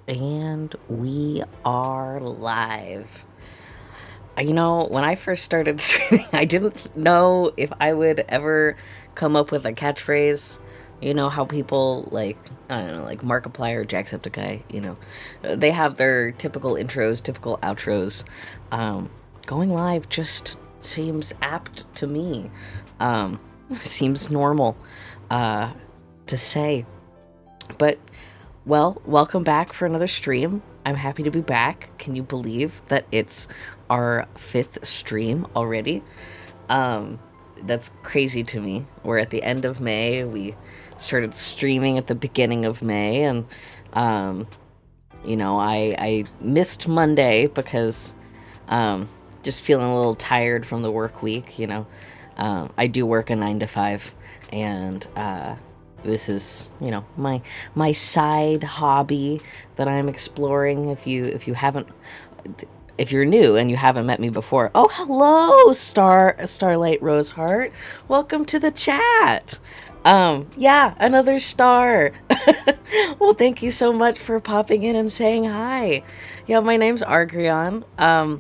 And we are live. You know, when I first started streaming, I didn't know if I would ever come up with a catchphrase. You know how people like, I don't know, like Markiplier or Jacksepticeye, they have their typical intros, typical outros. Um, Going live just seems apt to me. Um, Seems normal to say. But well, welcome back for another stream. I'm happy to be back. Can you believe that it's our fifth stream already? Um, that's crazy to me. We're at the end of May. We started streaming at the beginning of May, and um, I missed Monday because um, just feeling a little tired from the work week. I do work a 9 to 5, and this is my side hobby that I'm exploring. If you haven't, if you're new and you haven't met me before, oh hello, Starlight Roseheart, welcome to the chat. Yeah, another star. Well, thank you so much for popping in and saying hi. Yeah, my name's Argreion. I'm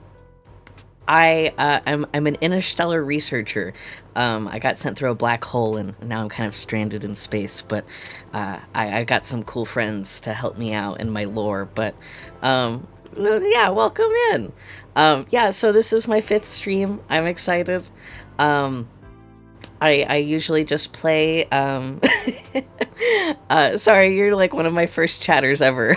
an interstellar researcher. I got sent through a black hole, and now I'm kind of stranded in space. But I got some cool friends to help me out in my lore. But yeah, welcome in. Yeah, so this is my fifth stream. I'm excited. Um, I usually just play. Sorry, you're like one of my first chatters ever.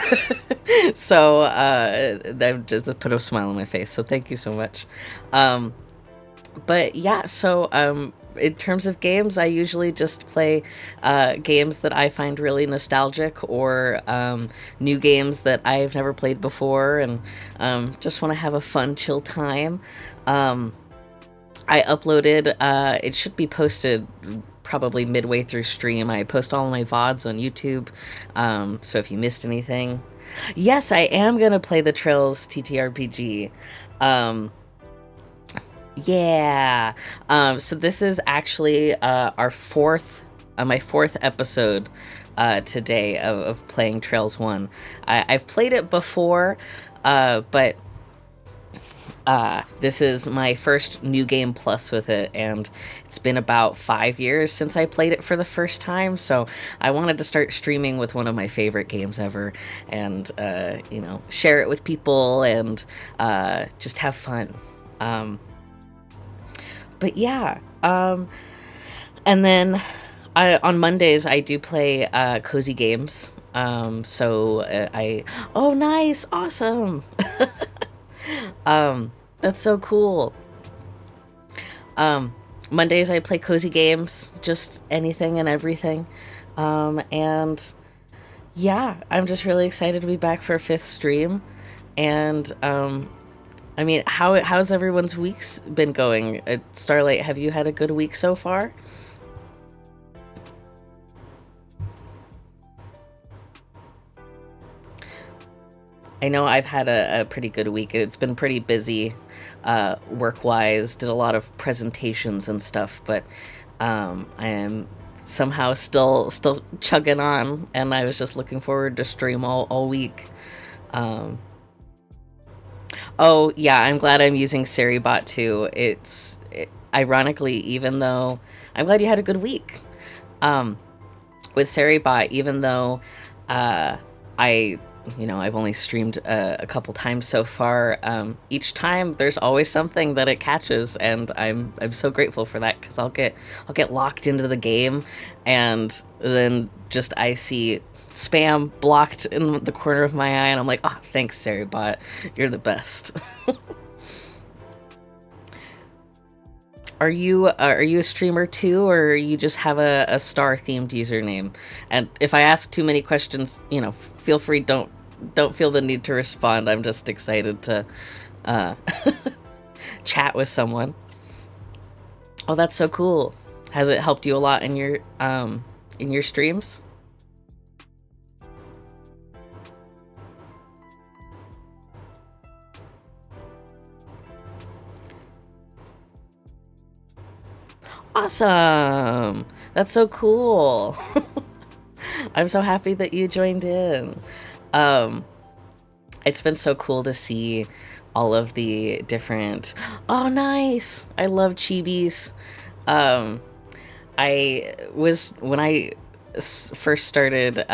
So that just put a smile on my face. So thank you so much. Um, but yeah, so in terms of games, I usually just play games that I find really nostalgic, or new games that I've never played before, and just want to have a fun, chill time. Um, I uploaded, it should be posted probably midway through stream. I post all my VODs on YouTube. So if you missed anything, yes, I am going to play the Trails TTRPG. Um, yeah. So this is actually my fourth episode today of playing Trails 1. I've played it before, but this is my first new game plus with it, and it's been about 5 years since I played it for the first time, so I wanted to start streaming with one of my favorite games ever, and, share it with people, and just have fun. Um, but yeah, and then on Mondays I do play cozy games. Oh, nice, awesome. That's so cool. Um, Mondays I play cozy games, just anything and everything. And yeah, I'm just really excited to be back for a fifth stream. And I mean, how's everyone's weeks been going? Starlight, have you had a good week so far? I know I've had a pretty good week. It's been pretty busy, work-wise. Did a lot of presentations and stuff, but I am somehow still chugging on, and I was just looking forward to stream all week. Um, oh yeah, I'm glad I'm using Seribot too. Ironically, even though I'm glad you had a good week. Um, with Seribot, even though I I've only streamed a couple times so far. Each time there's always something that it catches, and I'm so grateful for that, because I'll get locked into the game, and then just I see spam blocked in the corner of my eye, and I'm like, oh, thanks, Seribot, you're the best. Are you a streamer too, or you just have a star themed username? And if I ask too many questions, feel free. Don't feel the need to respond. I'm just excited to uh, chat with someone. Oh, that's so cool. Has it helped you a lot in your streams? Awesome. That's so cool. I'm so happy that you joined in. Um, it's been so cool to see all of the different. Oh, nice! I love chibis. Um, I was when I first started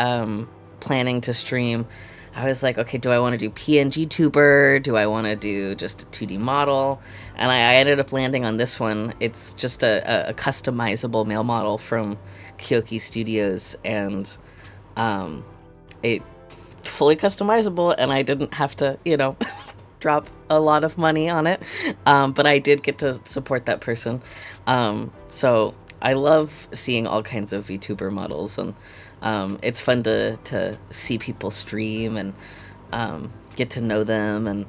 planning to stream. I was like, okay, do I want to do PNG tuber? Do I want to do just a 2D model? And I ended up landing on this one. It's just a customizable male model from Kyoki Studios, and um, it fully customizable, and I didn't have to, drop a lot of money on it. But I did get to support that person. So I love seeing all kinds of VTuber models, and it's fun to see people stream and get to know them, and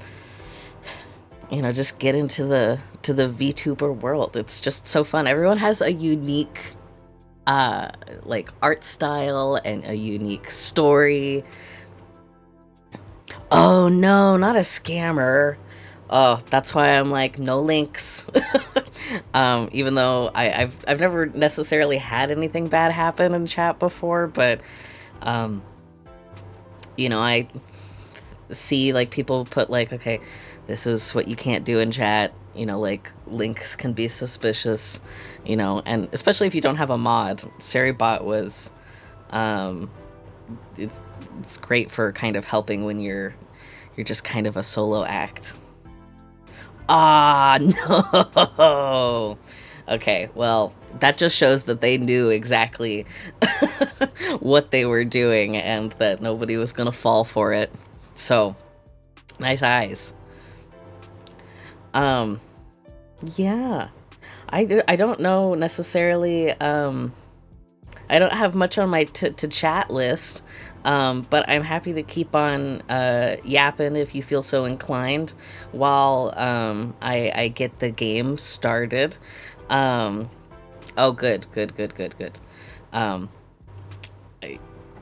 just get into the VTuber world. It's just so fun. Everyone has a unique like art style and a unique story. Oh no, not a scammer. Oh, that's why I'm like, no links. Even though I've never necessarily had anything bad happen in chat before, but I see like people put like, okay, this is what you can't do in chat. Like links can be suspicious, and especially if you don't have a mod. Seribot was it's great for kind of helping when you're just kind of a solo act. Ah, no. Okay, well, that just shows that they knew exactly what they were doing and that nobody was gonna fall for it. So, nice eyes. Yeah. I don't know necessarily, I don't have much on my to chat list, but I'm happy to keep on yapping if you feel so inclined while I get the game started. Oh, good.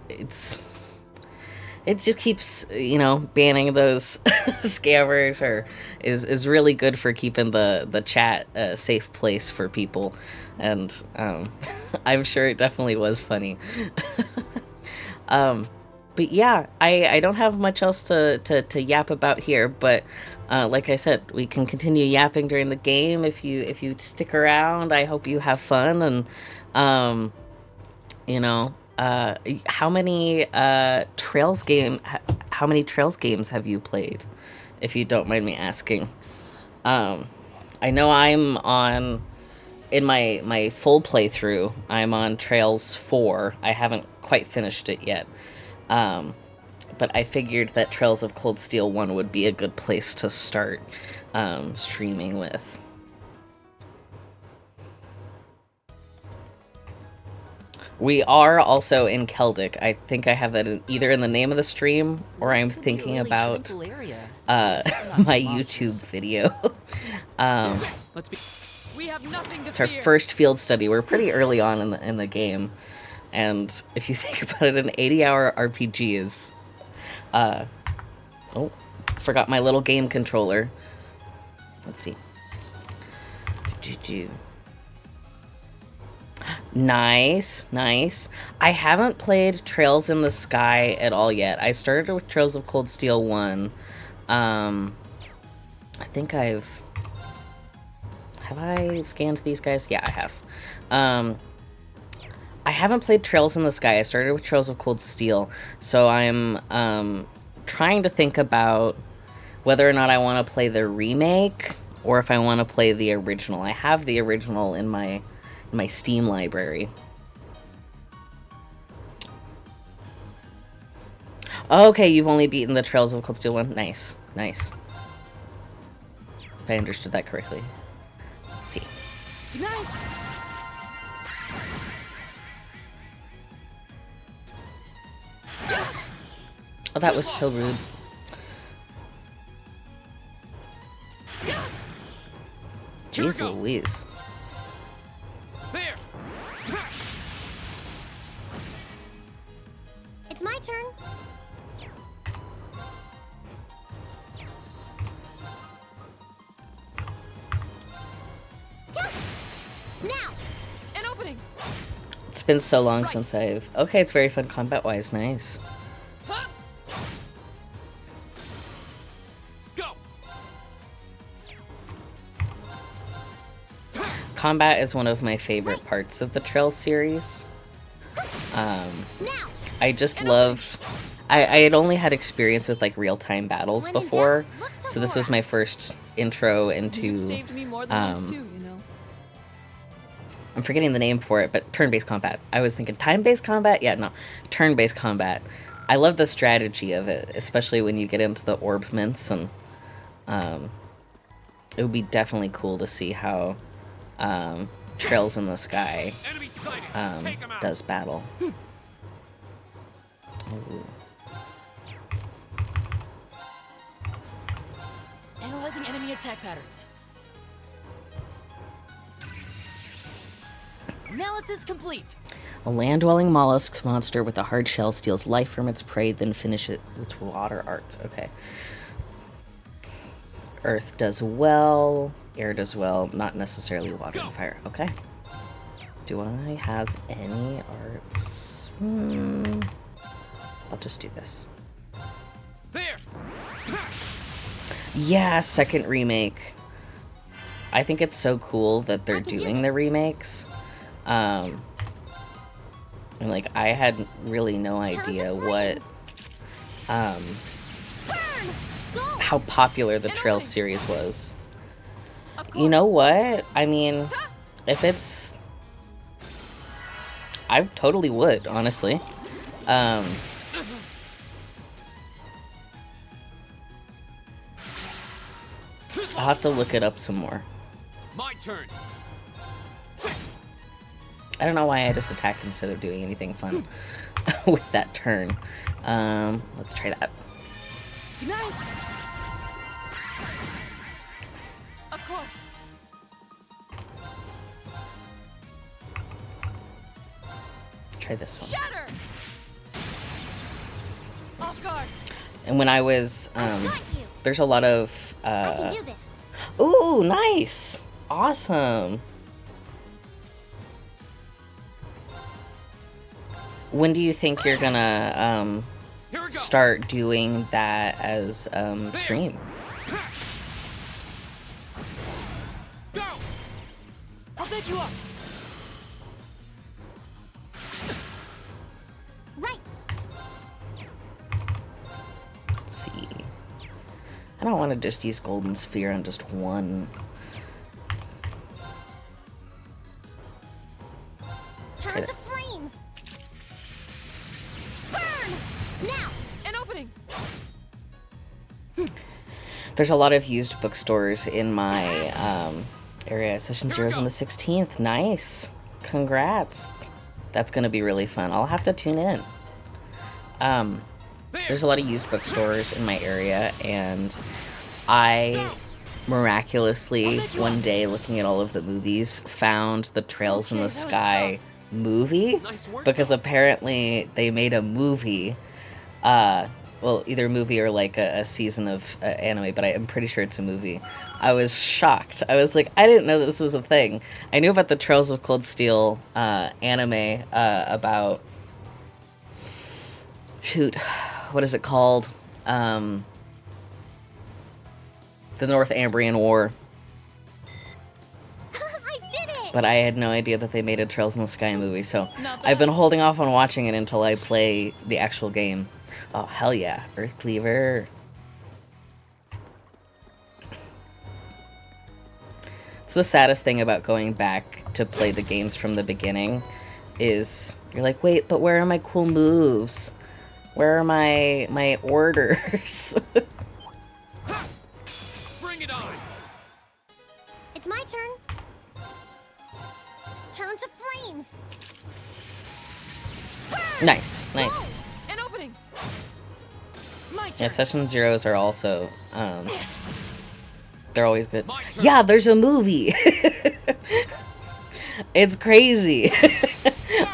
It's it just keeps banning those scammers, or is really good for keeping the chat a safe place for people, and I'm sure it definitely was funny. But yeah, I don't have much else to yap about here, but like I said, we can continue yapping during the game if you stick around. I hope you have fun, and how many how many Trails games have you played, if you don't mind me asking? I know I'm on, in my full playthrough, I'm on Trails 4. I haven't quite finished it yet. But I figured that Trails of Cold Steel 1 would be a good place to start streaming with. We are also in Celdic. I think I have that either in the name of the stream, or I'm thinking about my YouTube video. It's our first field study. We're pretty early on in the game, and if you think about it, an 80-hour RPG is... oh, forgot my little game controller. Let's see. Nice. I haven't played Trails in the Sky at all yet. I started with Trails of Cold Steel 1. I think have I scanned these guys? Yeah, I have. I haven't played Trails in the Sky. I started with Trails of Cold Steel, so I'm trying to think about whether or not I want to play the remake or if I want to play the original. I have the original in my Steam library. Okay, you've only beaten the Trails of Cold Steel 1. Nice. If I understood that correctly. Let's see. Good night. Oh, that was so rude. Jeez Louise. There. It's my turn. Now. An opening. It's been so long since I've... Okay, it's very fun combat-wise. Nice. combat is one of my favorite parts of the Trail series. Now. I just love... I had only had experience with like real-time battles When in before, doubt, look to so this was Laura. my first intro into... You've saved me more than once too, you know. I'm forgetting the name for it, but turn-based combat. I was thinking time-based combat? Yeah, no. Turn-based combat. I love the strategy of it, especially when you get into the orb mints, and it would be definitely cool to see how Trails in the Sky Enemy sighted. Take 'em out. does battle. Ooh. Analyzing enemy attack patterns. Analysis complete. A land-dwelling mollusk monster with a hard shell steals life from its prey, then finishes its water arts. Okay. Earth does well. Air does well. Not necessarily water and fire. Okay. Do I have any arts? I'll just do this. There. Yeah, second remake. I think it's so cool that they're doing the remakes. And like, I had really no idea what, how popular the Trail series was. You know what? I mean, if it's... I totally would, honestly. I'll have to look it up some more. My turn. I don't know why I just attacked instead of doing anything fun with that turn. Let's try that. Good night. Of course. Try this one. Shatter. Off guard. And when I was, Got you. there's a lot of, I can do this. ooh, nice! Awesome! When do you think you're gonna, Here we go. start doing that as, stream? Go. I'll back you up. Right. Let's see. I don't want to just use Golden Sphere on just one. Turn to Yes. flames. Burn. Now. An opening. There's a lot of used bookstores in my area. Session Zero's on the 16th. Nice. Congrats. That's going to be really fun. I'll have to tune in. There's a lot of used bookstores in my area, and I miraculously, one day, looking at all of the movies, found the Trails in the Okay, that was Sky movie, Nice work, because though. apparently they made a movie, well, either a movie or like a season of anime, but I'm pretty sure it's a movie. I was shocked. I was like, I didn't know this was a thing. I knew about the Trails of Cold Steel anime about... Shoot, what is it called? The Northumbrian War. I did it. But I had no idea that they made a Trails in the Sky movie, so Not I've been bad. holding off on watching it until I play the actual game. Oh, hell yeah. Earth Cleaver. It's the saddest thing about going back to play the games from the beginning is you're like, wait, but where are my cool moves? Where are my orders? Bring it on. It's my turn. Turn to flames. Nice, nice. Go. An opening. My turn. Yeah, Session Zeros are also, they're always good. My turn. Yeah, there's a movie. It's crazy.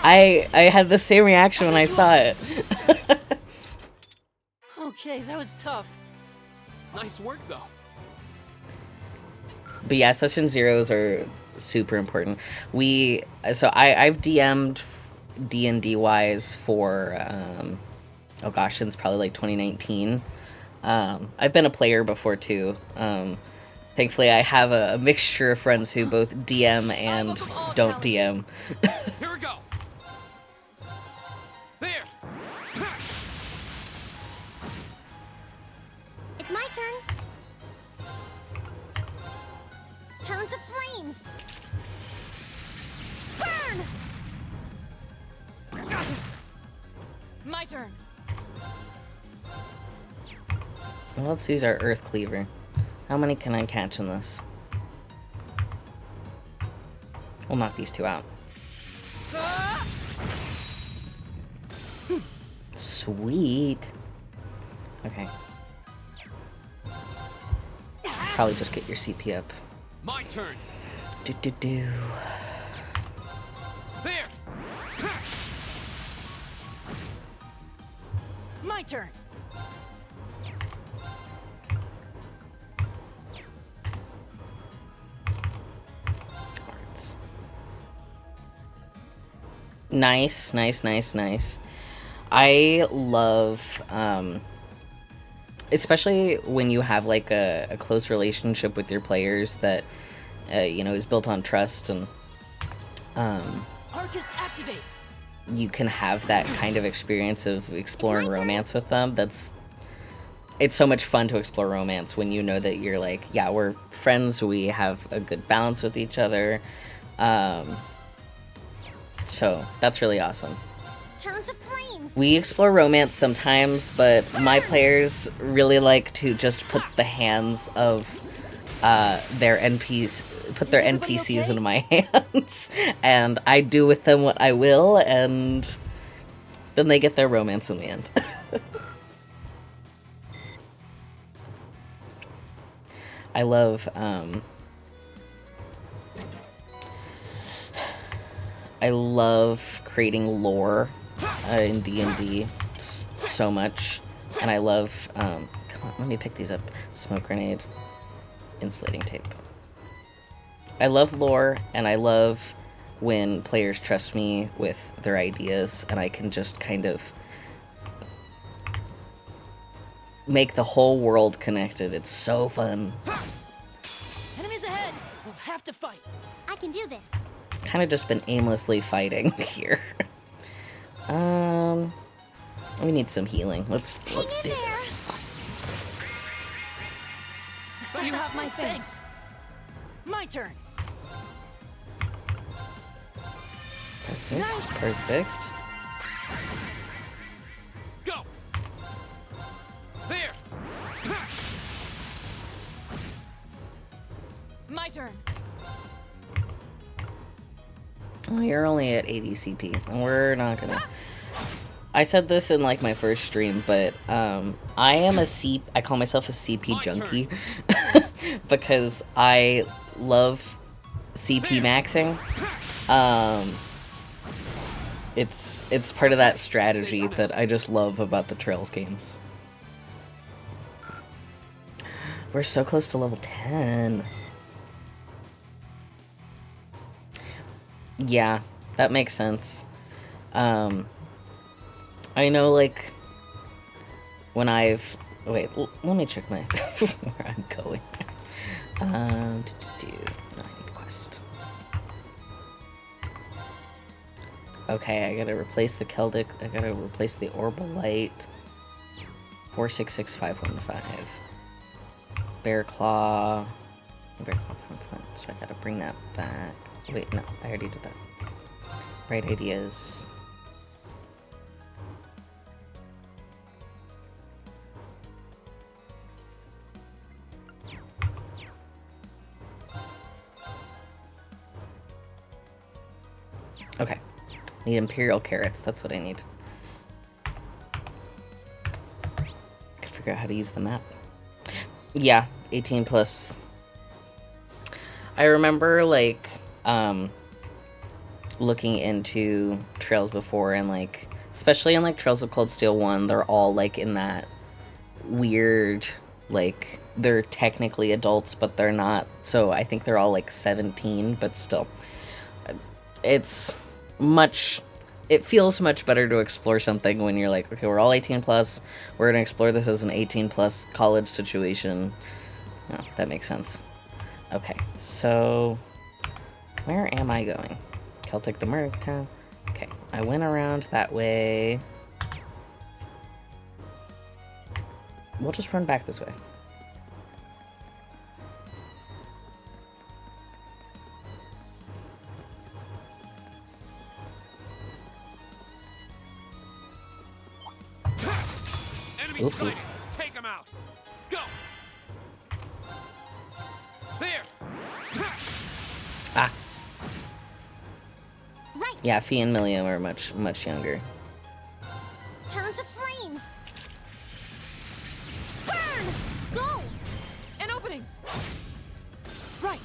I had the same reaction when I saw it. Okay, that was tough. Nice work, though. But yeah, Session Zeros are super important. I've DM'd D&D wise for, oh gosh, since probably like 2019. I've been a player before too. Thankfully, I have a mixture of friends who both DM and welcome all don't DM. Here we go. There. It's my turn. Turn to flames. Burn! My turn. Well, let's use our Earth Cleaver. How many can I catch in this? We'll knock these two out. Sweet. Okay. Probably just get your CP up. My turn. Do. There. My turn. Hearts. Nice. I love, especially when you have like a close relationship with your players that, you know, is built on trust, and Arcus activate. you can have that kind of experience of exploring romance with them. It's so much fun to explore romance when you know that you're like, yeah, we're friends, we have a good balance with each other. So that's really awesome. Turn to flames. We explore romance sometimes, but my players really like to just put the hands of their NPCs into my hands, and I do with them what I will, and then they get their romance in the end. I love creating lore in D&D so much, and I love come on, let me pick these up. Smoke grenade, insulating tape. I love lore, and I love when players trust me with their ideas, and I can just kind of make the whole world connected. It's so fun. Enemies ahead. We'll have to fight. I can do this. Kind of just been aimlessly fighting here. We need some healing. Let's do this. You have my thanks. My turn. Perfect. Go. There. My turn. Oh, you're only at 80 CP, and we're not gonna... I said this in like my first stream, but I call myself a CP junkie because I love CP maxing. It's part of that strategy that I just love about the Trails games. We're so close to level 10. Yeah, that makes sense. I know, like, when I've... Wait, let me check my... where I'm going. No, I need quest. Okay, I gotta replace the Celdic. I gotta replace the Orbital Light. 466515. Bear Claw. Bear Claw Pamphlet. So I gotta bring that back. Wait, no, I already did that. Bright Ideas. Okay. Need Imperial Carrots. That's what I need. Could figure out how to use the map. Yeah, 18 plus. I remember, like, looking into Trails before, and, like, especially in, like, Trails of Cold Steel 1, they're all, like, in that weird, like, they're technically adults, but they're not. So I think they're all, like, 17, but still. It feels much better to explore something when you're like, okay, we're all 18 plus, we're gonna explore this as an 18 plus college situation. Oh, that makes sense. Okay, so where am I going? Celtic the America. Okay, I went around that way. We'll just run back this way. Enemy Oopsies. sighted. Take him out. Go. There. Ah, Right. yeah, Fee and Milliam are much younger. Turn to flames. Burn. Go. An opening. Right.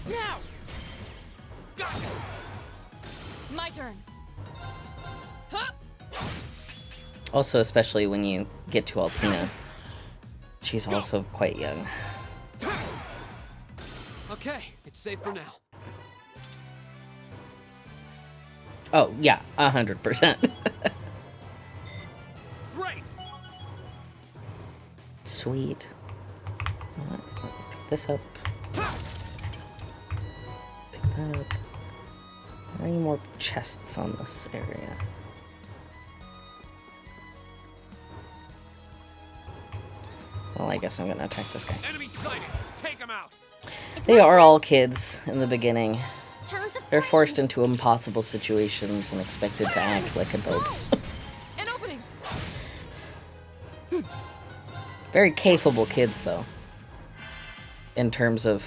Now. Go. My turn. Huh? Also, especially when you get to Altina, she's also quite young. Okay, it's safe for now. Oh, yeah, 100%. Great. Sweet. Alright, pick this up. Pick that up. Are there any more chests on this area? Well, I guess I'm gonna attack this guy. Enemy sighted. Take him out. They are all kids in the beginning. Turn to They're forced flames. into impossible situations and expected to act like adults. An opening. Very capable kids, though, in terms of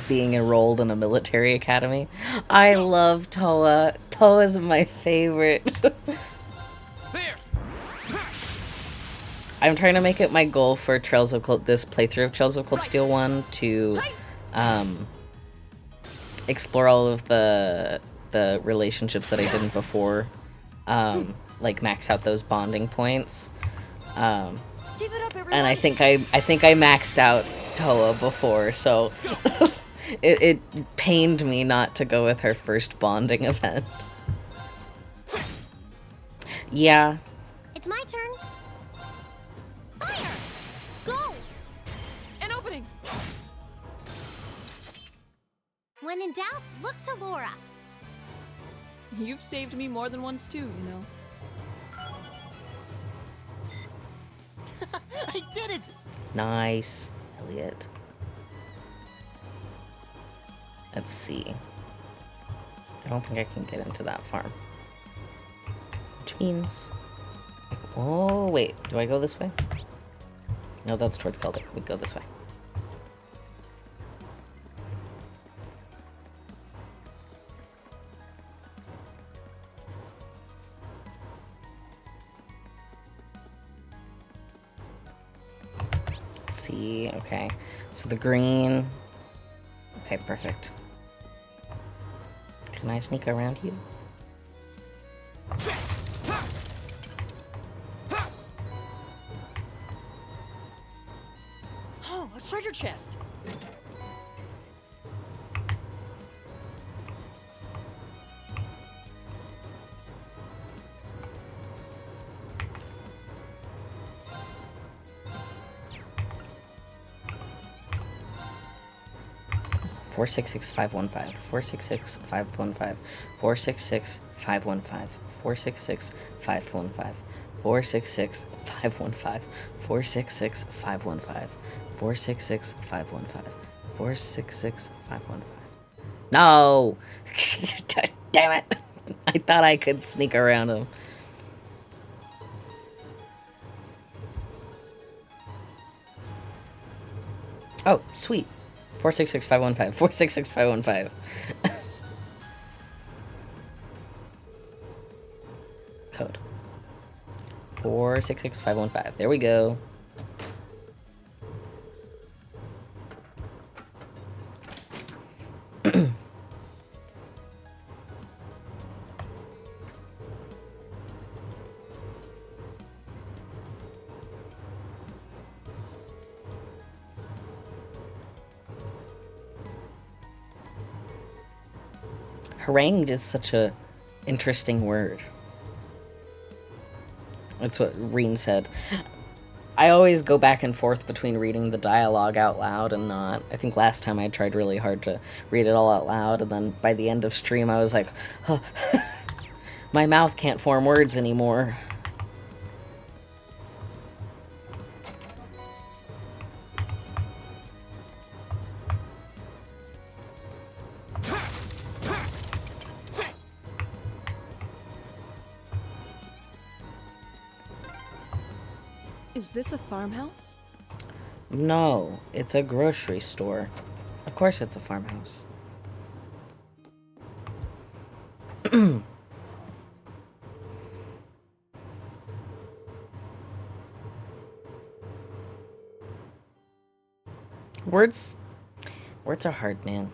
being enrolled in a military academy. I love Toa. Toa's my favorite. There. I'm trying to make it my goal for Trails of Cold, this playthrough of Trails of Cold Steel 1 to explore all of the relationships that I didn't before, like max out those bonding points. Keep it up, everyone. And I think I maxed out Toa before, so it pained me not to go with her first bonding event. Yeah, It's my turn. Fire. Go. An opening. When in doubt, look to Laura. You've saved me more than once too, you know. I did it! nice, Elliot. Let's see. I don't think I can get into that farm. Which means... Oh, wait. Do I go this way? No, that's towards Celtic. We go this way. Let's see. Okay. So the green... Okay, perfect. Can I sneak around you? Oh, a treasure chest! Four 515 466 515 466 515 466 515 466 515 466 515 466 515 466 515. No! Damn it! I thought I could sneak around him. Oh, sweet. 466 515 466 515. Code 466 515. There we go. Harangued is such a interesting word. That's what Reen said. I always go back and forth between reading the dialogue out loud and not. I think last time I tried really hard to read it all out loud, and then by the end of stream I was like, huh, my mouth can't form words anymore. Is this a farmhouse? No, it's a grocery store. Of course it's a farmhouse. Words are hard, man.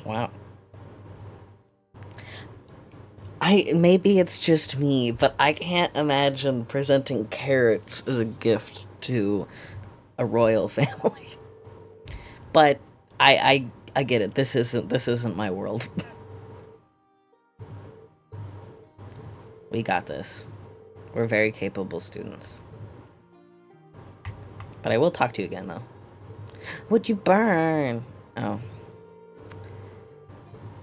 Wow. Maybe it's just me, but I can't imagine presenting carrots as a gift to a royal family. But I get it. This isn't my world. We got this. We're very capable students. But I will talk to you again, though. Would you burn? Oh.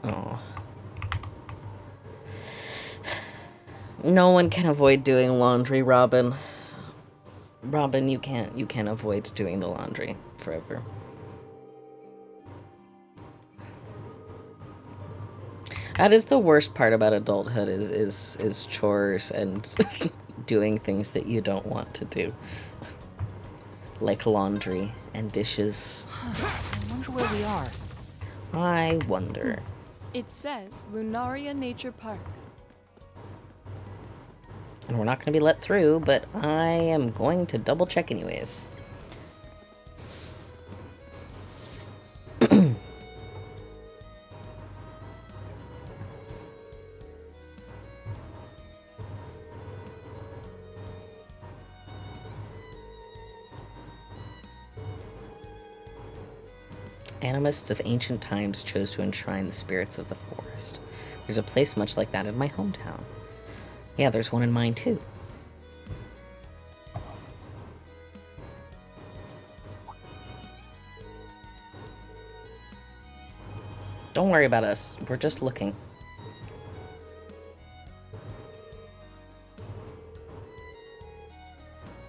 Oh. No one can avoid doing laundry, Robin. Robin, you can't avoid doing the laundry forever. That is the worst part about adulthood is chores and doing things that you don't want to do. Like laundry and dishes. I wonder where we are. I wonder. It says Lunaria Nature Park. And we're not going to be let through, but I am going to double check anyways. Animists of ancient times chose to enshrine the spirits of the forest. There's a place much like that in my hometown. Yeah, there's one in mine too. Don't worry about us. We're just looking.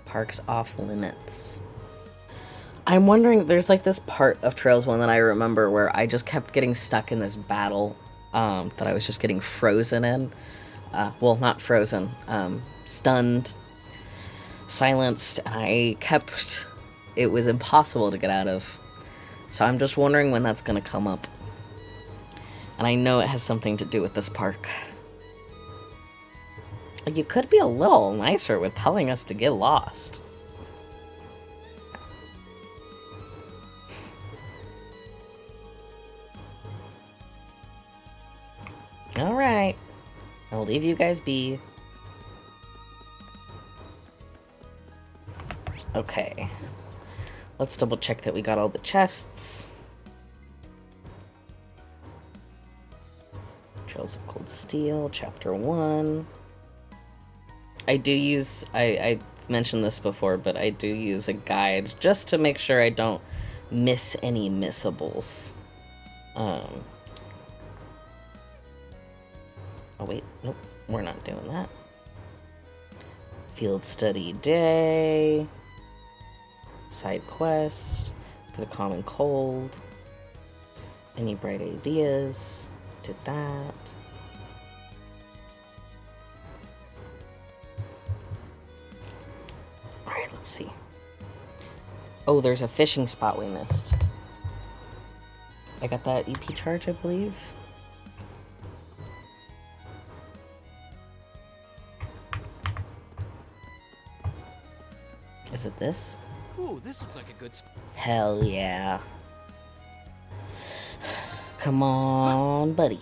Park's off limits. I'm wondering, there's like this part of Trails 1 that I remember where I just kept getting stuck in this battle that I was just getting frozen in. Well, not frozen, stunned, silenced, and it was impossible to get out of. So I'm just wondering when that's going to come up. And I know it has something to do with this park. You could be a little nicer with telling us to get lost. Alright. I'll leave you guys be. Okay. Let's double check that we got all the chests. Trails of Cold Steel, Chapter 1. I mentioned this before, but I do use a guide just to make sure I don't miss any missables. Oh wait, nope, we're not doing that. Field study day. Side quest for the common cold. Any bright ideas? Did that. Alright, let's see. Oh, there's a fishing spot we missed. I got that EP charge, I believe. Is it this? Ooh, this looks like a good spot. Hell yeah. Come on, buddy.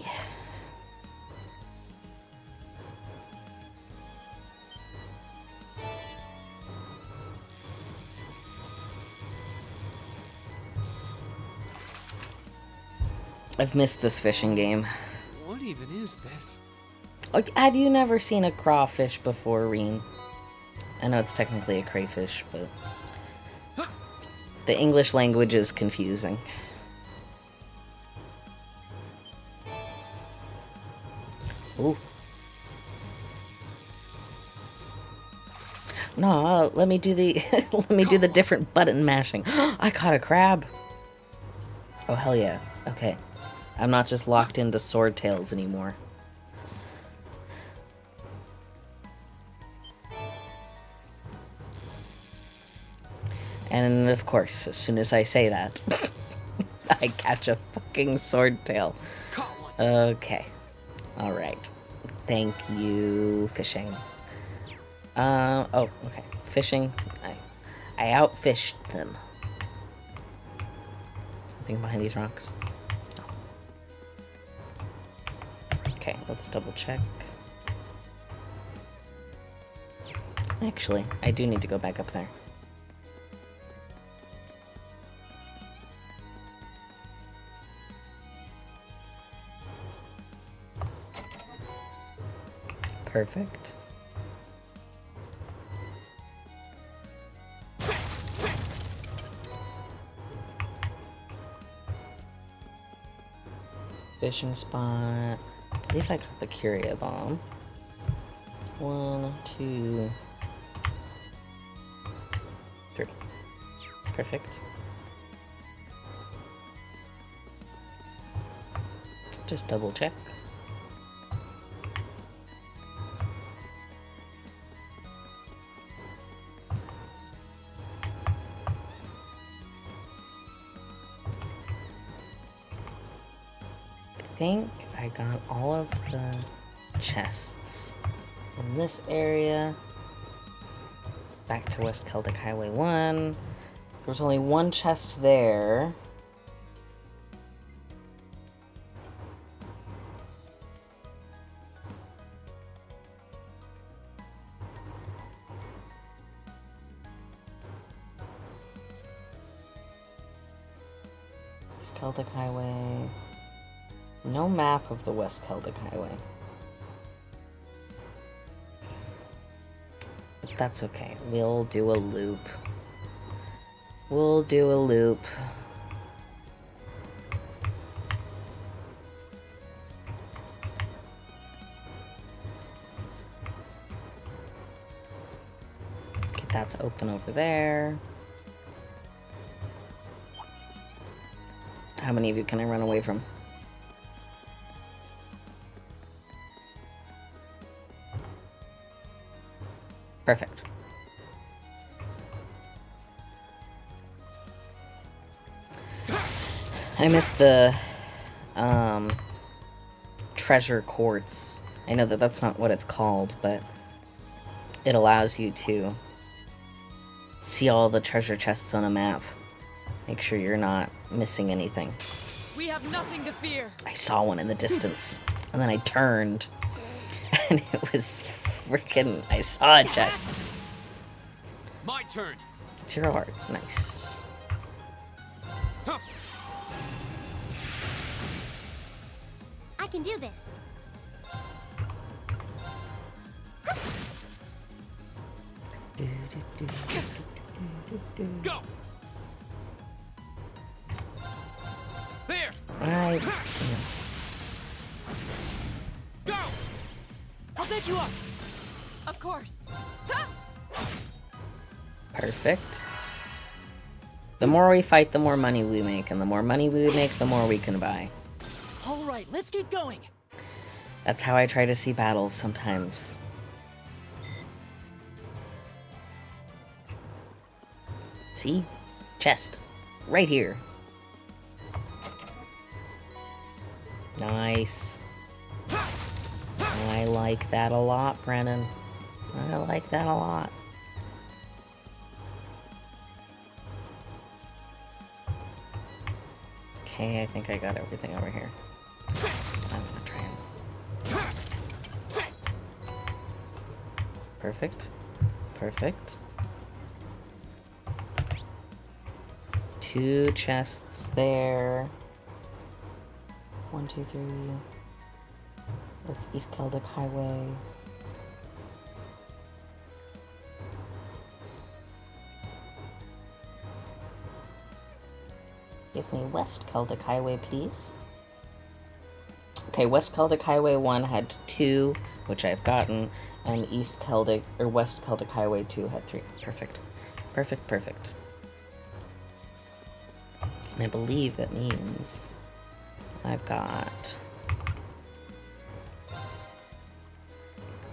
I've missed this fishing game. What even is this? Like, have you never seen a crawfish before, Reen? I know it's technically a crayfish, but the English language is confusing. Ooh. No, let me do the let me do the different button mashing. I caught a crab. Oh hell yeah. Okay. I'm not just locked into sword tails anymore. And of course, as soon as I say that, I catch a fucking sword tail. Caught one. Okay. Alright. Thank you, fishing. Oh, okay. Fishing. I outfished them. Nothing behind these rocks. No. Okay, let's double check. Actually, I do need to go back up there. Perfect. Fishing spot. I believe I got the Curia bomb. 1, 2, 3. Perfect. Just double check. I think I got all of the chests in this area. Back to West Celtic Highway 1. There's only one chest there. West Celtic Highway. No map of the West Celtic Highway. But that's okay. We'll do a loop. We'll do a loop. Okay, that's open over there. How many of you can I run away from? Perfect. I missed the treasure quartz. I know that that's not what it's called, but it allows you to see all the treasure chests on a map. Make sure you're not missing anything. We have nothing to fear. I saw one in the distance, and then I turned, and it was freaking... I saw a chest. My turn. 0 hearts, nice. Huh. I can do this. Go. There. Alright. Go. I'll bet you up. Of course. Perfect. The more we fight, the more money we make, and the more money we make, the more we can buy. All right, let's keep going. That's how I try to see battles sometimes. See? Chest. Right here. Nice. I like that a lot, Brennan. I like that a lot. Okay, I think I got everything over here. I'm gonna try and... Perfect. Perfect. 2 chests there. 1, 2, 3. That's East Celdic Highway. Give me West Celdic Highway, please. Okay, West Celdic Highway 1 had 2, which I've gotten, and East Celdic, or West Celdic Highway 2 had 3. Perfect. Perfect, perfect. And I believe that means I've got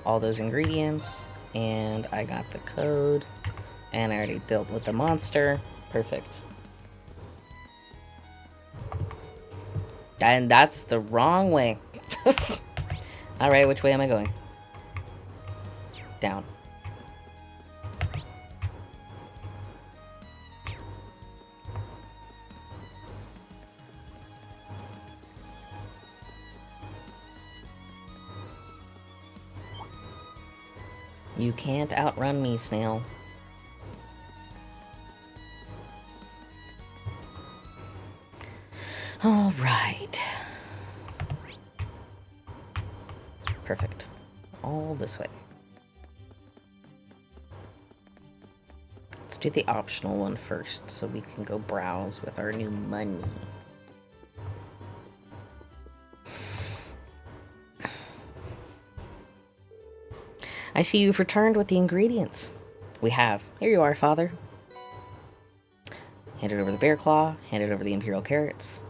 all those ingredients, and I got the code, and I already dealt with the monster. Perfect. And that's the wrong way. Alright, which way am I going? Down. You can't outrun me, snail. All right. Perfect. All this way. Let's do the optional one first so we can go browse with our new money. I see you've returned with the ingredients. We have. Here you are, Father. Handed over the bear claw, handed over the imperial carrots.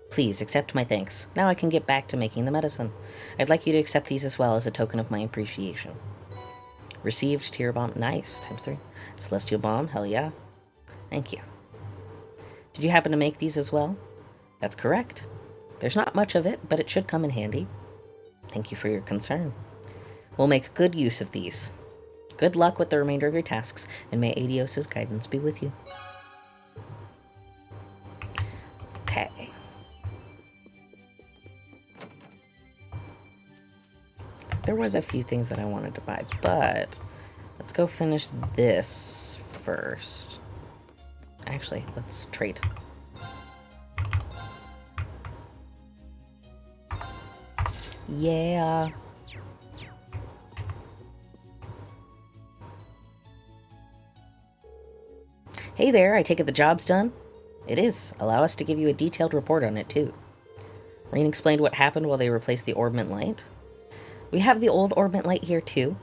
Please accept my thanks. Now I can get back to making the medicine. I'd like you to accept these as well as a token of my appreciation. Received tier bomb. Nice. ×3. Celestial bomb. Hell yeah. Thank you. Did you happen to make these as well? That's correct. There's not much of it, but it should come in handy. Thank you for your concern. We'll make good use of these. Good luck with the remainder of your tasks, and may Adios' guidance be with you. Okay. There was a few things that I wanted to buy, but let's go finish this first. Actually, let's trade. Yeah. Hey there, I take it the job's done? It is. Allow us to give you a detailed report on it, too. Rain explained what happened while they replaced the orbment light. We have the old orbment light here, too.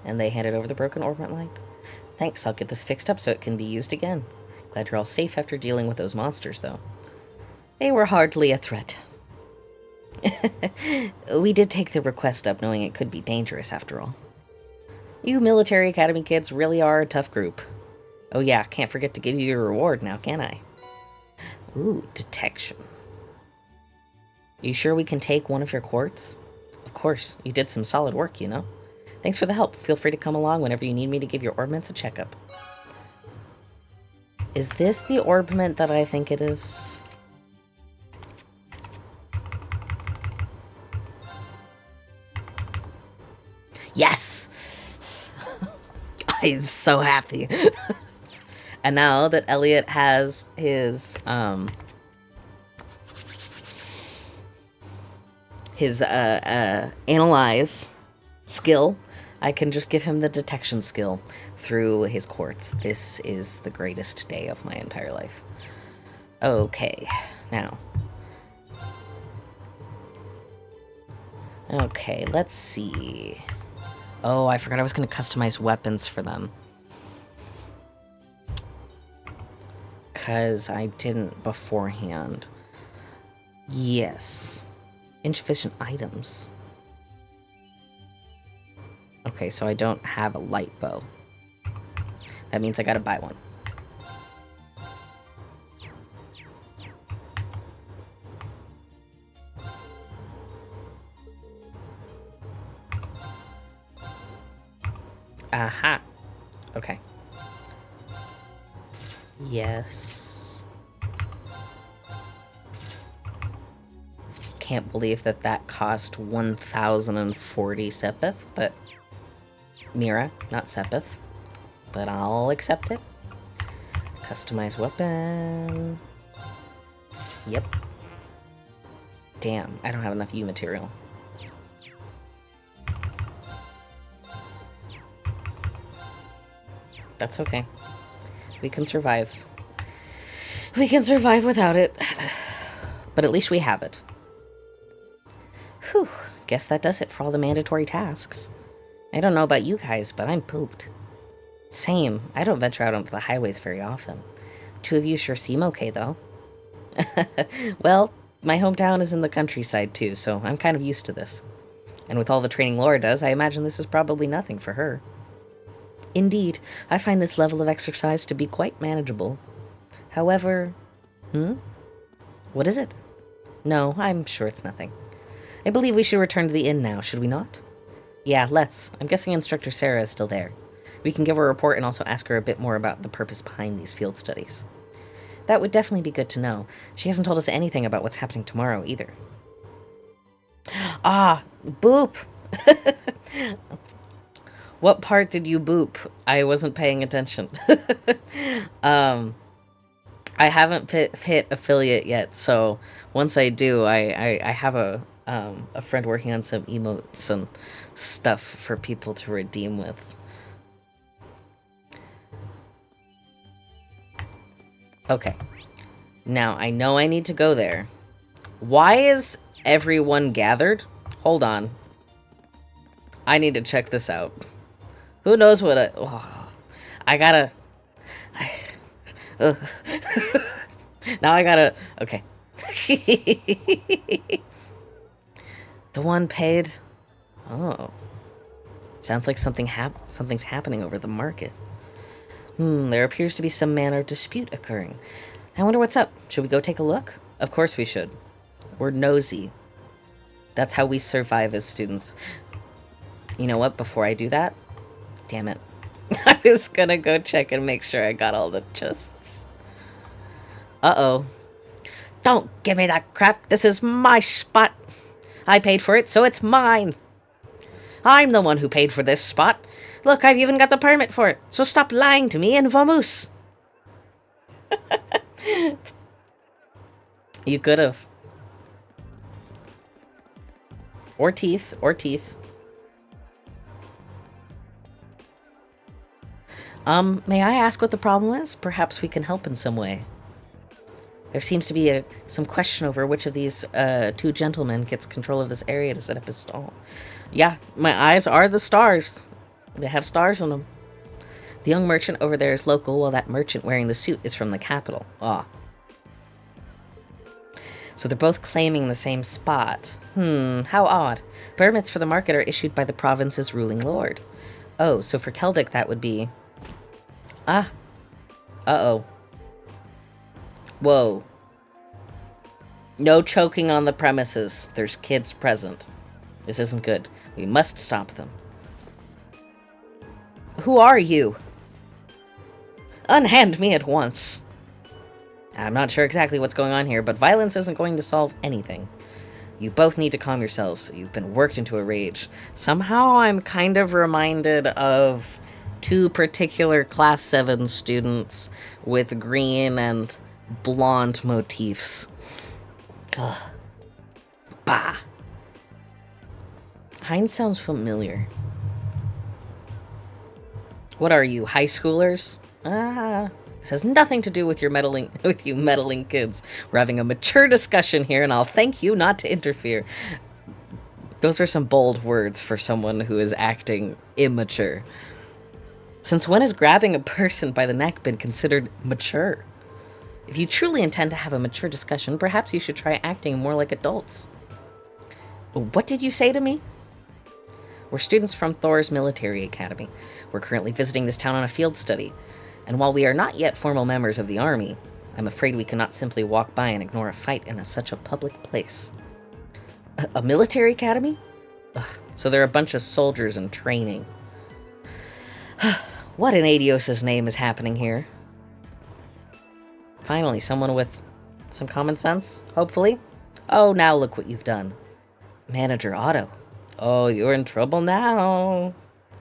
And they handed over the broken orbment light. Thanks, I'll get this fixed up so it can be used again. Glad you're all safe after dealing with those monsters, though. They were hardly a threat. We did take the request up, knowing it could be dangerous, after all. You military academy kids really are a tough group. Oh yeah, can't forget to give you your reward now, can I? Ooh, detection. You sure we can take one of your quartz? Of course, you did some solid work, you know. Thanks for the help. Feel free to come along whenever you need me to give your orbments a checkup. Is this the orbment that I think it is? Yes! I'm so happy. And now that Elliot has his analyze skill, I can just give him the detection skill through his quartz. This is the greatest day of my entire life. Okay, now. Okay, let's see. Oh, I forgot I was going to customize weapons for them. Because I didn't beforehand. Yes. Insufficient items. Okay, so I don't have a light bow. That means I gotta buy one. Aha. Okay. Yes. Can't believe that that cost 1,040 sepith, but... Mira, not sepith. But I'll accept it. Customize weapon. Yep. Damn, I don't have enough U material. That's okay. We can survive. We can survive without it. But at least we have it. Whew. Guess that does it for all the mandatory tasks. I don't know about you guys, but I'm pooped. Same. I don't venture out onto the highways very often. Two of you sure seem okay, though. Well, my hometown is in the countryside, too, so I'm kind of used to this. And with all the training Laura does, I imagine this is probably nothing for her. Indeed, I find this level of exercise to be quite manageable. However... What is it? No, I'm sure it's nothing. I believe we should return to the inn now, should we not? Yeah, let's. I'm guessing Instructor Sarah is still there. We can give her a report and also ask her a bit more about the purpose behind these field studies. That would definitely be good to know. She hasn't told us anything about what's happening tomorrow, either. Ah, boop! What part did you boop? I wasn't paying attention. I haven't hit affiliate yet, so once I do, I have a friend working on some emotes and stuff for people to redeem with. Okay. Now, I know I need to go there. Why is everyone gathered? Hold on. I need to check this out. Who knows what I gotta... Now I gotta... Okay. The one paid... Oh. Sounds like something's happening over the market. There appears to be some manner of dispute occurring. I wonder what's up. Should we go take a look? Of course we should. We're nosy. That's how we survive as students. You know what? Before I do that... Damn it. I was gonna go check and make sure I got all the chests. Uh-oh. Don't give me that crap. This is my spot. I paid for it, so it's mine. I'm the one who paid for this spot. Look, I've even got the permit for it. So stop lying to me and vamoose. You could have. Or teeth. Or teeth. May I ask what the problem is? Perhaps we can help in some way. There seems to be some question over which of these two gentlemen gets control of this area to set up his stall. Yeah, my eyes are the stars. They have stars on them. The young merchant over there is local, while that merchant wearing the suit is from the capital. Ah. So they're both claiming the same spot. How odd. Permits for the market are issued by the province's ruling lord. Oh, so for Celdic that would be... Ah. Uh-oh. Whoa. No choking on the premises. There's kids present. This isn't good. We must stop them. Who are you? Unhand me at once. I'm not sure exactly what's going on here, but violence isn't going to solve anything. You both need to calm yourselves. You've been worked into a rage. Somehow I'm kind of reminded of two particular Class 7 students with green and blonde motifs. Ugh. Bah. Heinz sounds familiar. What are you, high schoolers? Ah, this has nothing to do with your meddling kids. We're having a mature discussion here, and I'll thank you not to interfere. Those are some bold words for someone who is acting immature. Since when has grabbing a person by the neck been considered mature? If you truly intend to have a mature discussion, perhaps you should try acting more like adults. What did you say to me? We're students from Thor's military academy. We're currently visiting this town on a field study. And while we are not yet formal members of the army, I'm afraid we cannot simply walk by and ignore a fight in such a public place. A military academy? Ugh, so they're a bunch of soldiers in training. What in Adios's name is happening here? Finally, someone with some common sense, hopefully. Oh, now look what you've done. Manager Otto. Oh, you're in trouble now.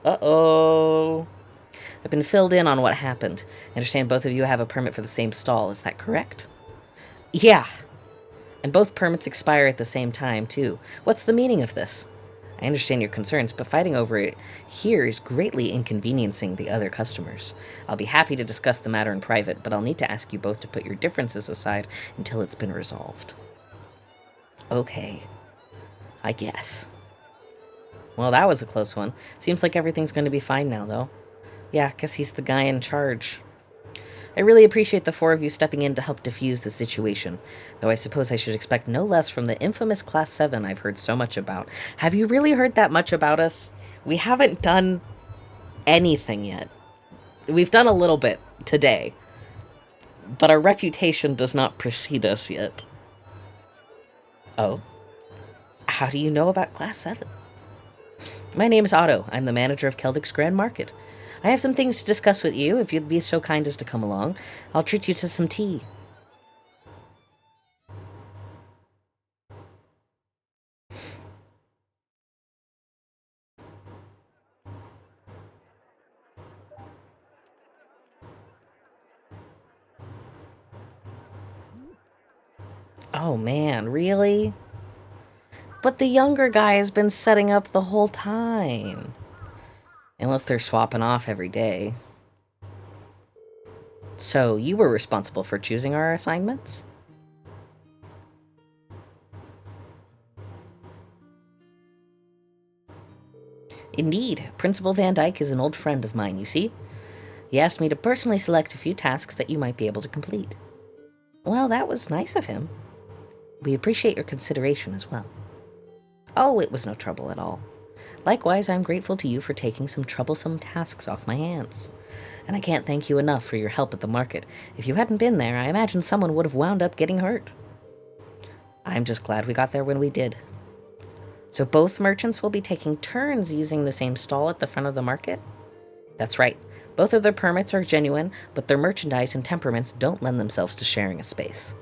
Uh-oh. I've been filled in on what happened. I understand both of you have a permit for the same stall. Is that correct? Yeah. And both permits expire at the same time, too. What's the meaning of this? I understand your concerns, but fighting over it here is greatly inconveniencing the other customers. I'll be happy to discuss the matter in private, but I'll need to ask you both to put your differences aside until it's been resolved. Okay. I guess. Well, that was a close one. Seems like everything's going to be fine now, though. Yeah, guess he's the guy in charge. I really appreciate the four of you stepping in to help defuse the situation, though I suppose I should expect no less from the infamous Class 7 I've heard so much about. Have you really heard that much about us? We haven't done anything yet. We've done a little bit today, but our reputation does not precede us yet. Oh? How do you know about Class 7? My name is Otto. I'm the manager of Celdic's Grand Market. I have some things to discuss with you, if you'd be so kind as to come along. I'll treat you to some tea. Oh man, really? But the younger guy has been setting up the whole time. Unless they're swapping off every day. So, you were responsible for choosing our assignments? Indeed. Principal Van Dyke is an old friend of mine, you see. He asked me to personally select a few tasks that you might be able to complete. Well, that was nice of him. We appreciate your consideration as well. Oh, it was no trouble at all. Likewise, I'm grateful to you for taking some troublesome tasks off my hands. And I can't thank you enough for your help at the market. If you hadn't been there, I imagine someone would have wound up getting hurt. I'm just glad we got there when we did. So both merchants will be taking turns using the same stall at the front of the market? That's right. Both of their permits are genuine, but their merchandise and temperaments don't lend themselves to sharing a space.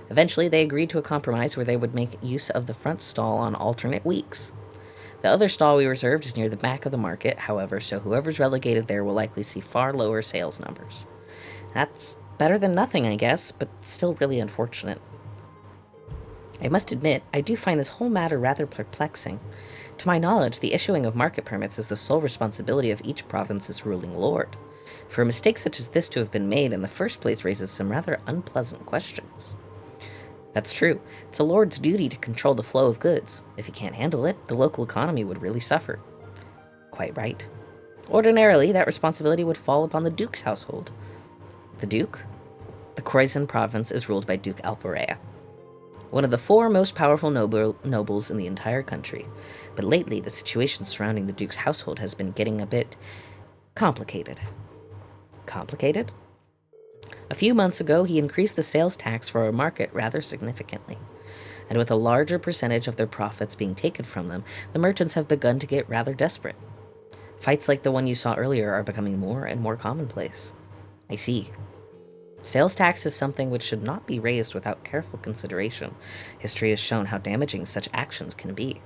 Eventually, they agreed to a compromise where they would make use of the front stall on alternate weeks. The other stall we reserved is near the back of the market, however, so whoever's relegated there will likely see far lower sales numbers. That's better than nothing, I guess, but still really unfortunate. I must admit, I do find this whole matter rather perplexing. To my knowledge, the issuing of market permits is the sole responsibility of each province's ruling lord. For a mistake such as this to have been made in the first place raises some rather unpleasant questions. That's true. It's a lord's duty to control the flow of goods. If he can't handle it, the local economy would really suffer. Quite right. Ordinarily, that responsibility would fall upon the Duke's household. The Duke? The Croizon province is ruled by Duke Alperea, one of the four most powerful nobles in the entire country. But lately, the situation surrounding the Duke's household has been getting a bit complicated. Complicated? A few months ago, he increased the sales tax for our market rather significantly. And with a larger percentage of their profits being taken from them, the merchants have begun to get rather desperate. Fights like the one you saw earlier are becoming more and more commonplace. I see. Sales tax is something which should not be raised without careful consideration. History has shown how damaging such actions can be.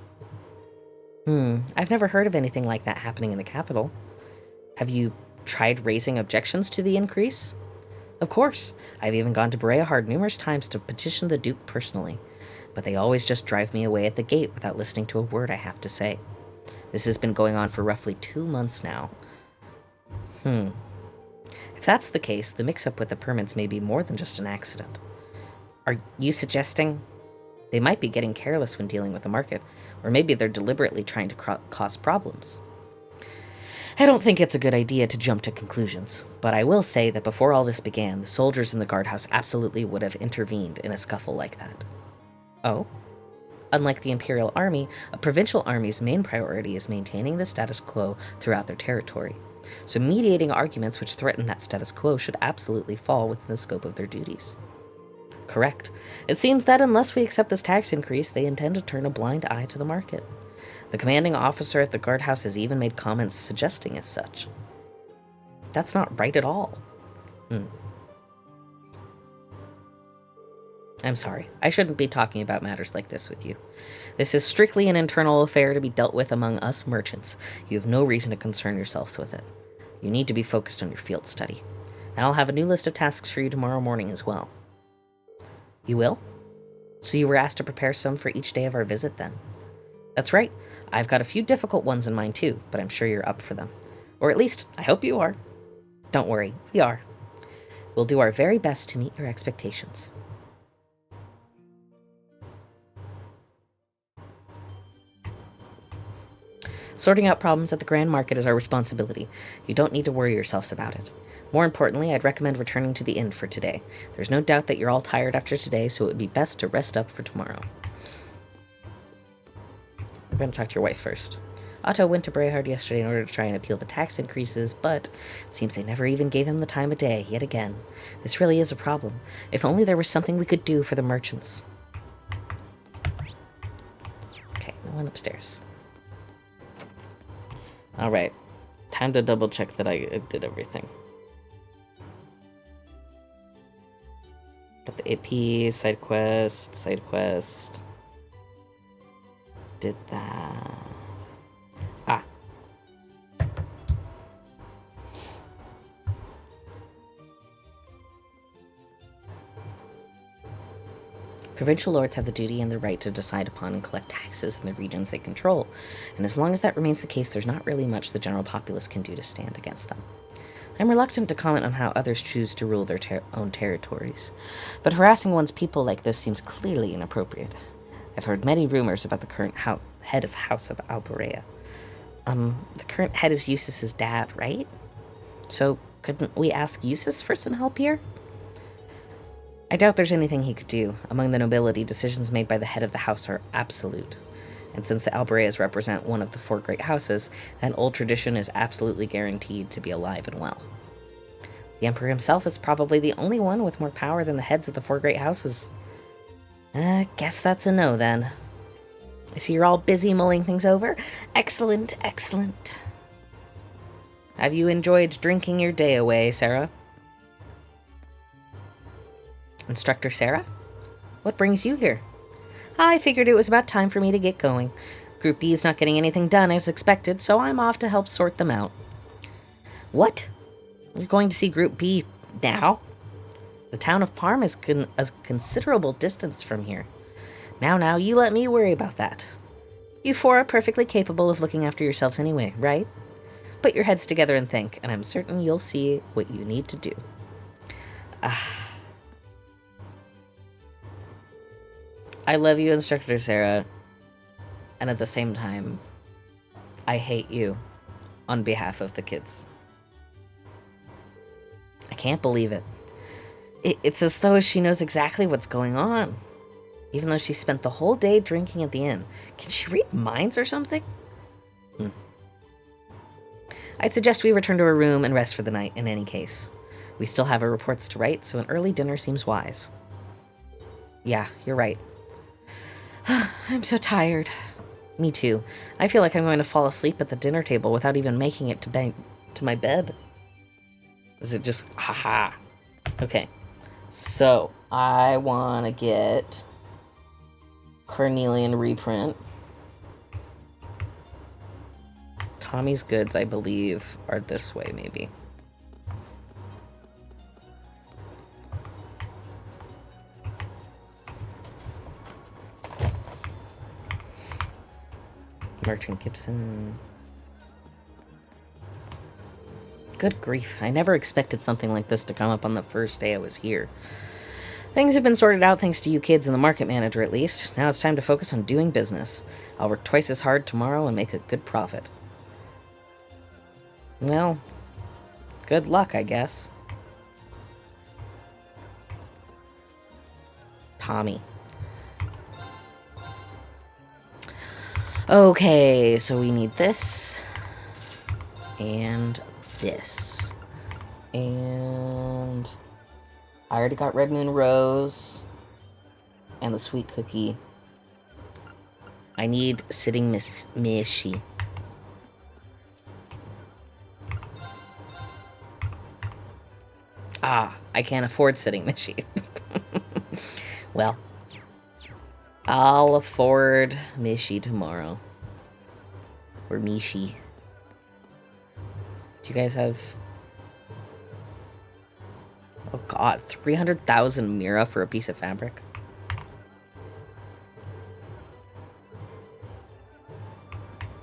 I've never heard of anything like that happening in the capital. Have you tried raising objections to the increase? Of course. I've even gone to Breahard numerous times to petition the Duke personally, but they always just drive me away at the gate without listening to a word I have to say. This has been going on for roughly 2 months now. If that's the case, the mix-up with the permits may be more than just an accident. Are you suggesting they might be getting careless when dealing with the market, or maybe they're deliberately trying to cause problems? I don't think it's a good idea to jump to conclusions, but I will say that before all this began, the soldiers in the guardhouse absolutely would have intervened in a scuffle like that. Oh? Unlike the Imperial Army, a provincial army's main priority is maintaining the status quo throughout their territory, so mediating arguments which threaten that status quo should absolutely fall within the scope of their duties. Correct. It seems that unless we accept this tax increase, they intend to turn a blind eye to the market. The commanding officer at the guardhouse has even made comments suggesting as such. That's not right at all. I'm sorry. I shouldn't be talking about matters like this with you. This is strictly an internal affair to be dealt with among us merchants. You have no reason to concern yourselves with it. You need to be focused on your field study. And I'll have a new list of tasks for you tomorrow morning as well. You will? So you were asked to prepare some for each day of our visit, then? That's right. I've got a few difficult ones in mind, too, but I'm sure you're up for them. Or at least, I hope you are. Don't worry, we are. We'll do our very best to meet your expectations. Sorting out problems at the Grand Market is our responsibility. You don't need to worry yourselves about it. More importantly, I'd recommend returning to the inn for today. There's no doubt that you're all tired after today, so it would be best to rest up for tomorrow. I'm going to talk to your wife first. Otto went to Brehard yesterday in order to try and appeal the tax increases, but it seems they never even gave him the time of day, yet again. This really is a problem. If only there was something we could do for the merchants. Okay, no one upstairs. Alright, time to double check that I did everything. Got the AP, side quest. Did that. Ah. Provincial lords have the duty and the right to decide upon and collect taxes in the regions they control, and as long as that remains the case, there's not really much the general populace can do to stand against them. I'm reluctant to comment on how others choose to rule their own territories, but harassing one's people like this seems clearly inappropriate. I've heard many rumors about the current head of House of Alborea. The current head is Eustace's dad, right? So, couldn't we ask Eustace for some help here? I doubt there's anything he could do. Among the nobility, decisions made by the head of the house are absolute. And since the Alboreas represent one of the 4 great houses, an old tradition is absolutely guaranteed to be alive and well. The Emperor himself is probably the only one with more power than the heads of the 4 great houses. Guess that's a no, then. I see you're all busy mulling things over. Excellent, excellent. Have you enjoyed drinking your day away, Sarah? Instructor Sarah? What brings you here? I figured it was about time for me to get going. Group B is not getting anything done as expected, so I'm off to help sort them out. What? You're going to see Group B now? The town of Parm is a considerable distance from here. Now, you let me worry about that. You 4 are perfectly capable of looking after yourselves anyway, right? Put your heads together and think, and I'm certain you'll see what you need to do. I love you, Instructor Sarah, and at the same time, I hate you on behalf of the kids. I can't believe it. It's as though she knows exactly what's going on, even though she spent the whole day drinking at the inn. Can she read minds or something? I'd suggest we return to our room and rest for the night in any case. We still have our reports to write, so an early dinner seems wise. Yeah, you're right. I'm so tired. Me too. I feel like I'm going to fall asleep at the dinner table without even making it to my bed. Is it just... Haha. Okay. So, I want to get Carnelian reprint. Tommy's goods, I believe, are this way, maybe. Merchant Gibson. Good grief, I never expected something like this to come up on the first day I was here. Things have been sorted out thanks to you kids and the market manager, at least. Now it's time to focus on doing business. I'll work twice as hard tomorrow and make a good profit. Well, good luck, I guess. Tommy. Okay, so we need this. And this. And I already got Red Moon Rose. And the Sweet Cookie. I need Sitting Mishi. I can't afford Sitting Mishi. Well, I'll afford Mishi tomorrow. Or Mishi. Do you guys have... Oh god, 300,000 Mira for a piece of fabric?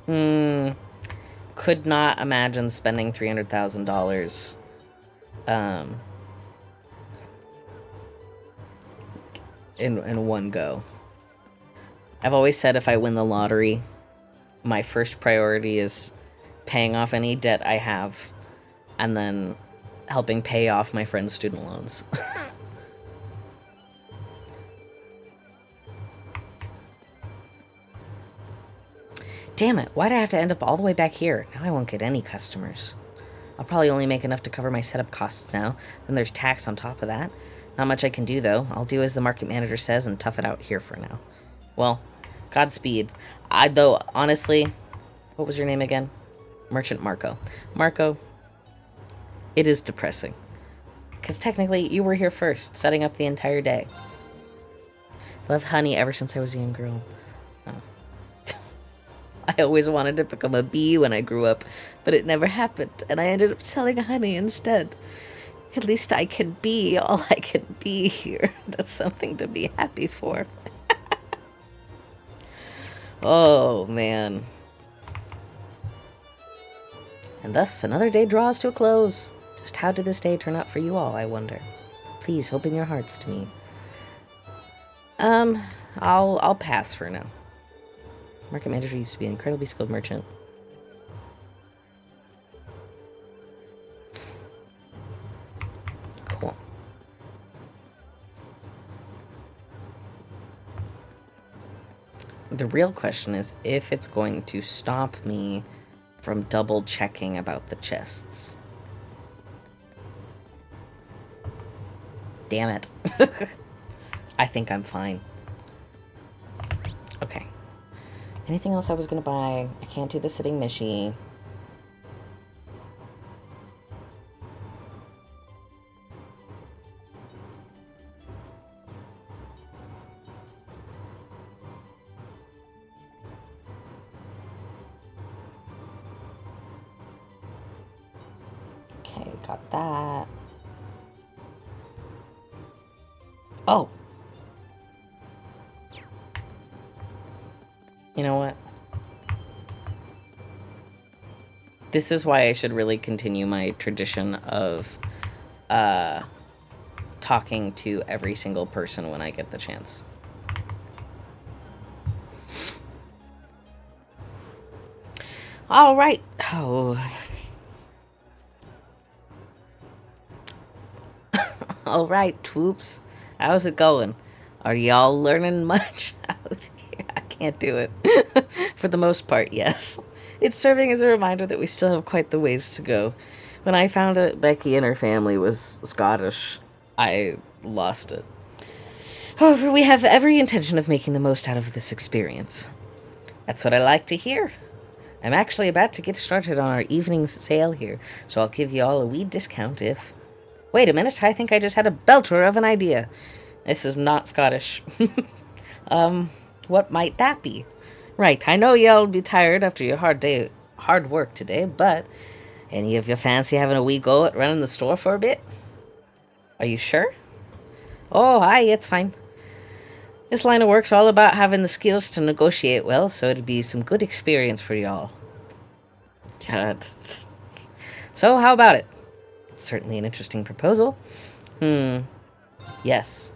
Could not imagine spending $300,000 in one go. I've always said if I win the lottery, my first priority is paying off any debt I have and then helping pay off my friend's student loans. Damn it, why'd I have to end up all the way back here? Now I won't get any customers. I'll probably only make enough to cover my setup costs now. Then there's tax on top of that. Not much I can do, though. I'll do as the market manager says and tough it out here for now. Well, Godspeed. Though, honestly, what was your name again? Merchant Marco. Marco, it is depressing. Because technically, you were here first, setting up the entire day. Love honey ever since I was a young girl. Oh. I always wanted to become a bee when I grew up, but it never happened, and I ended up selling honey instead. At least I can be all I can be here. That's something to be happy for. Oh, man. And thus, another day draws to a close. Just how did this day turn out for you all, I wonder? Please open your hearts to me. I'll pass for now. Market manager used to be an incredibly skilled merchant. Cool. The real question is if it's going to stop me from double checking about the chests. Damn it. I think I'm fine. Okay. Anything else I was gonna buy? I can't do the sitting Mishi. Okay, got that. Oh! You know what? This is why I should really continue my tradition of talking to every single person when I get the chance. All right. Oh. All right, troops. How's it going? Are y'all learning much out here? I can't do it. For the most part, yes. It's serving as a reminder that we still have quite the ways to go. When I found out Becky and her family was Scottish, I lost it. However, we have every intention of making the most out of this experience. That's what I like to hear. I'm actually about to get started on our evening sale here, so I'll give you all a wee discount if... Wait a minute, I think I just had a belter of an idea. This is not Scottish. What might that be? Right, I know y'all'll be tired after your hard work today, but any of you fancy having a wee go at running the store for a bit? Are you sure? Oh, aye, it's fine. This line of work's all about having the skills to negotiate well, so it'd be some good experience for y'all. God. So, how about it? It's certainly an interesting proposal. Yes.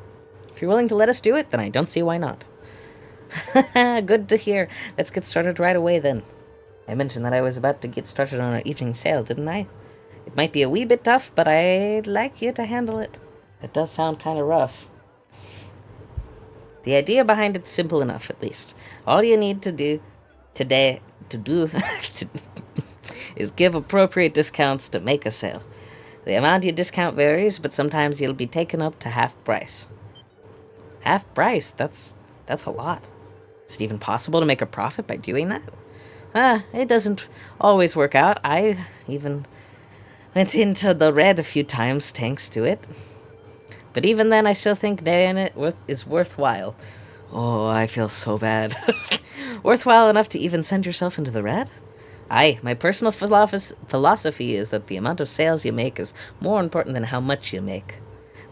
If you're willing to let us do it, then I don't see why not. Good to hear. Let's get started right away, then. I mentioned that I was about to get started on our evening sale, didn't I? It might be a wee bit tough, but I'd like you to handle it. It does sound kind of rough. The idea behind it's simple enough, at least. All you need to do today is give appropriate discounts to make a sale. The amount you discount varies, but sometimes you'll be taken up to half price. Half price? That's a lot. Is it even possible to make a profit by doing that? It doesn't always work out. I even went into the red a few times thanks to it. But even then, I still think doing it is worthwhile. Oh, I feel so bad. Worthwhile enough to even send yourself into the red? Aye, my personal philosophy is that the amount of sales you make is more important than how much you make.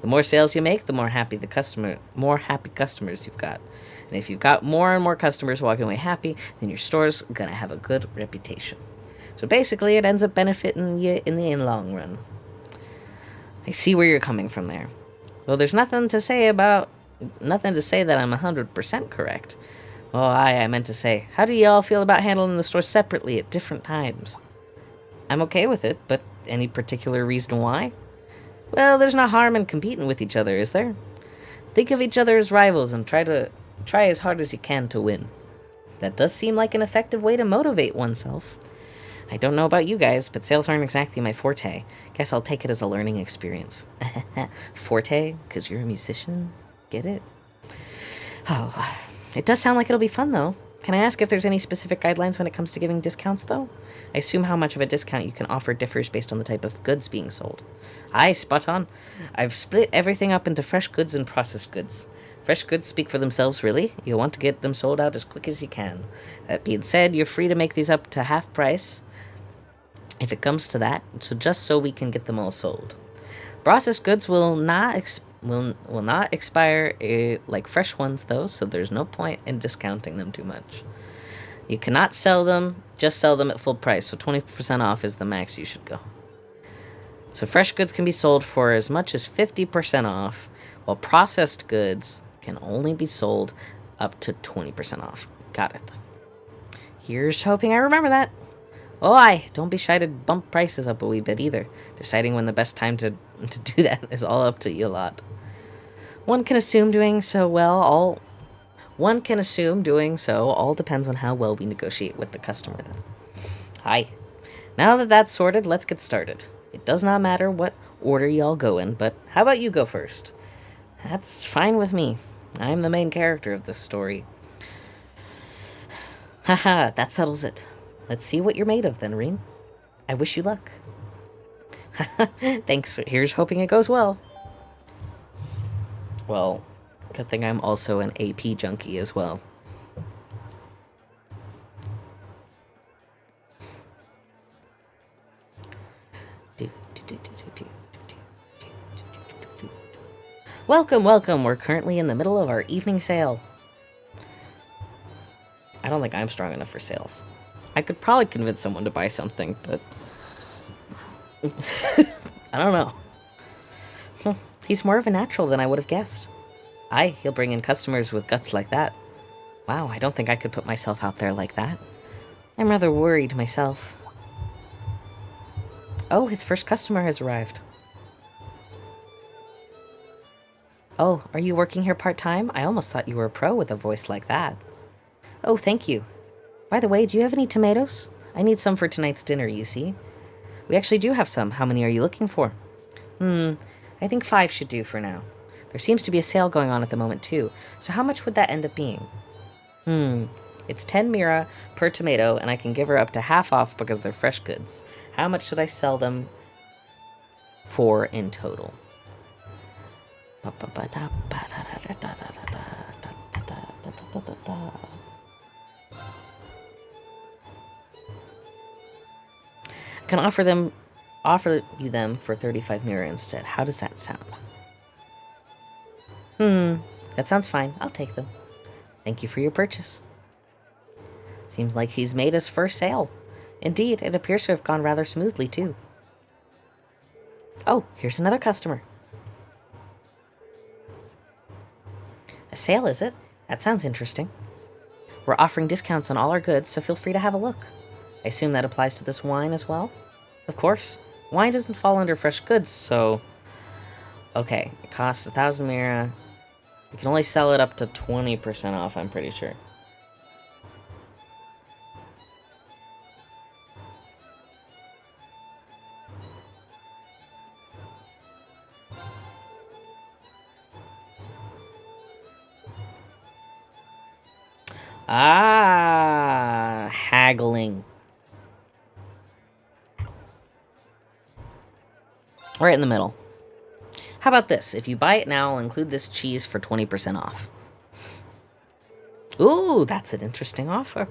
The more sales you make, the more happy customers you've got. And if you've got more and more customers walking away happy, then your store's gonna have a good reputation. So basically, it ends up benefiting you in the long run. I see where you're coming from there. Well, there's nothing to say that I'm 100% correct. Oh, I meant to say, how do y'all feel about handling the store separately at different times? I'm okay with it, but any particular reason why? Well, there's no harm in competing with each other, is there? Think of each other as rivals and try as hard as you can to win. That does seem like an effective way to motivate oneself. I don't know about you guys, but sales aren't exactly my forte. Guess I'll take it as a learning experience. Forte? Because you're a musician? Get it? Oh, it does sound like it'll be fun, though. Can I ask if there's any specific guidelines when it comes to giving discounts, though? I assume how much of a discount you can offer differs based on the type of goods being sold. Aye, spot on. I've split everything up into fresh goods and processed goods. Fresh goods speak for themselves, really. You'll want to get them sold out as quick as you can. That being said, you're free to make these up to half price if it comes to that, so just so we can get them all sold. Processed goods will not expire like fresh ones, though, so there's no point in discounting them too much. You cannot just sell them at full price, so 20% off is the max you should go. So fresh goods can be sold for as much as 50% off, while processed goods can only be sold up to 20% off. Got it. Here's hoping I remember that. Oh, aye, don't be shy to bump prices up a wee bit either. Deciding when the best time to do that is all up to you lot. One can assume doing so all depends on how well we negotiate with the customer then. Aye. Now that that's sorted, let's get started. It does not matter what order y'all go in, but how about you go first? That's fine with me. I'm the main character of this story. Haha, that settles it. Let's see what you're made of then, Reen. I wish you luck. Thanks. Here's hoping it goes well. Well, good thing I'm also an AP junkie as well. Welcome, welcome. We're currently in the middle of our evening sale. I don't think I'm strong enough for sales. I could probably convince someone to buy something, but I don't know. He's more of a natural than I would have guessed. Aye, he'll bring in customers with guts like that. Wow, I don't think I could put myself out there like that. I'm rather worried myself. Oh, his first customer has arrived. Oh, are you working here part-time? I almost thought you were a pro with a voice like that. Oh, thank you. By the way, do you have any tomatoes? I need some for tonight's dinner, you see. We actually do have some. How many are you looking for? I think 5 should do for now. There seems to be a sale going on at the moment, too. So how much would that end up being? It's 10 mira per tomato, and I can give her up to half off because they're fresh goods. How much should I sell them for in total? I can offer you them for 35 mira instead. How does that sound? That sounds fine. I'll take them. Thank you for your purchase. Seems like he's made his first sale. Indeed, it appears to have gone rather smoothly, too. Oh, here's another customer. A sale, is it? That sounds interesting. We're offering discounts on all our goods, so feel free to have a look. I assume that applies to this wine as well? Of course. Wine doesn't fall under fresh goods, so... Okay, it costs 1,000 mira. You can only sell it up to 20% off, I'm pretty sure. Ah, haggling. Right in the middle. How about this? If you buy it now, I'll include this cheese for 20% off. Ooh, that's an interesting offer.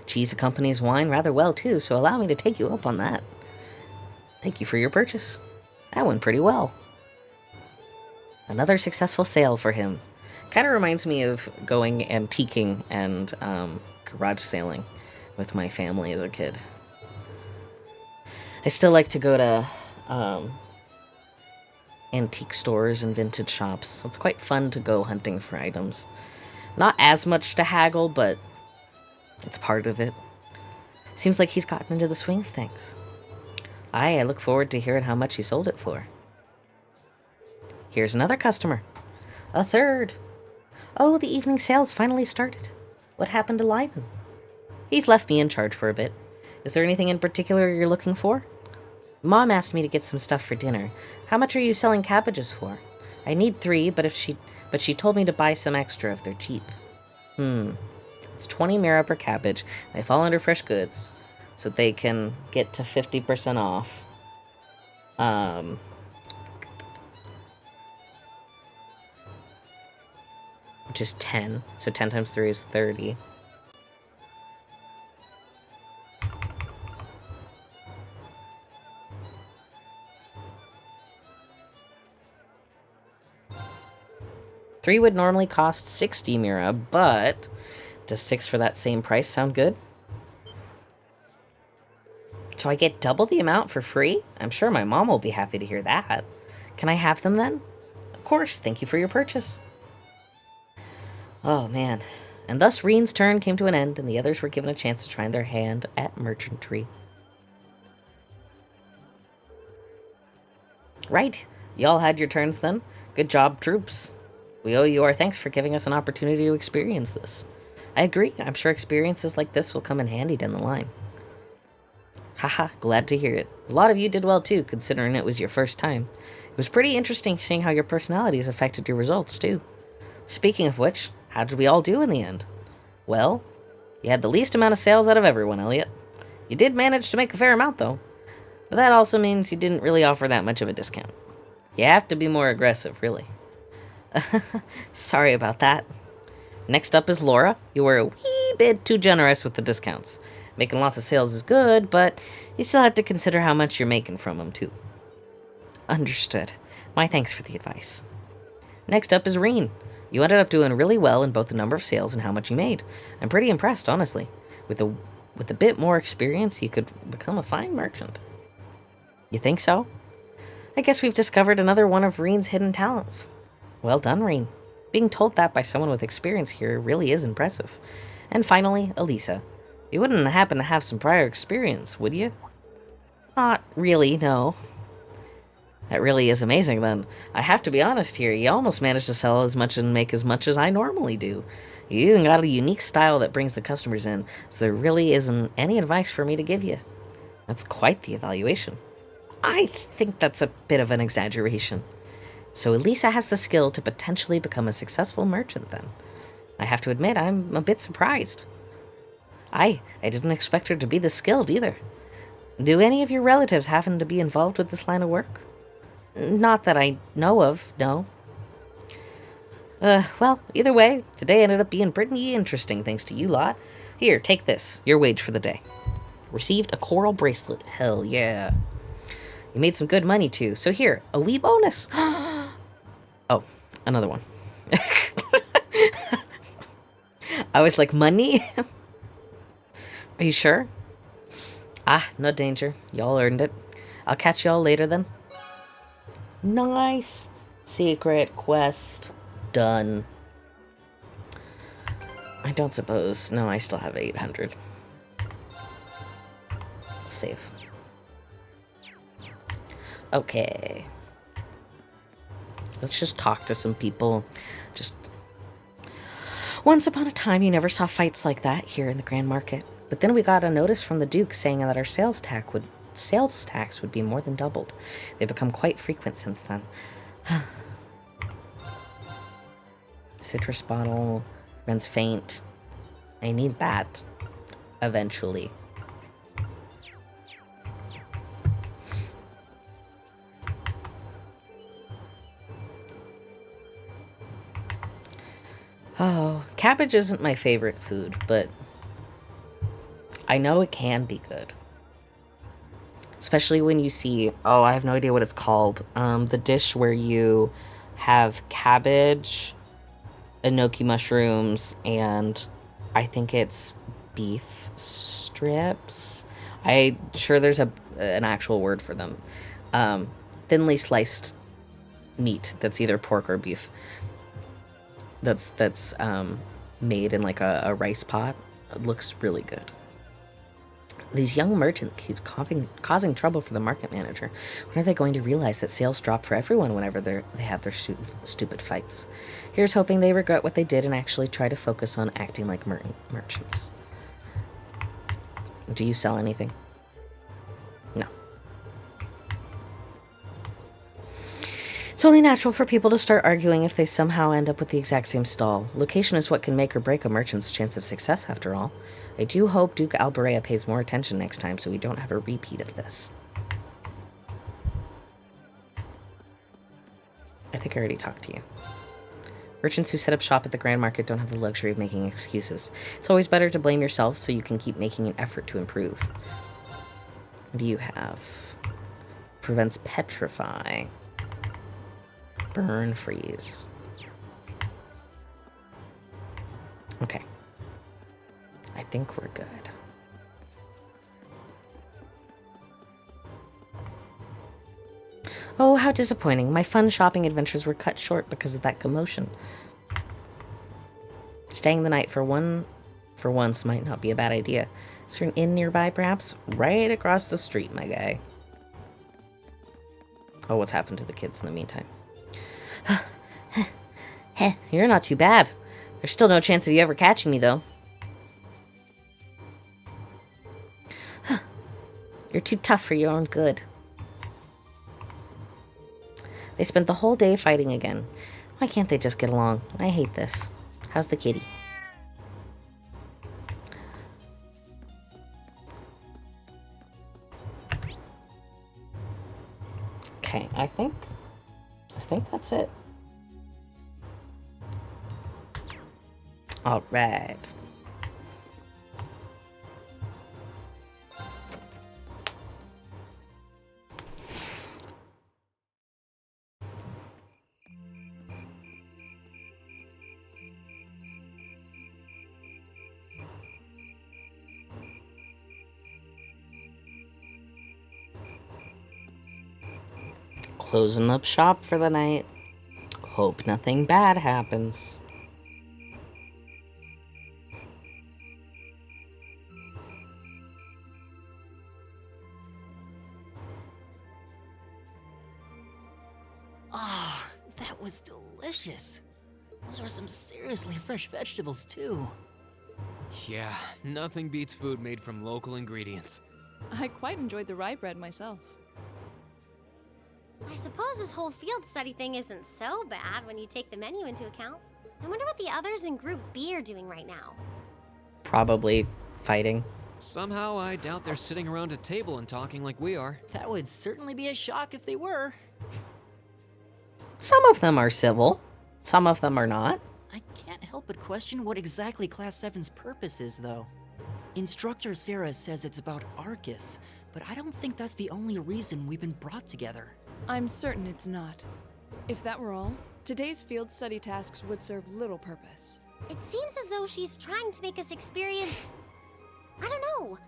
Cheese accompanies wine rather well, too, so allow me to take you up on that. Thank you for your purchase. That went pretty well. Another successful sale for him. Kind of reminds me of going antiquing and garage sailing with my family as a kid. I still like to go to antique stores and vintage shops. It's quite fun to go hunting for items. Not as much to haggle, but it's part of it. Seems like he's gotten into the swing of things. I look forward to hearing how much he sold it for. Here's another customer. A third. Oh, the evening sales finally started. What happened to Lyman? He's left me in charge for a bit. Is there anything in particular you're looking for? Mom asked me to get some stuff for dinner. How much are you selling cabbages for? I need 3, but she told me to buy some extra if they're cheap. It's 20 mira per cabbage. They fall under fresh goods, so they can get to 50% off. Which is 10. So 10 times 3 is 30. Three would normally cost 60 mira, but does 6 for that same price sound good? So I get double the amount for free? I'm sure my mom will be happy to hear that. Can I have them then? Of course, thank you for your purchase. Oh man. And thus Reen's turn came to an end, and the others were given a chance to try their hand at merchantry. Right. Y'all had your turns then. Good job, troops. We owe you our thanks for giving us an opportunity to experience this. I agree. I'm sure experiences like this will come in handy down the line. Haha, glad to hear it. A lot of you did well too, considering it was your first time. It was pretty interesting seeing how your personalities affected your results too. Speaking of which, how did we all do in the end? Well, you had the least amount of sales out of everyone, Elliot. You did manage to make a fair amount though. But that also means you didn't really offer that much of a discount. You have to be more aggressive, really. Sorry about that. Next up is Laura. You were a wee bit too generous with the discounts. Making lots of sales is good, but you still have to consider how much you're making from them, too. Understood. My thanks for the advice. Next up is Reen. You ended up doing really well in both the number of sales and how much you made. I'm pretty impressed, honestly. With a bit more experience, you could become a fine merchant. You think so? I guess we've discovered another one of Reen's hidden talents. Well done, Reen. Being told that by someone with experience here really is impressive. And finally, Elisa. You wouldn't happen to have some prior experience, would you? Not really, no. That really is amazing, then. I have to be honest here, you almost managed to sell as much and make as much as I normally do. You even got a unique style that brings the customers in, so there really isn't any advice for me to give you. That's quite the evaluation. I think that's a bit of an exaggeration. So Elisa has the skill to potentially become a successful merchant, then. I have to admit, I'm a bit surprised. I didn't expect her to be this skilled, either. Do any of your relatives happen to be involved with this line of work? Not that I know of, no. Well, either way, today ended up being pretty interesting thanks to you lot. Here, take this, your wage for the day. Received a coral bracelet, hell yeah. You made some good money too, so here, a wee bonus. Oh, another one. I was like, money? Are you sure? Ah, no danger. Y'all earned it. I'll catch y'all later then. Nice. Secret quest done. I don't suppose. No, I still have 800. Save. Okay. Let's just talk to some people. Just... Once upon a time, you never saw fights like that here in the Grand Market. But then we got a notice from the Duke saying that our sales tax would be more than doubled. They've become quite frequent since then. Citrus bottle. Runs faint. I need that. Eventually. Oh, cabbage isn't my favorite food, but I know it can be good. Especially when you see, oh, I have no idea what it's called. The dish where you have cabbage, enoki mushrooms, and I think it's beef strips. I'm sure there's an actual word for them. Thinly sliced meat that's either pork or beef. That's made in like a rice pot. It looks really good. These young merchants keep causing trouble for the market manager. When are they going to realize that sales drop for everyone whenever they have their stupid fights? Here's hoping they regret what they did and actually try to focus on acting like merchants. Do you sell anything? No. It's only natural for people to start arguing if they somehow end up with the exact same stall. Location is what can make or break a merchant's chance of success, after all. I do hope Duke Alberea pays more attention next time so we don't have a repeat of this. I think I already talked to you. Merchants who set up shop at the Grand Market don't have the luxury of making excuses. It's always better to blame yourself so you can keep making an effort to improve. What do you have? Prevents petrify. Burn, freeze. Okay. I think we're good. Oh, how disappointing. My fun shopping adventures were cut short because of that commotion. Staying the night for once might not be a bad idea. Is there an inn nearby, perhaps? Right across the street, my guy. Oh, what's happened to the kids in the meantime? You're not too bad. There's still no chance of you ever catching me, though. You're too tough for your own good. They spent the whole day fighting again. Why can't they just get along? I hate this. How's the kitty? Okay, I think that's it. All right. Closing up shop for the night. Hope nothing bad happens. Ah, that was delicious. Those are some seriously fresh vegetables, too. Yeah, nothing beats food made from local ingredients. I quite enjoyed the rye bread myself. I suppose this whole field study thing isn't so bad when you take the menu into account. I wonder what the others in Group B are doing right now. Probably fighting. Somehow, I doubt they're sitting around a table and talking like we are. That would certainly be a shock if they were. Some of them are civil. Some of them are not. I can't help but question what exactly Class 7's purpose is, though. Instructor Sarah says it's about Arcus, but I don't think that's the only reason we've been brought together. I'm certain it's not. If that were all, today's field study tasks would serve little purpose. It seems as though she's trying to make us experience, I don't know,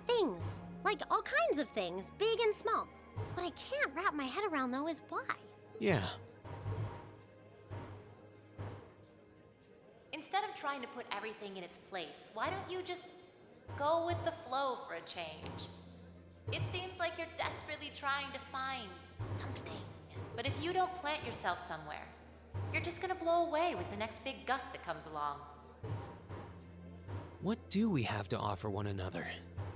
things. Like all kinds of things, big and small. What I can't wrap my head around, though, is why. Yeah. Instead of trying to put everything in its place, why don't you just go with the flow for a change? It seems like you're desperately trying to find something. But if you don't plant yourself somewhere, you're just gonna blow away with the next big gust that comes along. What do we have to offer one another,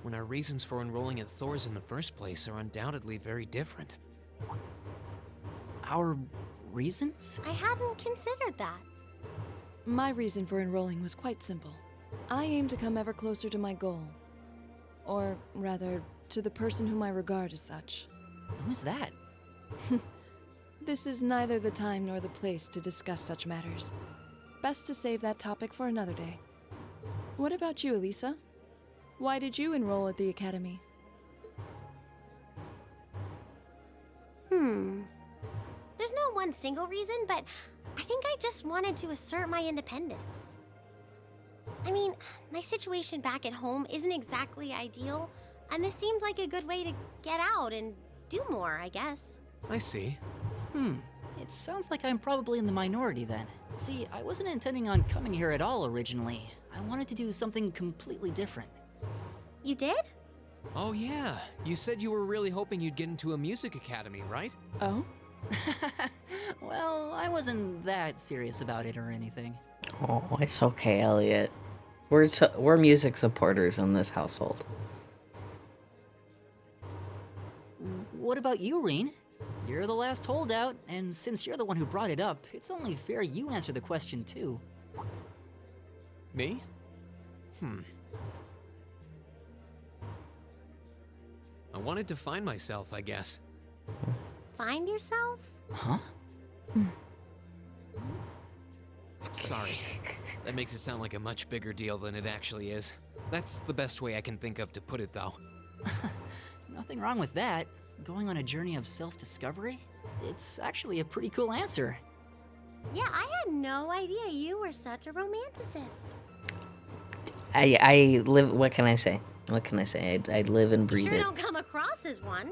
when our reasons for enrolling at Thor's in the first place are undoubtedly very different? Our reasons? I hadn't considered that. My reason for enrolling was quite simple. I aim to come ever closer to my goal. Or rather, to the person whom I regard as such. Who's that? This is neither the time nor the place to discuss such matters. Best to save that topic for another day. What about you, Elisa? Why did you enroll at the academy? There's no one single reason, but I think I just wanted to assert my independence. I mean, my situation back at home isn't exactly ideal, and this seemed like a good way to get out and do more, I guess. I see. It sounds like I'm probably in the minority then. See, I wasn't intending on coming here at all originally. I wanted to do something completely different. You did? Oh yeah, you said you were really hoping you'd get into a music academy, right? Oh? Well, I wasn't that serious about it or anything. Oh, it's okay, Elliot. We're music supporters in this household. What about you, Reen? You're the last holdout, and since you're the one who brought it up, it's only fair you answer the question too. Me? I wanted to find myself, I guess. Find yourself? Huh? Sorry. That makes it sound like a much bigger deal than it actually is. That's the best way I can think of to put it, though. Nothing wrong with that. Going on a journey of self-discovery? It's actually a pretty cool answer. Yeah, I had no idea you were such a romanticist. I live. What can I say? What can I say? I live and breathe Sure it. don't come across as one.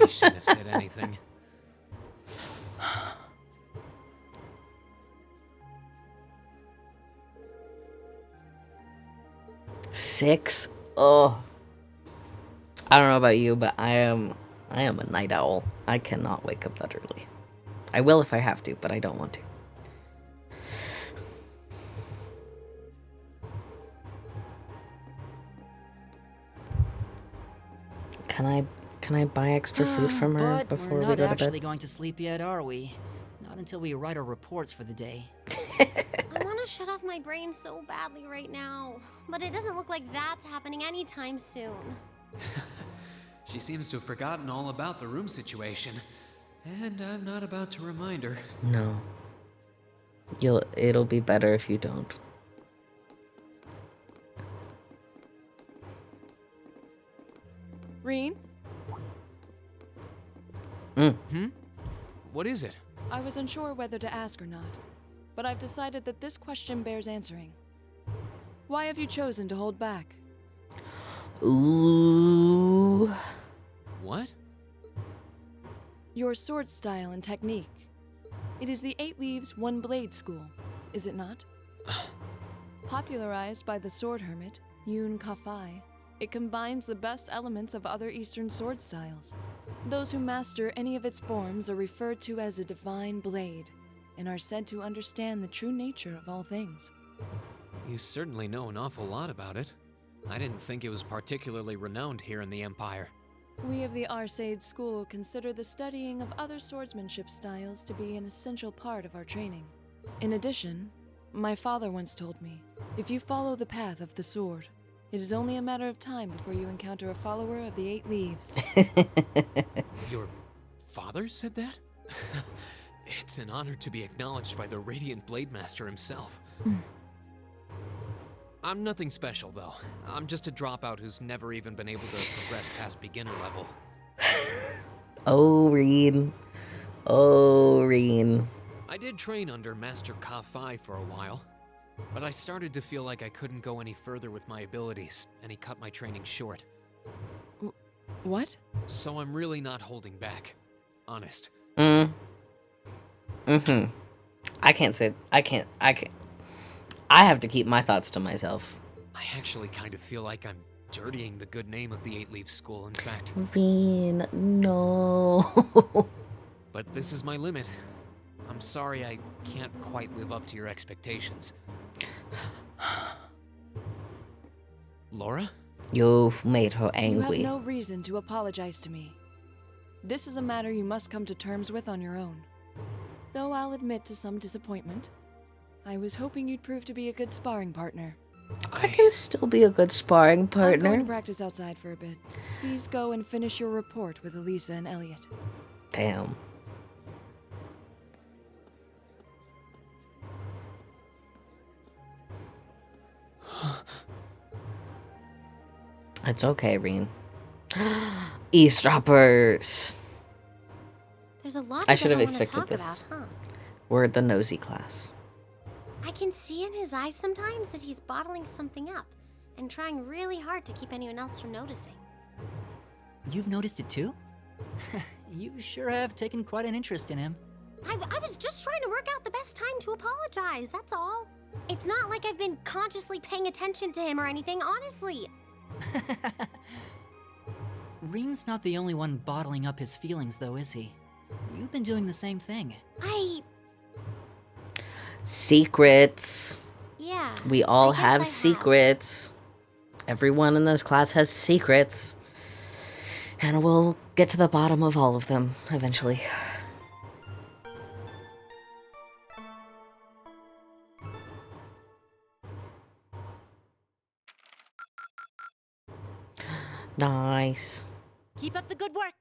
I shouldn't have said anything. Six? Oh. I don't know about you, but I am a night owl. I cannot wake up that early. I will if I have to, but I don't want to. Can I buy extra food from her But before we're we not go to actually bed? going to sleep yet, are we? Not until we write our reports for the day. I want to shut off my brain so badly right now, but it doesn't look like that's happening anytime soon. She seems to have forgotten all about the room situation, and I'm not about to remind her. No. It'll be better if you don't. Reen, What is it? I was unsure whether to ask or not, but I've decided that this question bears answering. Why have you chosen to hold back? Ooh. What? Your sword style and technique. It is the 8 Leaves, 1 Blade school, is it not? Popularized by the sword hermit, Kofi, it combines the best elements of other Eastern sword styles. Those who master any of its forms are referred to as a divine blade, and are said to understand the true nature of all things. You certainly know an awful lot about it. I didn't think it was particularly renowned here in the Empire. We of the Arcade School consider the studying of other swordsmanship styles to be an essential part of our training. In addition, my father once told me, if you follow the path of the sword, it is only a matter of time before you encounter a follower of the 8 Leaves. Your father said that? It's an honor to be acknowledged by the Radiant Blade Master himself. I'm nothing special, though. I'm just a dropout who's never even been able to progress past beginner level. Oh, Reen. Oh, Reen. I did train under Master Kofi for a while, but I started to feel like I couldn't go any further with my abilities, and he cut my training short. What? So I'm really not holding back. Honest. I can't. I have to keep my thoughts to myself. I actually kind of feel like I'm dirtying the good name of the 8 Leaf School, in fact. Reen, no. But this is my limit. I'm sorry I can't quite live up to your expectations. Laura? You've made her You have angry. no reason to apologize to me. This is a matter you must come to terms with on your own. Though I'll admit to some disappointment, I was hoping you'd prove to be a good sparring partner. I can still be a good sparring I'm partner. going to practice outside for a bit. Please go and finish your report with Elisa and Elliot. Damn. It's okay, Reen. Eavesdroppers. There's a lot I he should have doesn't want to expected talk this. about, huh? We're the nosy class. I can see in his eyes sometimes that he's bottling something up and trying really hard to keep anyone else from noticing. You've noticed it too? You sure have taken quite an interest in him. I was just trying to work out the best time to apologize, that's all. It's not like I've been consciously paying attention to him or anything, honestly. Reen's not the only one bottling up his feelings, though, is he? You've been doing the same thing. Secrets. Yeah. We all I guess have I secrets. Everyone in this class has secrets. And we'll get to the bottom of all of them eventually. Nice. Keep up the good work.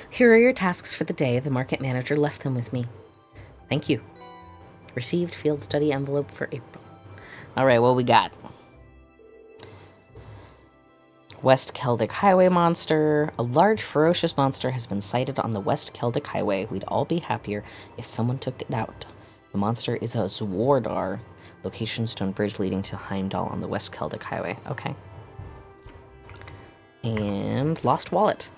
Here are your tasks for the day. The market manager left them with me. Thank you. Received field study envelope for April. All right, what we got? West Celdic Highway monster. A large ferocious monster has been sighted on the West Celdic Highway. We'd all be happier if someone took it out. The monster is a Zwardar. Location stone bridge leading to Heimdall on the West Celdic Highway. Okay. And lost wallet.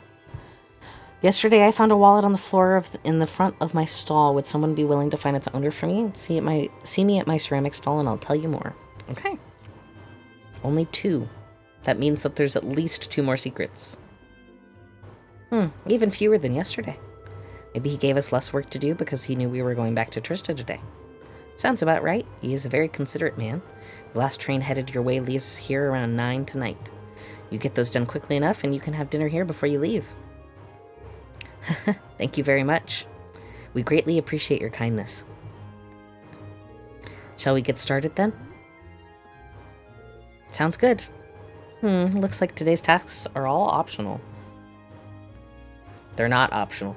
Yesterday, I found a wallet on the floor in the front of my stall. Would someone be willing to find its owner for me? See me at my ceramic stall, and I'll tell you more. Okay. Only 2. That means that there's at least 2 more secrets. Even fewer than yesterday. Maybe he gave us less work to do because he knew we were going back to Trista today. Sounds about right. He is a very considerate man. The last train headed your way leaves here around 9 tonight. You get those done quickly enough, and you can have dinner here before you leave. Thank you very much. We greatly appreciate your kindness. Shall we get started then? Sounds good. Looks like today's tasks are all optional. They're not optional.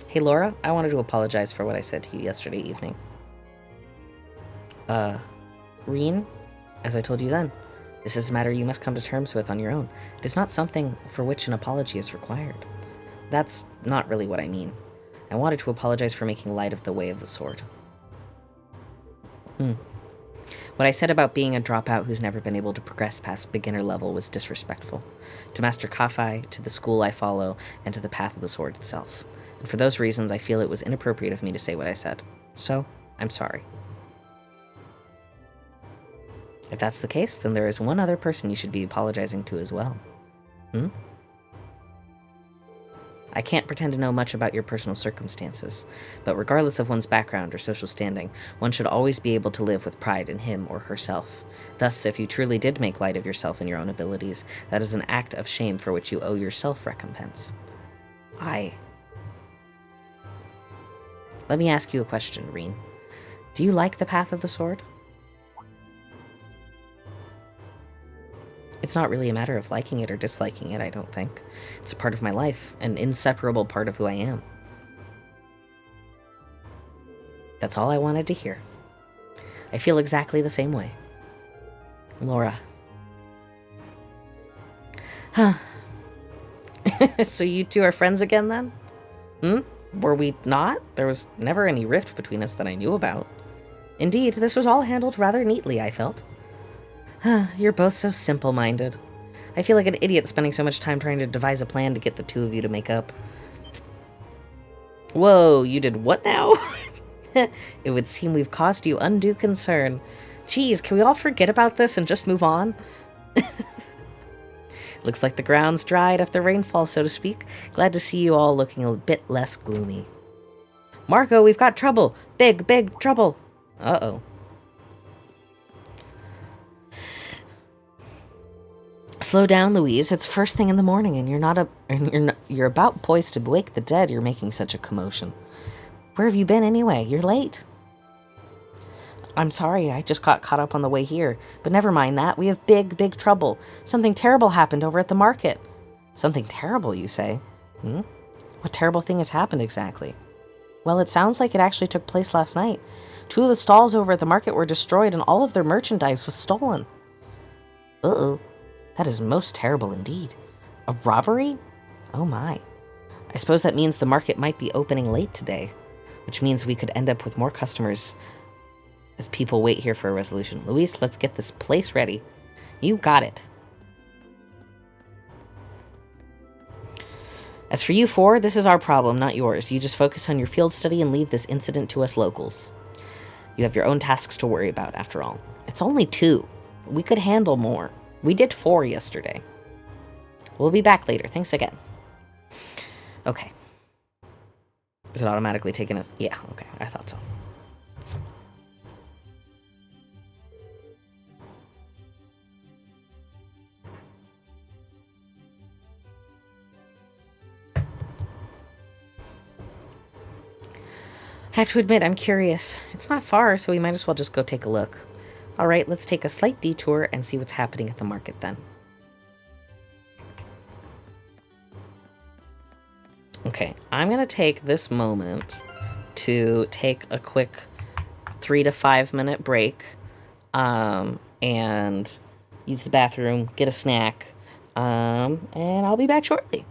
Hey Laura, I wanted to apologize for what I said to you yesterday evening. Reen, as I told you then, this is a matter you must come to terms with on your own. It is not something for which an apology is required. That's not really what I mean. I wanted to apologize for making light of the way of the sword. What I said about being a dropout who's never been able to progress past beginner level was disrespectful. To Master Kofi, to the school I follow, and to the path of the sword itself. And for those reasons, I feel it was inappropriate of me to say what I said. So, I'm sorry. If that's the case, then there is one other person you should be apologizing to as well. I can't pretend to know much about your personal circumstances, but regardless of one's background or social standing, one should always be able to live with pride in him or herself. Thus, if you truly did make light of yourself and your own abilities, that is an act of shame for which you owe yourself recompense. Let me ask you a question, Reen. Do you like the path of the sword? It's not really a matter of liking it or disliking it, I don't think. It's a part of my life, an inseparable part of who I am. That's all I wanted to hear. I feel exactly the same way. Laura. So you two are friends again, then? Were we not? There was never any rift between us that I knew about. Indeed, this was all handled rather neatly, I felt. You're both so simple-minded. I feel like an idiot spending so much time trying to devise a plan to get the two of you to make up. Whoa, you did what now? It would seem we've caused you undue concern. Geez, can we all forget about this and just move on? Looks like the ground's dried after rainfall, so to speak. Glad to see you all looking a bit less gloomy. Marco, we've got trouble. Big, big trouble. Uh-oh. Slow down, Louise. It's first thing in the morning, and you're about poised to wake the dead. You're making such a commotion. Where have you been anyway? You're late. I'm sorry, I just got caught up on the way here. But never mind that. We have big, big trouble. Something terrible happened over at the market. Something terrible, you say? Hmm? What terrible thing has happened exactly? Well, it sounds like it actually took place last night. 2 of the stalls over at the market were destroyed and all of their merchandise was stolen. Uh-oh. That is most terrible indeed. A robbery? Oh my. I suppose that means the market might be opening late today, which means we could end up with more customers as people wait here for a resolution. Luis, let's get this place ready. You got it. As for you 4, this is our problem, not yours. You just focus on your field study and leave this incident to us locals. You have your own tasks to worry about, after all. It's only 2. We could handle more. We did 4 yesterday. We'll be back later. Thanks again. Okay. Is it automatically taking us? Yeah, okay. I thought so. I have to admit, I'm curious. It's not far, so we might as well just go take a look. All right, let's take a slight detour and see what's happening at the market then. Okay, I'm going to take this moment to take a quick 3 to 5 minute break and use the bathroom, get a snack, and I'll be back shortly.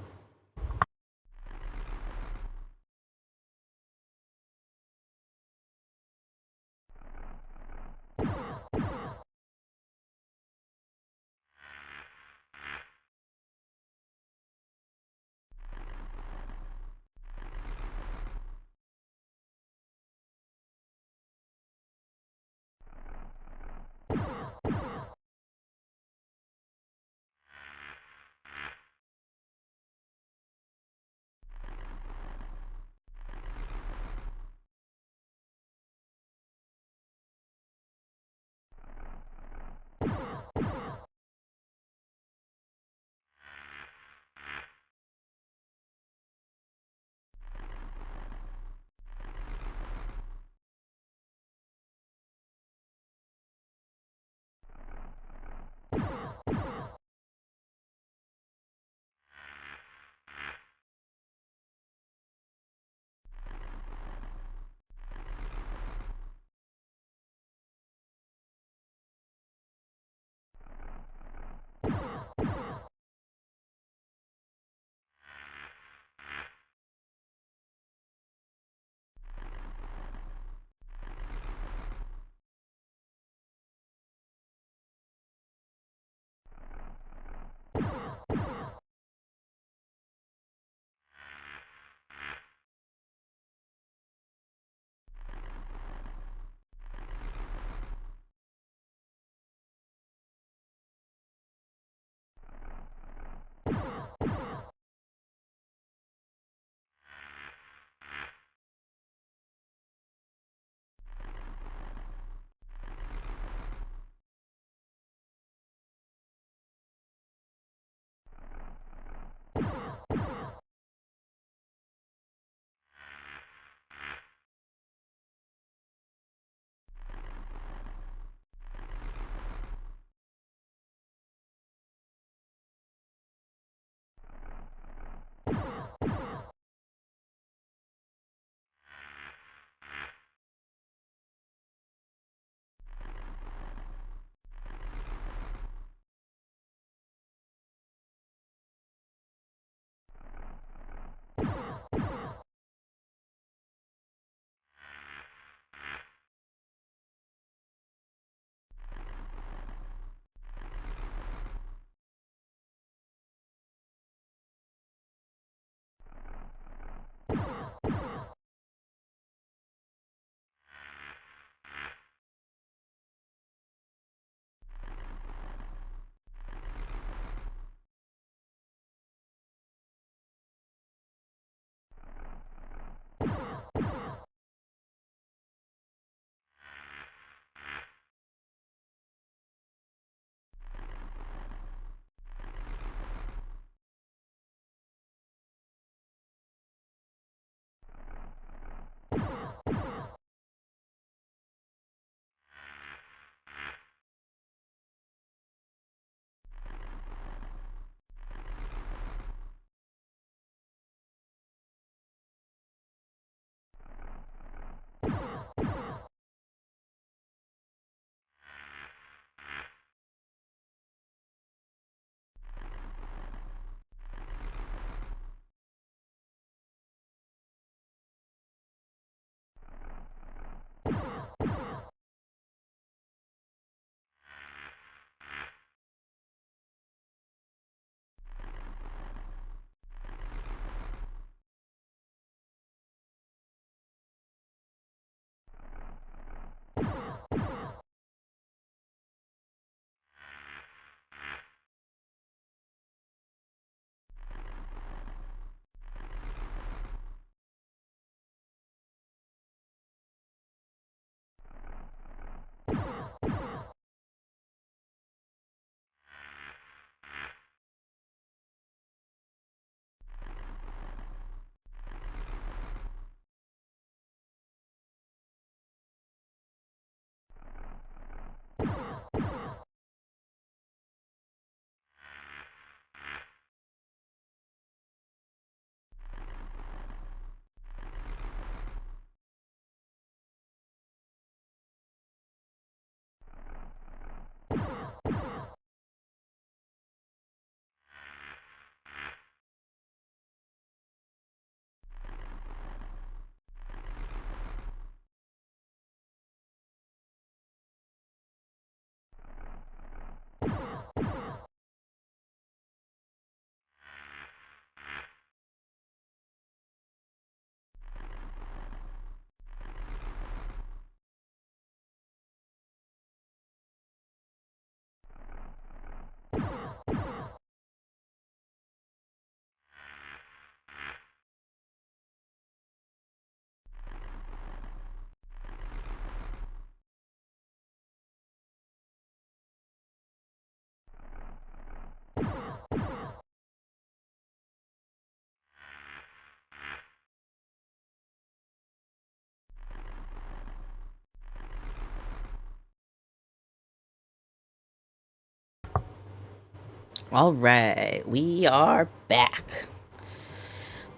Alright, we are back.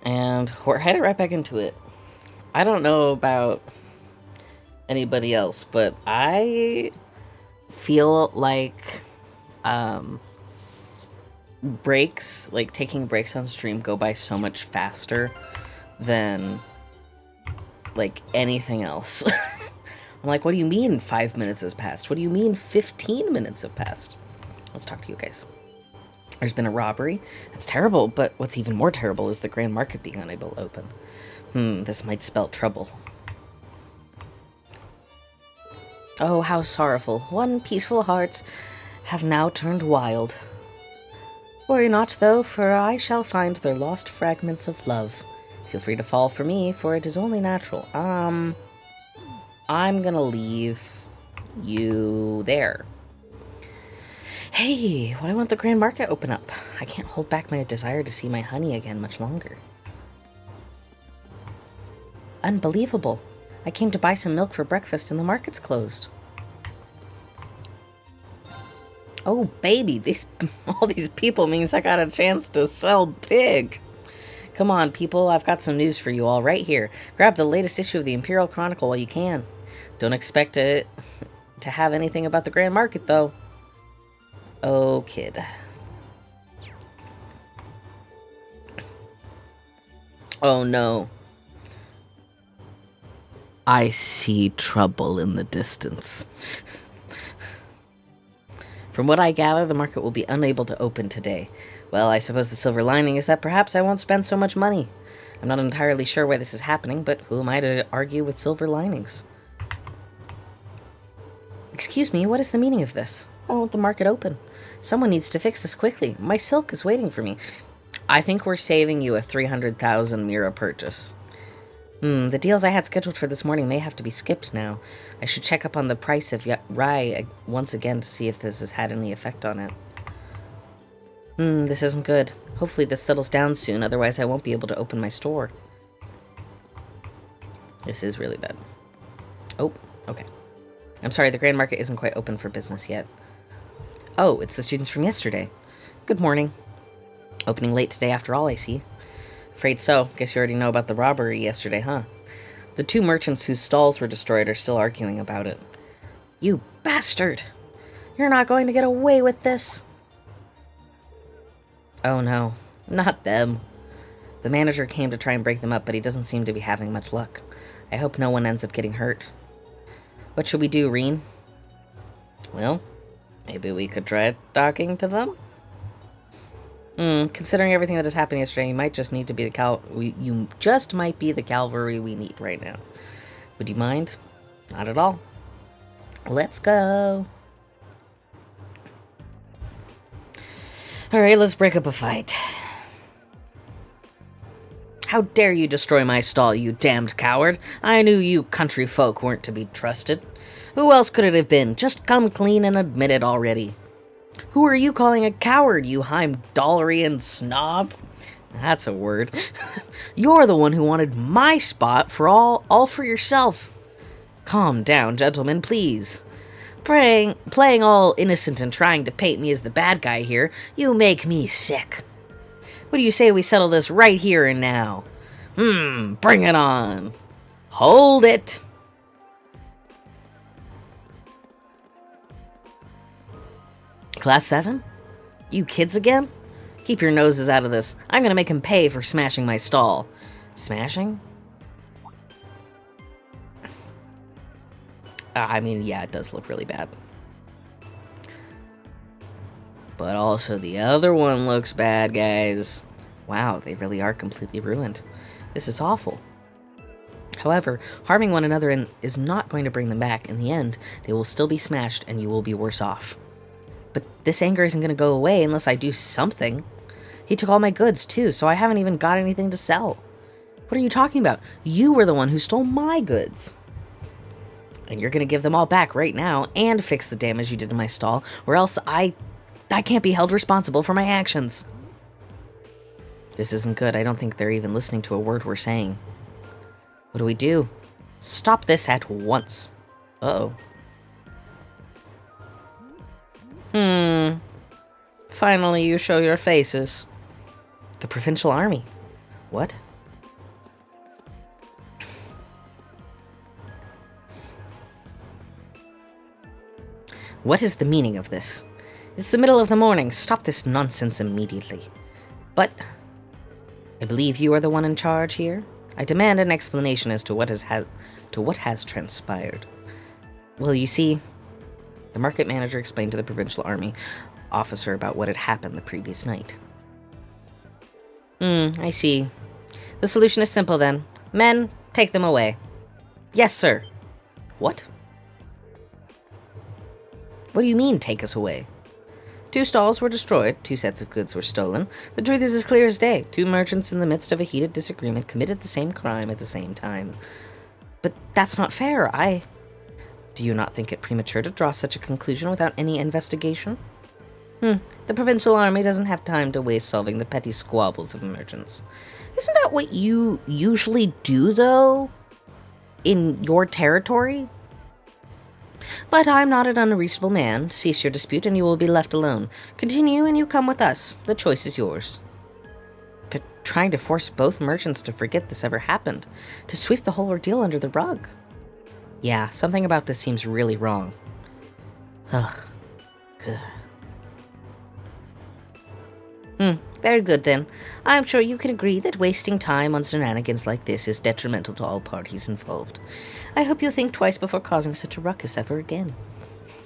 And we're headed right back into it. I don't know about anybody else, but I feel like breaks, like taking breaks on stream, go by so much faster than like anything else. I'm like, what do you mean 5 minutes has passed? What do you mean 15 minutes have passed? Let's talk to you guys. There's been a robbery. It's terrible, but what's even more terrible is the Grand Market being unable to open. This might spell trouble. Oh, how sorrowful. One peaceful hearts have now turned wild. Worry not, though, for I shall find their lost fragments of love. Feel free to fall for me, for it is only natural. I'm gonna leave you there. Hey, why won't the Grand Market open up? I can't hold back my desire to see my honey again much longer. Unbelievable. I came to buy some milk for breakfast and the market's closed. Oh, baby, all these people means I got a chance to sell big. Come on, people, I've got some news for you all right here. Grab the latest issue of the Imperial Chronicle while you can. Don't expect it to have anything about the Grand Market, though. Oh, kid. Oh, no. I see trouble in the distance. From what I gather, the market will be unable to open today. Well, I suppose the silver lining is that perhaps I won't spend so much money. I'm not entirely sure why this is happening, but who am I to argue with silver linings? Excuse me, what is the meaning of this? Why won't the market open? Someone needs to fix this quickly. My silk is waiting for me. I think we're saving you a 300,000 Mira purchase. The deals I had scheduled for this morning may have to be skipped now. I should check up on the price of rye once again to see if this has had any effect on it. This isn't good. Hopefully this settles down soon, otherwise I won't be able to open my store. This is really bad. Oh, okay. I'm sorry, the Grand Market isn't quite open for business yet. Oh, it's the students from yesterday. Good morning. Opening late today after all, I see. Afraid so. Guess you already know about the robbery yesterday, huh? The two merchants whose stalls were destroyed are still arguing about it. You bastard! You're not going to get away with this! Oh no, not them. The manager came to try and break them up, but he doesn't seem to be having much luck. I hope no one ends up getting hurt. What should we do, Reen? Well, maybe we could try talking to them? Considering everything that has happened yesterday, you might just need to be you just might be the cavalry we need right now. Would you mind? Not at all. Let's go. Alright, let's break up a fight. How dare you destroy my stall, you damned coward! I knew you country folk weren't to be trusted. Who else could it have been? Just come clean and admit it already. Who are you calling a coward, you Heimdallerian snob? That's a word. You're the one who wanted my spot for all for yourself. Calm down, gentlemen, please. Playing all innocent and trying to paint me as the bad guy here, you make me sick. What do you say we settle this right here and now? Bring it on. Hold it. Class 7? You kids again? Keep your noses out of this. I'm gonna make him pay for smashing my stall. Smashing? I mean, yeah, it does look really bad. But also the other one looks bad, guys. Wow, they really are completely ruined. This is awful. However, harming one another is not going to bring them back. In the end, they will still be smashed and you will be worse off. But this anger isn't going to go away unless I do something. He took all my goods, too, so I haven't even got anything to sell. What are you talking about? You were the one who stole my goods. And you're going to give them all back right now and fix the damage you did to my stall, or else I can't be held responsible for my actions. This isn't good. I don't think they're even listening to a word we're saying. What do we do? Stop this at once. Uh-oh. Finally, you show your faces. The provincial army. What? What is the meaning of this? It's the middle of the morning. Stop this nonsense immediately. But I believe you are the one in charge here. I demand an explanation as to what has transpired. Well, you see, the market manager explained to the provincial army officer about what had happened the previous night. I see. The solution is simple then. Men, take them away. Yes, sir. What? What do you mean, take us away? 2 stalls were destroyed, 2 sets of goods were stolen. The truth is as clear as day. 2 merchants in the midst of a heated disagreement committed the same crime at the same time. But that's not fair. Do you not think it premature to draw such a conclusion without any investigation? The provincial army doesn't have time to waste solving the petty squabbles of merchants. Isn't that what you usually do, though? In your territory? But I'm not an unreasonable man. Cease your dispute and you will be left alone. Continue and you come with us. The choice is yours. They're trying to force both merchants to forget this ever happened, to sweep the whole ordeal under the rug. Yeah, something about this seems really wrong. Ugh. Good. Very good then. I'm sure you can agree that wasting time on shenanigans like this is detrimental to all parties involved. I hope you'll think twice before causing such a ruckus ever again.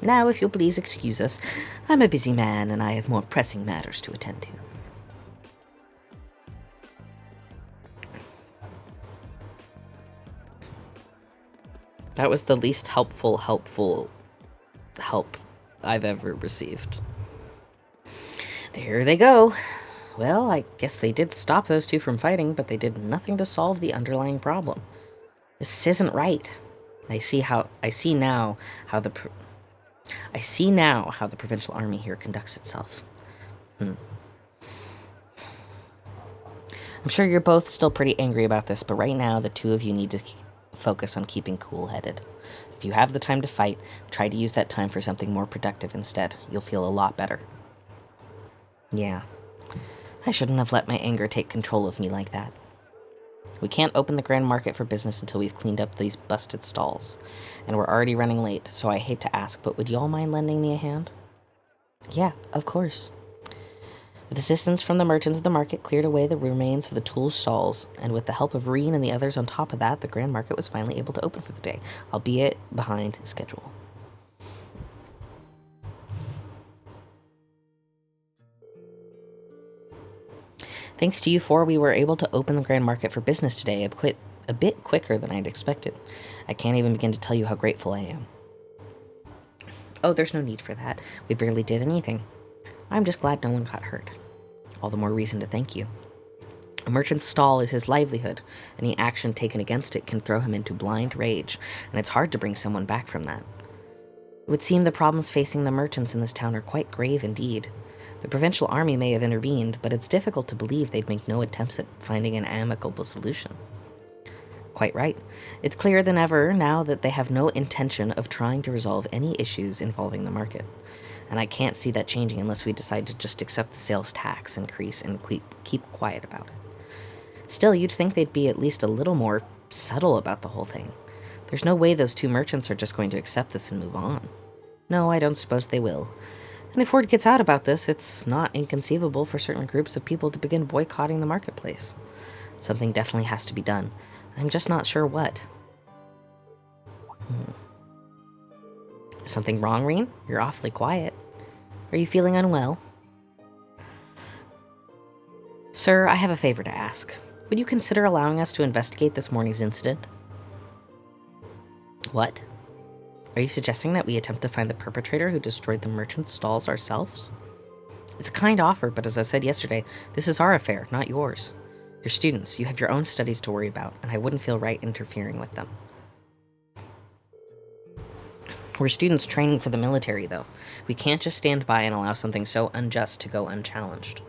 Now, if you'll please excuse us, I'm a busy man and I have more pressing matters to attend to. That was the least helpful help I've ever received. There they go. Well, I guess they did stop those 2 from fighting, but they did nothing to solve the underlying problem. This isn't right. I see now how the provincial army here conducts itself. I'm sure you're both still pretty angry about this, but right now the 2 of you need to focus on keeping cool-headed. If you have the time to fight, try to use that time for something more productive instead. You'll feel a lot better. Yeah. I shouldn't have let my anger take control of me like that. We can't open the Grand Market for business until we've cleaned up these busted stalls. And we're already running late, so I hate to ask, but would you all mind lending me a hand? Yeah, of course. With assistance from the merchants of the market cleared away the remains of the tool stalls, and with the help of Reen and the others on top of that, the Grand Market was finally able to open for the day, albeit behind schedule. Thanks to you 4, we were able to open the Grand Market for business today a bit quicker than I'd expected. I can't even begin to tell you how grateful I am. Oh, there's no need for that. We barely did anything. I'm just glad no one got hurt. All the more reason to thank you. A merchant's stall is his livelihood. Any action taken against it can throw him into blind rage, and it's hard to bring someone back from that. It would seem the problems facing the merchants in this town are quite grave indeed. The provincial army may have intervened, but it's difficult to believe they'd make no attempts at finding an amicable solution. Quite right. It's clearer than ever now that they have no intention of trying to resolve any issues involving the market. And I can't see that changing unless we decide to just accept the sales tax increase and keep quiet about it. Still, you'd think they'd be at least a little more subtle about the whole thing. There's no way those 2 merchants are just going to accept this and move on. No, I don't suppose they will. And if word gets out about this, it's not inconceivable for certain groups of people to begin boycotting the marketplace. Something definitely has to be done. I'm just not sure what. Something wrong, Reen? You're awfully quiet. Are you feeling unwell? Sir, I have a favor to ask. Would you consider allowing us to investigate this morning's incident? What? Are you suggesting that we attempt to find the perpetrator who destroyed the merchant's stalls ourselves? It's a kind offer, but as I said yesterday, this is our affair, not yours. You're students, you have your own studies to worry about, and I wouldn't feel right interfering with them. We're students training for the military, though. We can't just stand by and allow something so unjust to go unchallenged.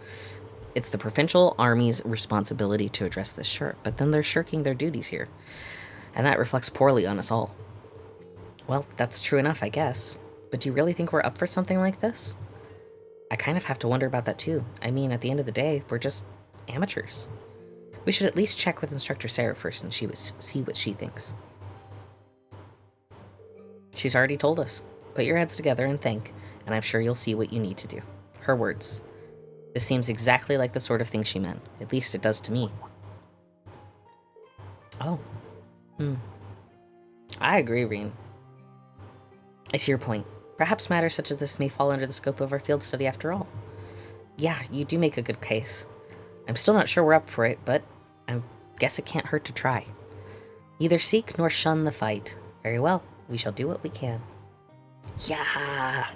It's the provincial army's responsibility to address this, sure, but then they're shirking their duties here. And that reflects poorly on us all. Well, that's true enough, I guess. But do you really think we're up for something like this? I kind of have to wonder about that too. I mean, at the end of the day, we're just amateurs. We should at least check with Instructor Sarah first and see what she thinks. She's already told us. Put your heads together and think, and I'm sure you'll see what you need to do. Her words. This seems exactly like the sort of thing she meant. At least it does to me. Oh. I agree, Reen. I see your point. Perhaps matters such as this may fall under the scope of our field study after all. Yeah, you do make a good case. I'm still not sure we're up for it, but I guess it can't hurt to try. Neither seek nor shun the fight. Very well, we shall do what we can. Yeah!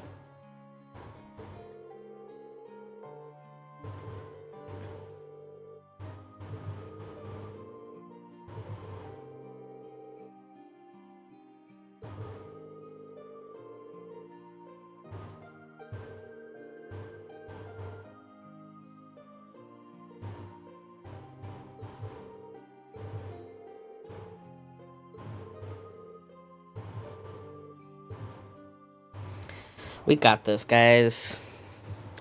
We got this, guys.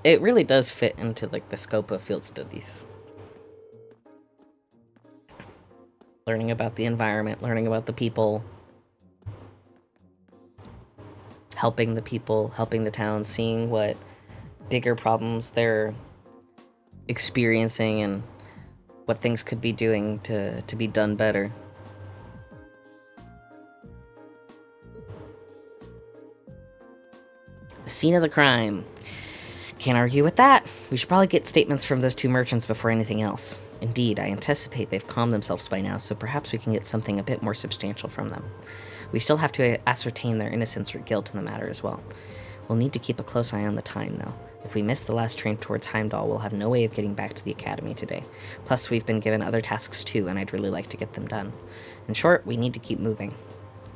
It really does fit into like the scope of field studies. Learning about the environment, learning about the people, helping the people, helping the town, seeing what bigger problems they're experiencing and what things could be doing to be done better. The scene of the crime. Can't argue with that. We should probably get statements from those two merchants before anything else. Indeed, I anticipate they've calmed themselves by now, so perhaps we can get something a bit more substantial from them. We still have to ascertain their innocence or guilt in the matter as well. We'll need to keep a close eye on the time, though. If we miss the last train towards Heimdall, we'll have no way of getting back to the academy today. Plus, we've been given other tasks too, and I'd really like to get them done. In short, we need to keep moving.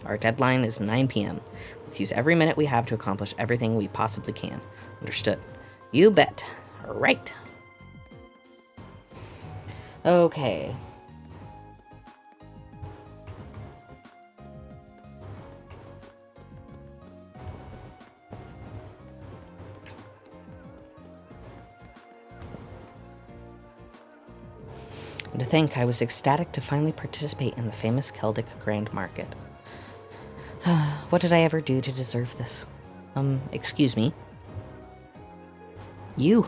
Our deadline is 9 p.m. Let's use every minute we have to accomplish everything we possibly can. Understood? You bet. Right. Okay. And to think, I was ecstatic to finally participate in the famous Celdic Grand Market. What did I ever do to deserve this? Excuse me. You.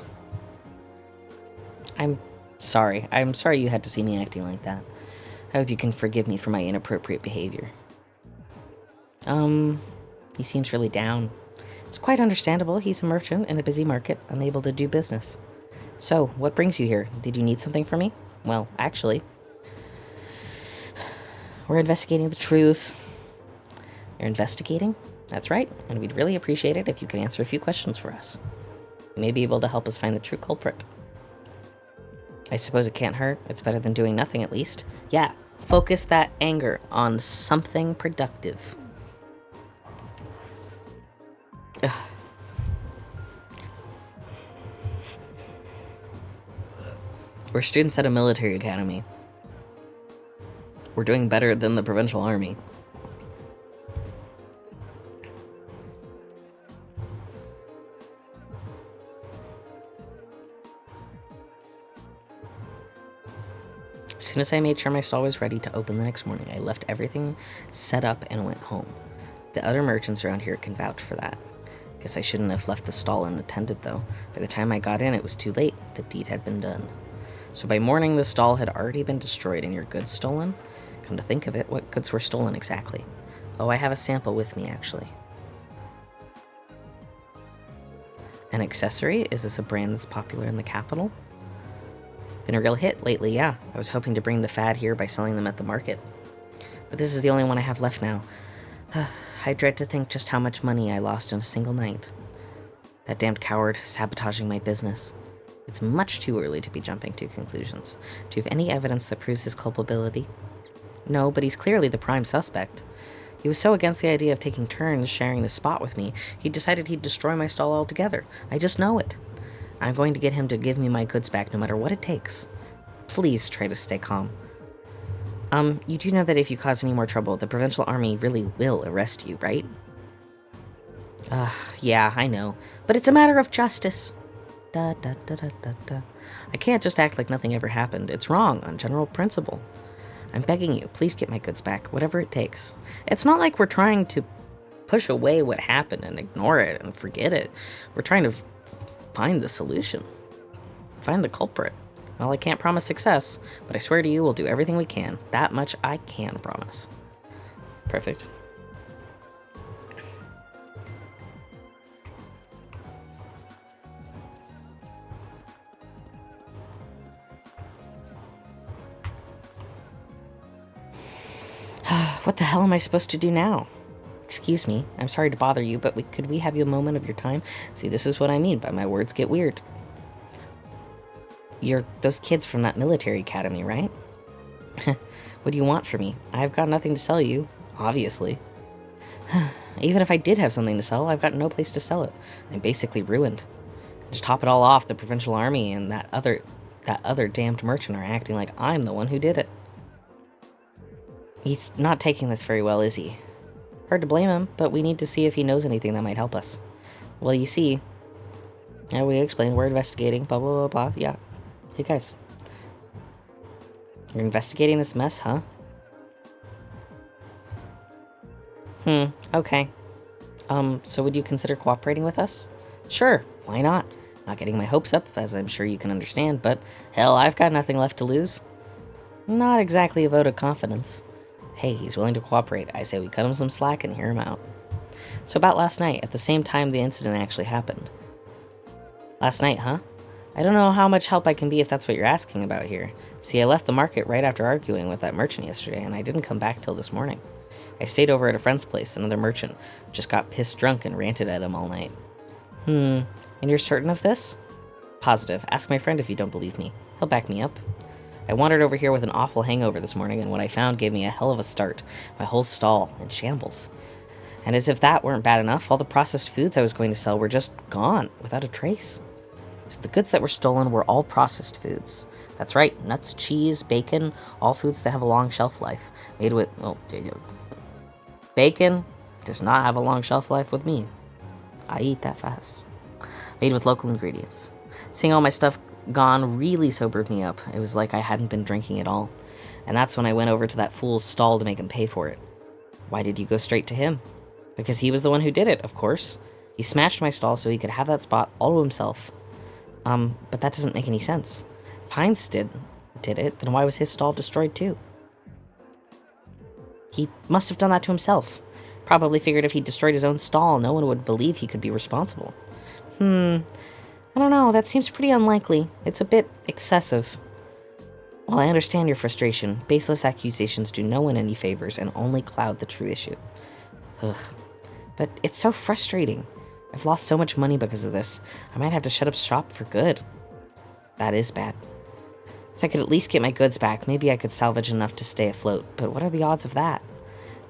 I'm sorry. I'm sorry you had to see me acting like that. I hope you can forgive me for my inappropriate behavior. He seems really down. It's quite understandable. He's a merchant in a busy market, unable to do business. So, what brings you here? Did you need something from me? Well, actually, we're investigating the truth. You're investigating? That's right, and we'd really appreciate it if you could answer a few questions for us. You may be able to help us find the true culprit. I suppose it can't hurt. It's better than doing nothing, at least. Yeah, focus that anger on something productive. Ugh. We're students at a military academy. We're doing better than the provincial army. As soon as I made sure my stall was ready to open the next morning, I left everything set up and went home. The other merchants around here can vouch for that. Guess I shouldn't have left the stall unattended, though. By the time I got in, it was too late. The deed had been done. So by morning, the stall had already been destroyed and your goods stolen? Come to think of it, what goods were stolen exactly? Oh, I have a sample with me, actually. An accessory? Is this a brand that's popular in the capital? Been a real hit lately, yeah. I was hoping to bring the fad here by selling them at the market. But this is the only one I have left now. I dread to think just how much money I lost in a single night. That damned coward sabotaging my business. It's much too early to be jumping to conclusions. Do you have any evidence that proves his culpability? No, but he's clearly the prime suspect. He was so against the idea of taking turns sharing the spot with me, he decided he'd destroy my stall altogether. I just know it. I'm going to get him to give me my goods back no matter what it takes. Please try to stay calm. You do know that if you cause any more trouble, the provincial army really will arrest you, right? Yeah, I know. But it's a matter of justice. Da, da, da, da, da, da. I can't just act like nothing ever happened. It's wrong on general principle. I'm begging you, please get my goods back, whatever it takes. It's not like we're trying to push away what happened and ignore it and forget it. We're trying to find the solution. Find the culprit. Well, I can't promise success, but I swear to you we'll do everything we can. That much I can promise. Perfect. What the hell am I supposed to do now? Excuse me, I'm sorry to bother you, but could we have you a moment of your time? See, this is what I mean by my words get weird. You're those kids from that military academy, right? What do you want from me? I've got nothing to sell you, obviously. Even if I did have something to sell, I've got no place to sell it. I'm basically ruined. To top it all off, the Provincial Army and that other damned merchant are acting like I'm the one who did it. He's not taking this very well, is he? Hard to blame him, but we need to see if he knows anything that might help us. Well, you see, we explained we're investigating, blah, blah, blah, blah, yeah. Hey, guys. You're investigating this mess, huh? Okay. So would you consider cooperating with us? Sure, why not? Not getting my hopes up, as I'm sure you can understand, but hell, I've got nothing left to lose. Not exactly a vote of confidence. Hey, he's willing to cooperate. I say we cut him some slack and hear him out. So about last night, at the same time the incident actually happened. Last night, huh? I don't know how much help I can be if that's what you're asking about here. See, I left the market right after arguing with that merchant yesterday, and I didn't come back till this morning. I stayed over at a friend's place, another merchant. Just got pissed drunk and ranted at him all night. And you're certain of this? Positive. Ask my friend if you don't believe me. He'll back me up. I wandered over here with an awful hangover this morning, and what I found gave me a hell of a start. My whole stall in shambles. And as if that weren't bad enough, all the processed foods I was going to sell were just gone, without a trace. So the goods that were stolen were all processed foods. That's right, nuts, cheese, bacon, all foods that have a long shelf life. Made with, well, bacon does not have a long shelf life with me. I eat that fast. Made with local ingredients. Seeing all my stuff gone really sobered me up. It was like I hadn't been drinking at all. And that's when I went over to that fool's stall to make him pay for it. Why did you go straight to him? Because he was the one who did it, of course. He smashed my stall so he could have that spot all to himself. But that doesn't make any sense. If Heinz did it, then why was his stall destroyed too? He must have done that to himself. Probably figured if he destroyed his own stall, no one would believe he could be responsible. I don't know, that seems pretty unlikely. It's a bit excessive. While I understand your frustration, baseless accusations do no one any favors and only cloud the true issue. Ugh. But it's so frustrating. I've lost so much money because of this. I might have to shut up shop for good. That is bad. If I could at least get my goods back, maybe I could salvage enough to stay afloat, but what are the odds of that?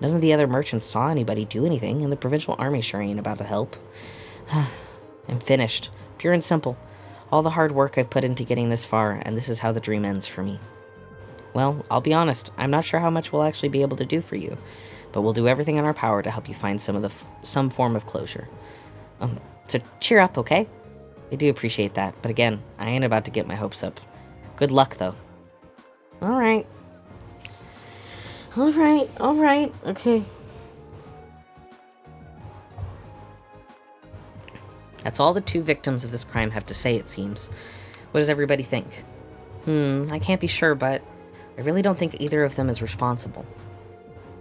None of the other merchants saw anybody do anything, and the Provincial Army sure ain't about to help. I'm finished. Pure and simple. All the hard work I've put into getting this far, and this is how the dream ends for me. Well, I'll be honest, I'm not sure how much we'll actually be able to do for you, but we'll do everything in our power to help you find some form of closure. So cheer up, okay? I do appreciate that, but again, I ain't about to get my hopes up. Good luck, though. Alright, okay. That's all the two victims of this crime have to say, it seems. What does everybody think? I can't be sure, but I really don't think either of them is responsible.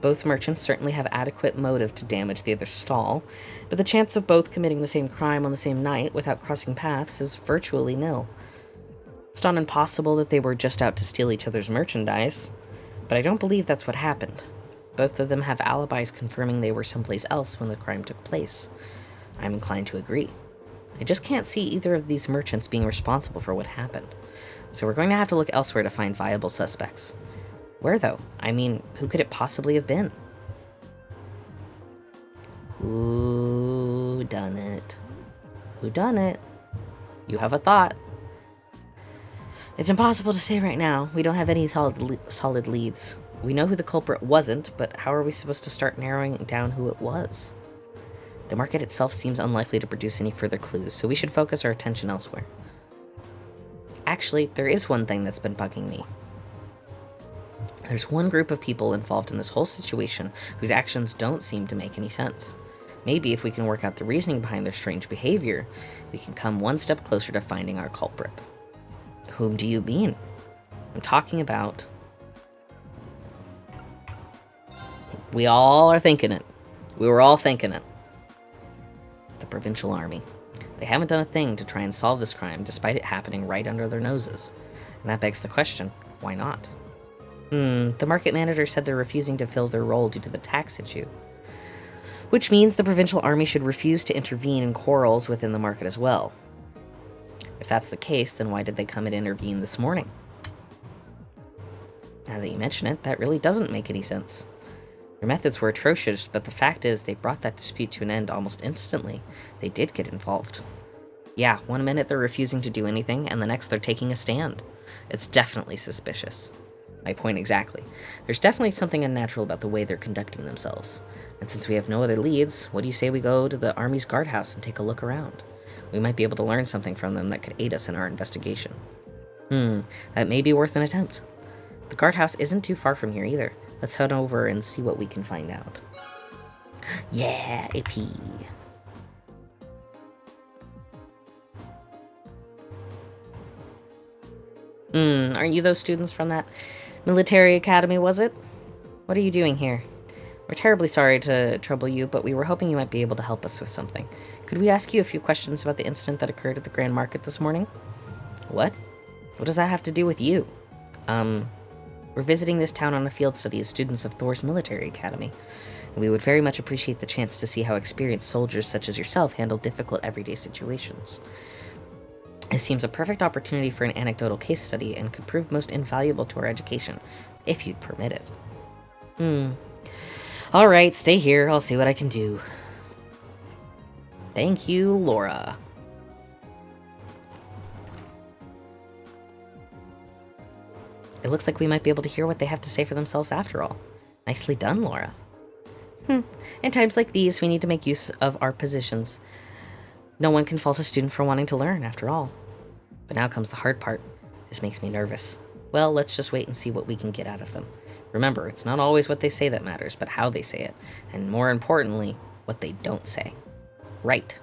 Both merchants certainly have adequate motive to damage the other's stall, but the chance of both committing the same crime on the same night without crossing paths is virtually nil. It's not impossible that they were just out to steal each other's merchandise, but I don't believe that's what happened. Both of them have alibis confirming they were someplace else when the crime took place. I'm inclined to agree. I just can't see either of these merchants being responsible for what happened, so we're going to have to look elsewhere to find viable suspects. Where, though? I mean, who could it possibly have been? Who done it? Who done it? You have a thought. It's impossible to say right now. We don't have any solid leads. We know who the culprit wasn't, but how are we supposed to start narrowing down who it was? The market itself seems unlikely to produce any further clues, so we should focus our attention elsewhere. Actually, there is one thing that's been bugging me. There's one group of people involved in this whole situation whose actions don't seem to make any sense. Maybe if we can work out the reasoning behind their strange behavior, we can come one step closer to finding our culprit. Whom do you mean? I'm talking about... We all are thinking it. We were all thinking it. The Provincial Army. They haven't done a thing to try and solve this crime, despite it happening right under their noses. And that begs the question, why not? The market manager said they're refusing to fill their role due to the tax issue. Which means the Provincial Army should refuse to intervene in quarrels within the market as well. If that's the case, then why did they come and intervene this morning? Now that you mention it, that really doesn't make any sense. Their methods were atrocious, but the fact is they brought that dispute to an end almost instantly. They did get involved. Yeah, one minute they're refusing to do anything, and the next they're taking a stand. It's definitely suspicious. My point exactly. There's definitely something unnatural about the way they're conducting themselves. And since we have no other leads, what do you say we go to the Army's guardhouse and take a look around? We might be able to learn something from them that could aid us in our investigation. That may be worth an attempt. The guardhouse isn't too far from here either. Let's head over and see what we can find out. Yeah, AP. Aren't you those students from that military academy, was it? What are you doing here? We're terribly sorry to trouble you, but we were hoping you might be able to help us with something. Could we ask you a few questions about the incident that occurred at the Grand Market this morning? What? What does that have to do with you? We're visiting this town on a field study as students of Thor's military academy, and we would very much appreciate the chance to see how experienced soldiers such as yourself handle difficult everyday situations. It seems a perfect opportunity for an anecdotal case study and could prove most invaluable to our education, if you'd permit it. Alright, stay here. I'll see what I can do. Thank you, Laura. It looks like we might be able to hear what they have to say for themselves after all. Nicely done, Laura. In times like these, we need to make use of our positions. No one can fault a student for wanting to learn, after all. But now comes the hard part. This makes me nervous. Well, let's just wait and see what we can get out of them. Remember, it's not always what they say that matters, but how they say it. And more importantly, what they don't say. Right.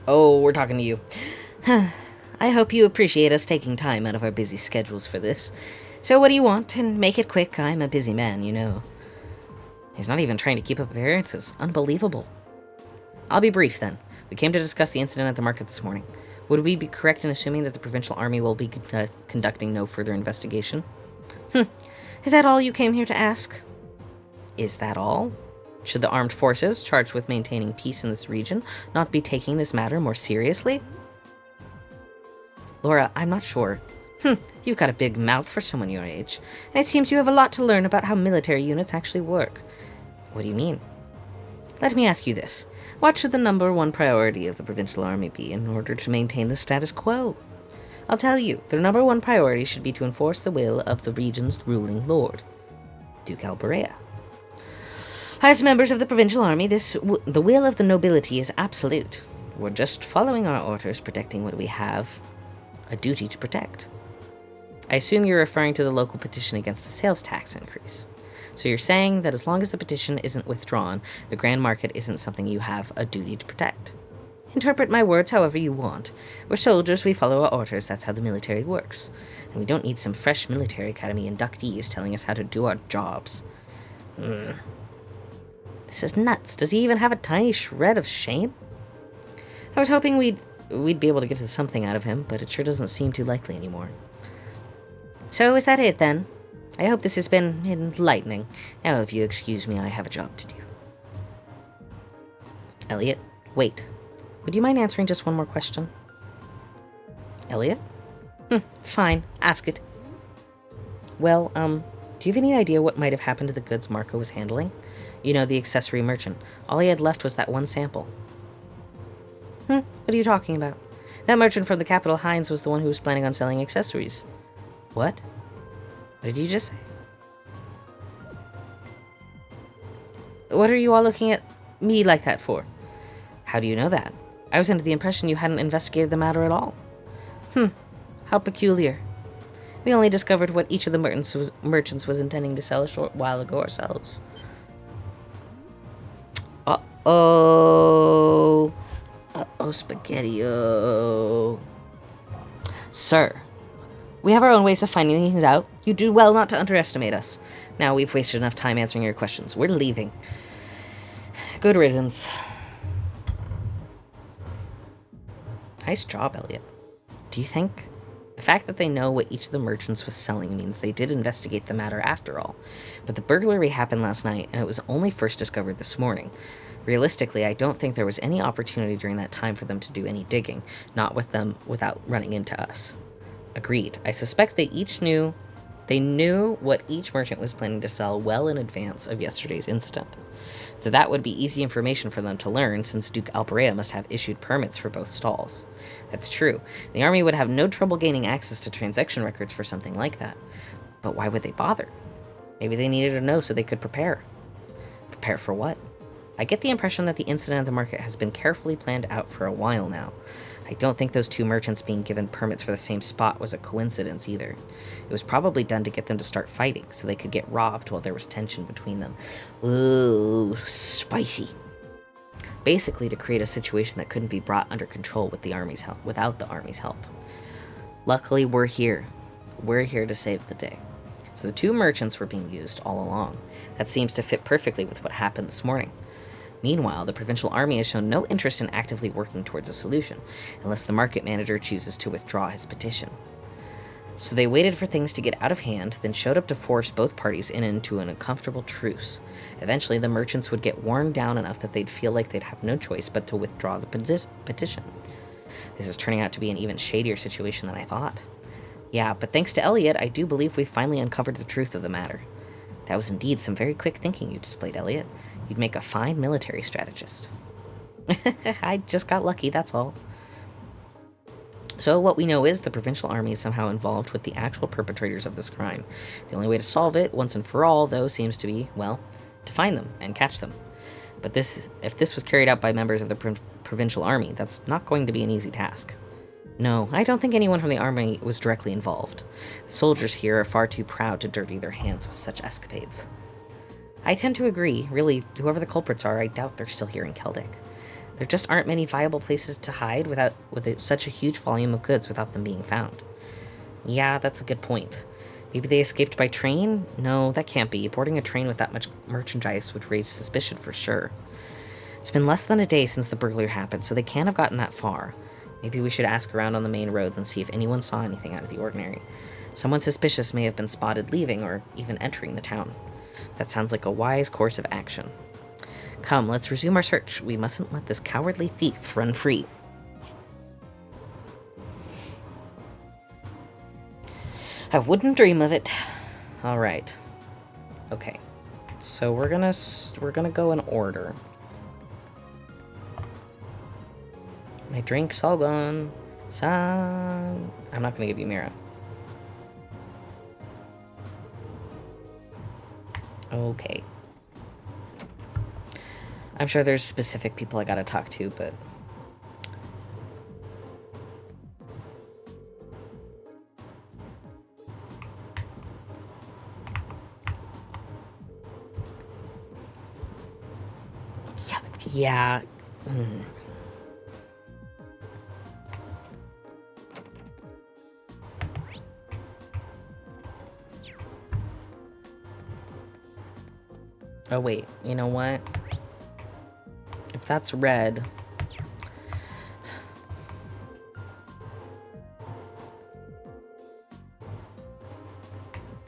Oh, we're talking to you. I hope you appreciate us taking time out of our busy schedules for this. So what do you want? And make it quick. I'm a busy man, you know. He's not even trying to keep up appearances. Unbelievable. I'll be brief then. We came to discuss the incident at the market this morning. Would we be correct in assuming that the Provincial Army will be conducting no further investigation? Is that all you came here to ask? Is that all? Should the armed forces, charged with maintaining peace in this region, not be taking this matter more seriously? Laura, I'm not sure. You've got a big mouth for someone your age, and it seems you have a lot to learn about how military units actually work. What do you mean? Let me ask you this. What should the number one priority of the Provincial Army be in order to maintain the status quo? I'll tell you, their number one priority should be to enforce the will of the region's ruling lord, Duke Alberea. As members of the Provincial Army, the will of the nobility is absolute. We're just following our orders, protecting what we have a duty to protect. I assume you're referring to the local petition against the sales tax increase. So you're saying that as long as the petition isn't withdrawn, the Grand Market isn't something you have a duty to protect. Interpret my words however you want. We're soldiers, we follow our orders, that's how the military works. And we don't need some fresh military academy inductees telling us how to do our jobs. This is nuts. Does he even have a tiny shred of shame? I was hoping we'd be able to get something out of him, but it sure doesn't seem too likely anymore. So is that it then? I hope this has been enlightening. Now if you excuse me, I have a job to do. Elliot, wait. Would you mind answering just one more question? Elliot? Fine, ask it. Well, do you have any idea what might have happened to the goods Marco was handling? You know, the accessory merchant. All he had left was that one sample. What are you talking about? That merchant from the capital, Hines, was the one who was planning on selling accessories. What? What did you just say? What are you all looking at me like that for? How do you know that? I was under the impression you hadn't investigated the matter at all. How peculiar. We only discovered what each of the merchants was intending to sell a short while ago ourselves. Uh-oh. Uh-oh, Spaghetti-O. Sir, we have our own ways of finding things out. You do well not to underestimate us. Now we've wasted enough time answering your questions. We're leaving. Good riddance. Nice job, Elliot. Do you think the fact that they know what each of the merchants was selling means they did investigate the matter after all? But the burglary happened last night, and it was only first discovered this morning. Realistically, I don't think there was any opportunity during that time for them to do any digging, not with them without running into us. Agreed. I suspect they knew what each merchant was planning to sell well in advance of yesterday's incident. So that would be easy information for them to learn, since Duke Alperea must have issued permits for both stalls. That's true. The army would have no trouble gaining access to transaction records for something like that. But why would they bother? Maybe they needed to know so they could prepare. Prepare for what? I get the impression that the incident at the market has been carefully planned out for a while now. I don't think those two merchants being given permits for the same spot was a coincidence either. It was probably done to get them to start fighting, so they could get robbed while there was tension between them. Ooh, spicy. Basically to create a situation that couldn't be brought under control with the army's help, without the army's help. Luckily, we're here. We're here to save the day. So the two merchants were being used all along. That seems to fit perfectly with what happened this morning. Meanwhile, the provincial army has shown no interest in actively working towards a solution, unless the market manager chooses to withdraw his petition. So they waited for things to get out of hand, then showed up to force both parties into an uncomfortable truce. Eventually, the merchants would get worn down enough that they'd feel like they'd have no choice but to withdraw the petition. This is turning out to be an even shadier situation than I thought. Yeah, but thanks to Elliot, I do believe we finally uncovered the truth of the matter. That was indeed some very quick thinking you displayed, Elliot. You'd make a fine military strategist. I just got lucky, that's all. So what we know is the provincial army is somehow involved with the actual perpetrators of this crime. The only way to solve it, once and for all, though, seems to be, well, to find them and catch them. But if this was carried out by members of the provincial army, that's not going to be an easy task. No, I don't think anyone from the army was directly involved. The soldiers here are far too proud to dirty their hands with such escapades. I tend to agree. Really, whoever the culprits are, I doubt they're still here in Celdic. There just aren't many viable places to hide with such a huge volume of goods without them being found. Yeah, that's a good point. Maybe they escaped by train? No, that can't be. Boarding a train with that much merchandise would raise suspicion for sure. It's been less than a day since the burglary happened, so they can't have gotten that far. Maybe we should ask around on the main roads and see if anyone saw anything out of the ordinary. Someone suspicious may have been spotted leaving or even entering the town. That sounds like a wise course of action. Come, let's resume our search. We mustn't let this cowardly thief run free. I wouldn't dream of it. All right. Okay. So we're gonna go in order. My drink's all gone. I'm not gonna give you Mira. Okay. I'm sure there's specific people I gotta talk to, but... Yeah. Oh, wait. You know what? If that's red...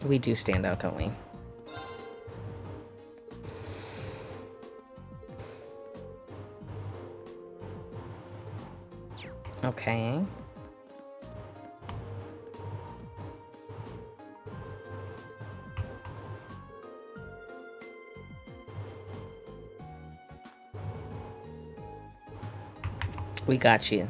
We do stand out, don't we? Okay. We got you.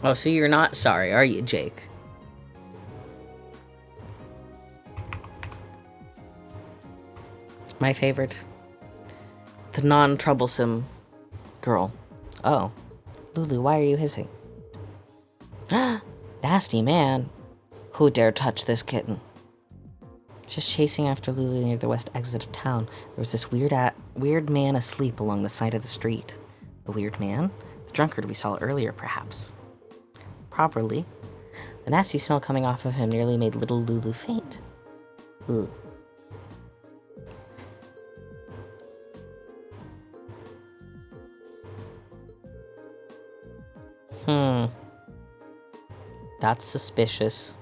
Oh, so you're not sorry, are you, Jake? My favorite. The non-troublesome girl. Oh. Lulu, why are you hissing? Nasty man. Who dare touch this kitten? Just chasing after Lulu near the west exit of town, there was this weird man asleep along the side of the street. A weird man? The drunkard we saw earlier, perhaps. Properly. The nasty smell coming off of him nearly made little Lulu faint. Ooh. That's suspicious.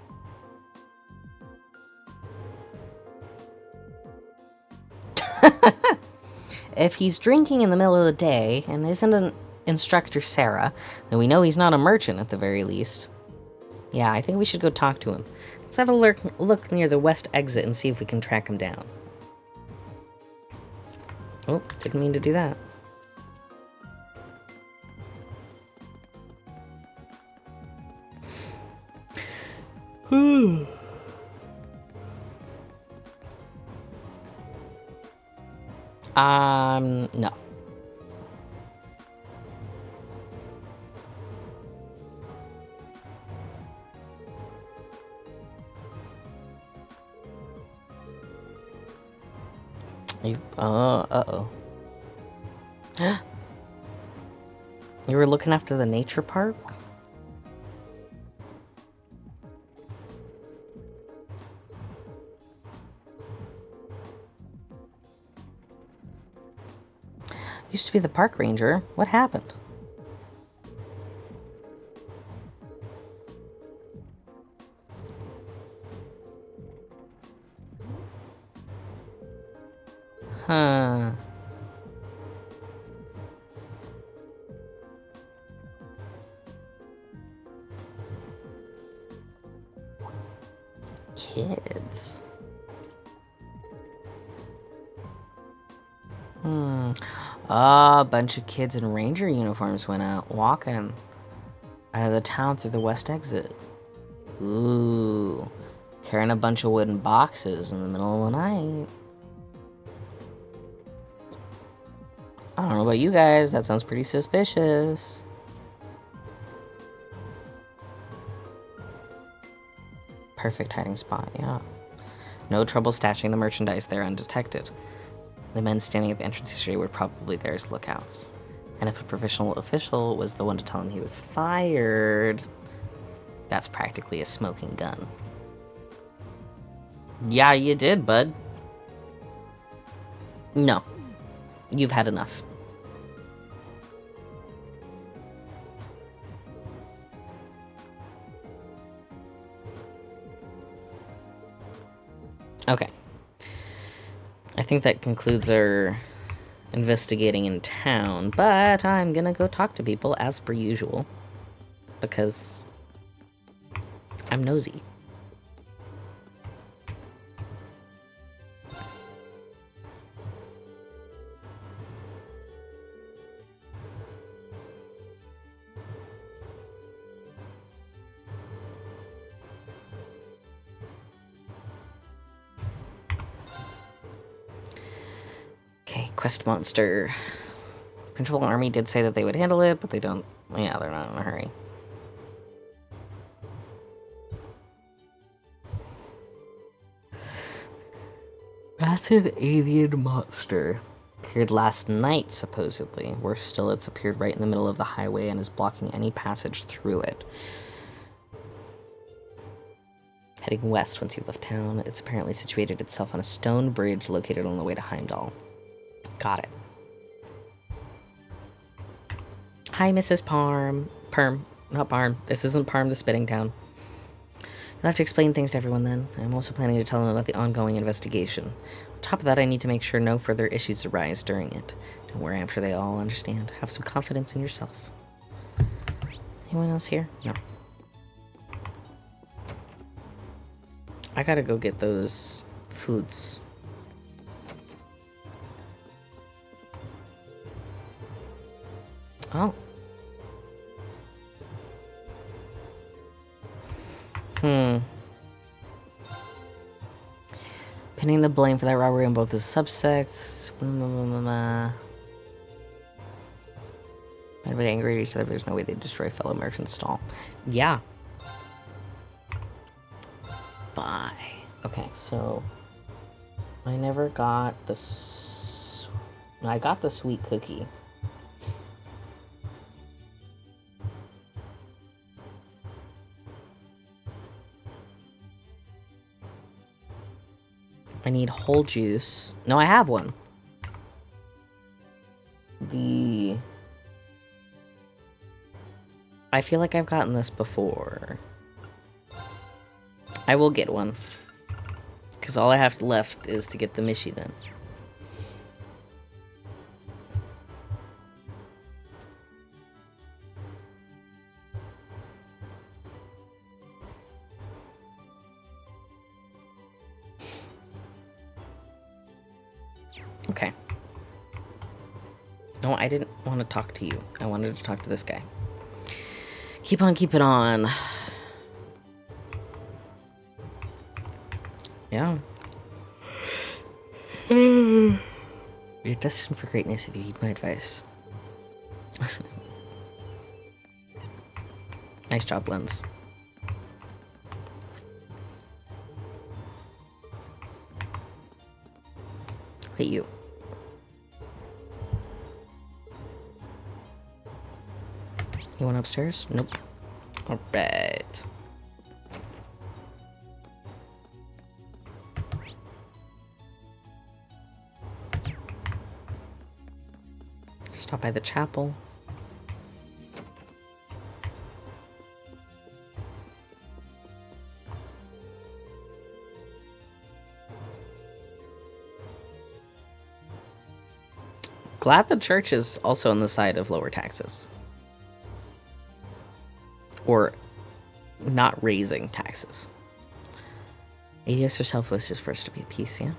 If he's drinking in the middle of the day and isn't an instructor Sarah, then we know he's not a merchant at the very least. Yeah, I think we should go talk to him. Let's have a look near the west exit and see if we can track him down. Oh, didn't mean to do that. No. Uh-oh. You were looking after the nature park? Used to be the park ranger. What happened? Huh. Kids. A bunch of kids in ranger uniforms went out walking out of the town through the west exit. Ooh. Carrying a bunch of wooden boxes in the middle of the night. I don't know about you guys, that sounds pretty suspicious. Perfect hiding spot, yeah. No trouble stashing the merchandise there undetected. The men standing at the entrance area were probably there as lookouts. And if a provincial official was the one to tell him he was fired, that's practically a smoking gun. Yeah, you did, bud. No. You've had enough. Okay. I think that concludes our investigating in town, but I'm gonna go talk to people as per usual. Because I'm nosy. Okay, quest monster. Control Army did say that they would handle it, but they don't. Yeah, they're not in a hurry. Massive avian monster. Appeared last night, supposedly. Worse still, it's appeared right in the middle of the highway and is blocking any passage through it. Heading west once you've left town, it's apparently situated itself on a stone bridge located on the way to Heimdall. Got it. Hi, Mrs. Perm. Not Parm. This isn't Parm the Spitting Town. You'll have to explain things to everyone then. I'm also planning to tell them about the ongoing investigation. On top of that, I need to make sure no further issues arise during it. Don't worry, I'm sure they all understand. Have some confidence in yourself. Anyone else here? No. I gotta go get those foods. Oh. pinning the blame for that robbery on both his subsects. Might be angry at each other, but there's no way they'd destroy fellow merchant's stall. Yeah. Bye. Okay, so I never got this. No, I got the sweet cookie. I need whole juice. No, I have one. I feel like I've gotten this before. I will get one. Because all I have left is to get the Mishi then. Okay. No, I didn't want to talk to you. I wanted to talk to this guy. Keep on keeping on. Yeah. You're destined for greatness if you heed my advice. Nice job, Lens. Wait, you. You went upstairs? Nope. Alright. Stop by the chapel. Glad the church is also on the side of lower taxes. Or not raising taxes. ADS herself was just first to be at peace, yeah?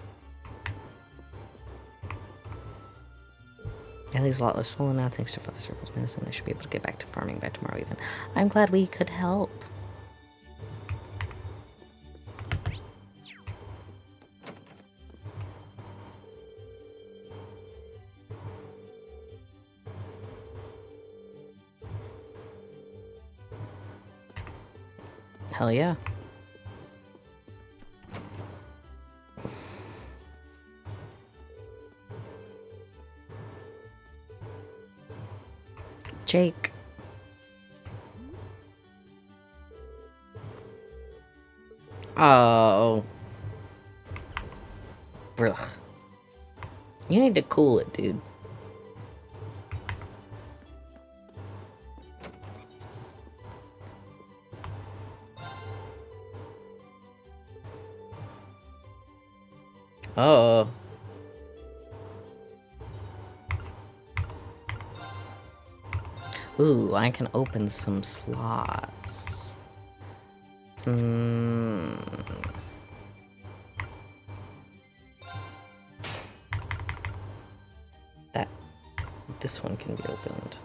Ellie's a lot less swollen now thanks to Father Circle's medicine. I should be able to get back to farming by tomorrow even. I'm glad we could help. Hell yeah. Jake. Oh. Ugh. You need to cool it, dude. Oh. Ooh, I can open some slots. This one can be opened.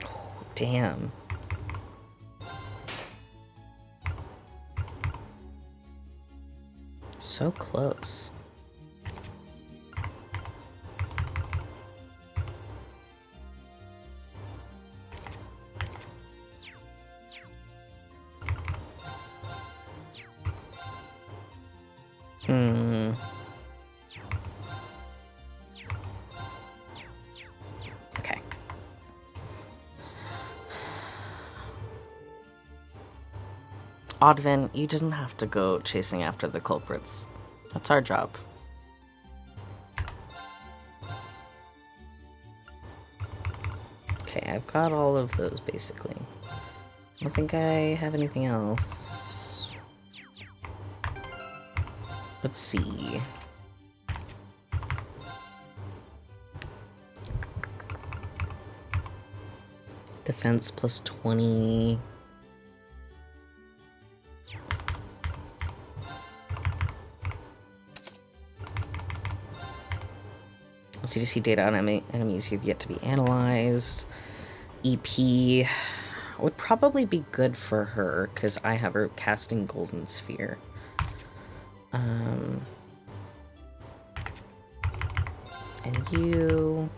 Oh, damn. So close. Okay. Oddvin, you didn't have to go chasing after the culprits. That's our job. Okay, I've got all of those basically. I don't think I have anything else. Let's see. Defense plus 20. CDC data on enemies who've yet to be analyzed. EP would probably be good for her because I have her casting Golden Sphere. And you...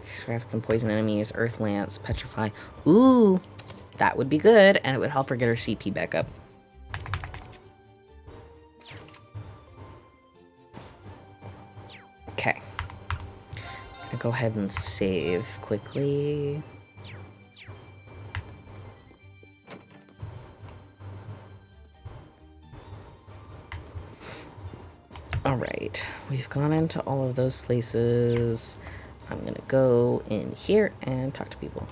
Scrap can poison enemies, Earth Lance, Petrify. Ooh, that would be good, and it would help her get her CP back up. Okay. Gonna go ahead and save quickly. Alright, we've gone into all of those places. I'm gonna go in here and talk to people.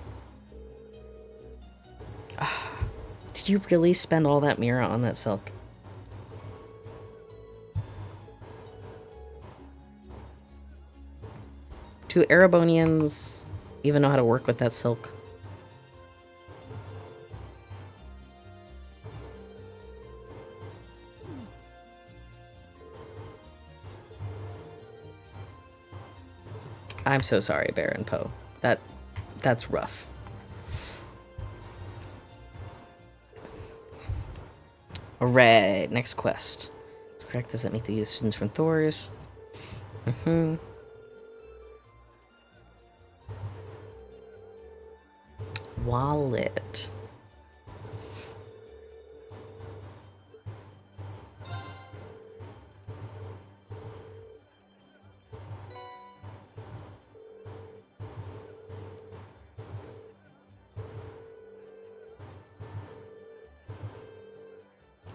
Did you really spend all that Mira on that silk? Do Erebonians even know how to work with that silk? I'm so sorry, Baron Poe. That's rough. Alright, next quest. Correct, does that meet the students from Thor's? Wallet.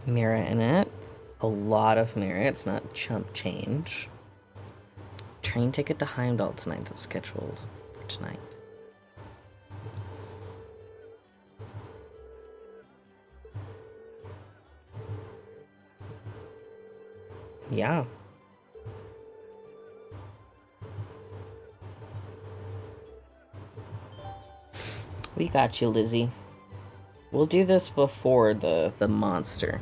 Mirror in it. A lot of mirror. It's not chump change. Train ticket to Heimdall tonight. That's scheduled for tonight. Yeah. We got you, Lizzie. We'll do this before the monster.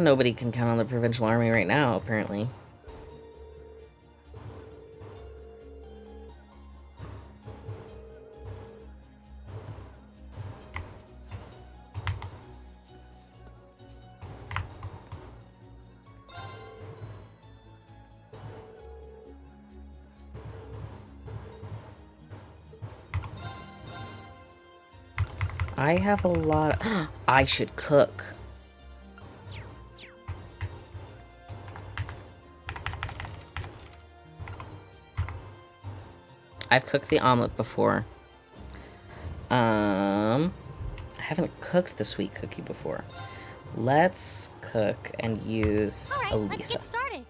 Nobody can count on the provincial army right now, apparently. I have a lot of... I should cook. I've cooked the omelet before. I haven't cooked the sweet cookie before. Let's cook and use Alright, Elisa. let's get started.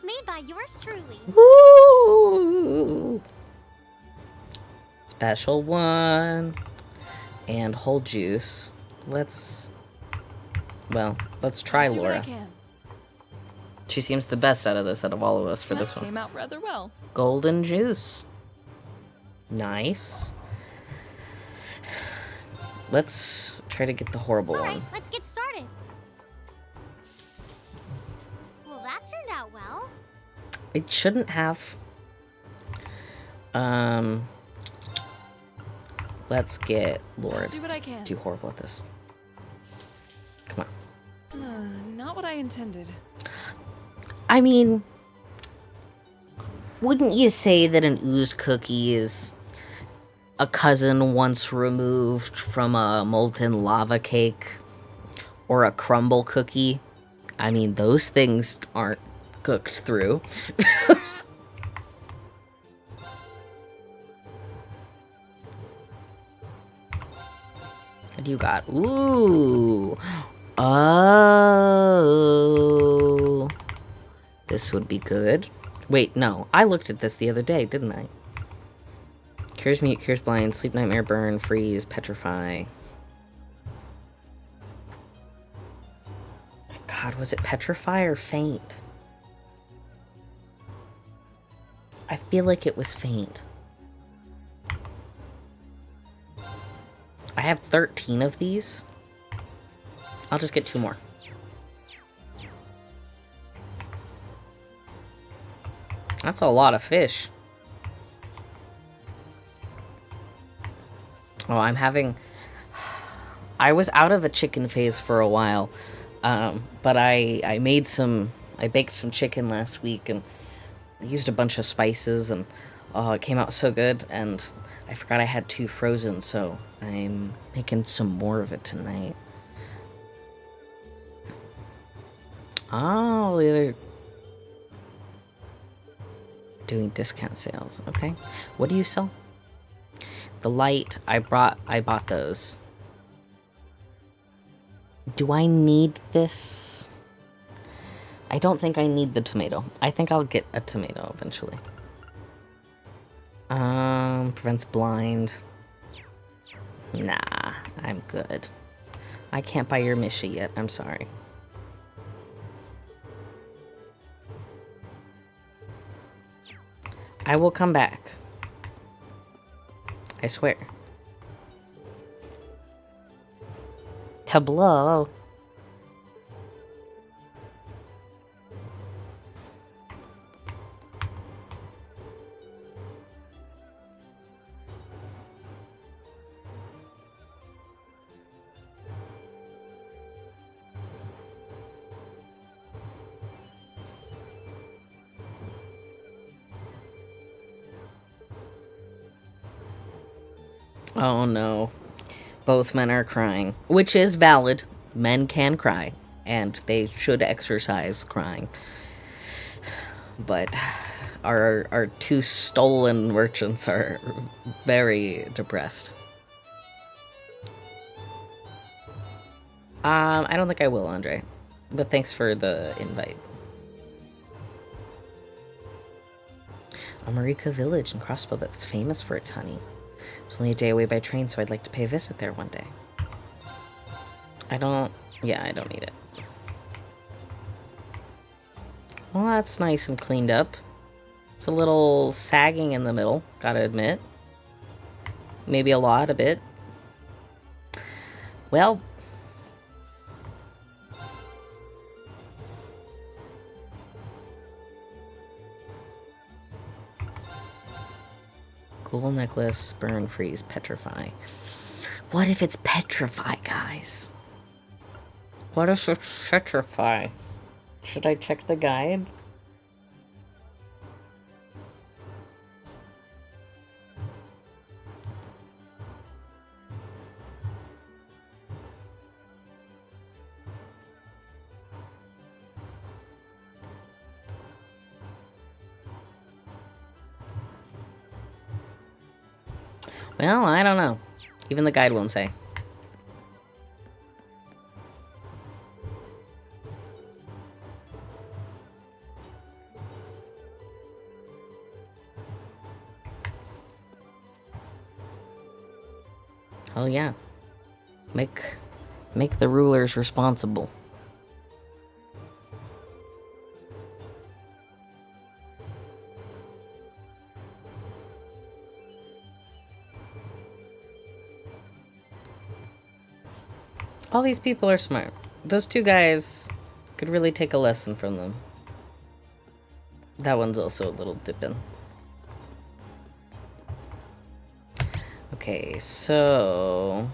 Made by yours truly. Woo! Special one. And whole juice. Let's try Do what I Laura. can. She seems the best out of all of us for this That one. came out rather well. Golden juice. Nice. Let's try to get the horrible Alright, one. let's get started. Well, that turned out well. It shouldn't have. Let's get Lord. Do what I can. Do horrible at this. Come on. Not what I intended. I mean, wouldn't you say that an ooze cookie is a cousin once removed from a molten lava cake or a crumble cookie? I mean, those things aren't cooked through. What do you got? Ooh. Oh. This would be good. Wait, no. I looked at this the other day, didn't I? Cures mute, cures blind, sleep, nightmare, burn, freeze, petrify. God, was it petrify or faint? I feel like it was faint. I have 13 of these. I'll just get 2 more. That's a lot of fish. Oh, I was out of a chicken phase for a while, but I baked some chicken last week and used a bunch of spices, and oh, it came out so good, and I forgot I had 2 frozen, so I'm making some more of it tonight. Oh, they're doing discount sales. Okay. What do you sell? The light, I bought those. Do I need this? I don't think I need the tomato. I think I'll get a tomato eventually. Prevents blind. Nah, I'm good. I can't buy your Mishi yet. I'm sorry. I will come back. I swear. Tableau. Oh no. Both men are crying, which is valid. Men can cry, and they should exercise crying. But our 2 stolen merchants are very depressed. I don't think I will, Andre. But thanks for the invite. Amarika Village in Crossbow that's famous for its honey. It's only a day away by train, so I'd like to pay a visit there one day. I don't need it. Well, that's nice and cleaned up. It's a little sagging in the middle, gotta admit. Maybe a bit. Well. Cool necklace, burn, freeze, petrify. What if it's petrify, guys? What if it's petrify? Should I check the guide? Well, I don't know. Even the guide won't say. Oh yeah. Make the rulers responsible. All these people are smart. Those 2 guys could really take a lesson from them. That one's also a little dippin'. Okay, so...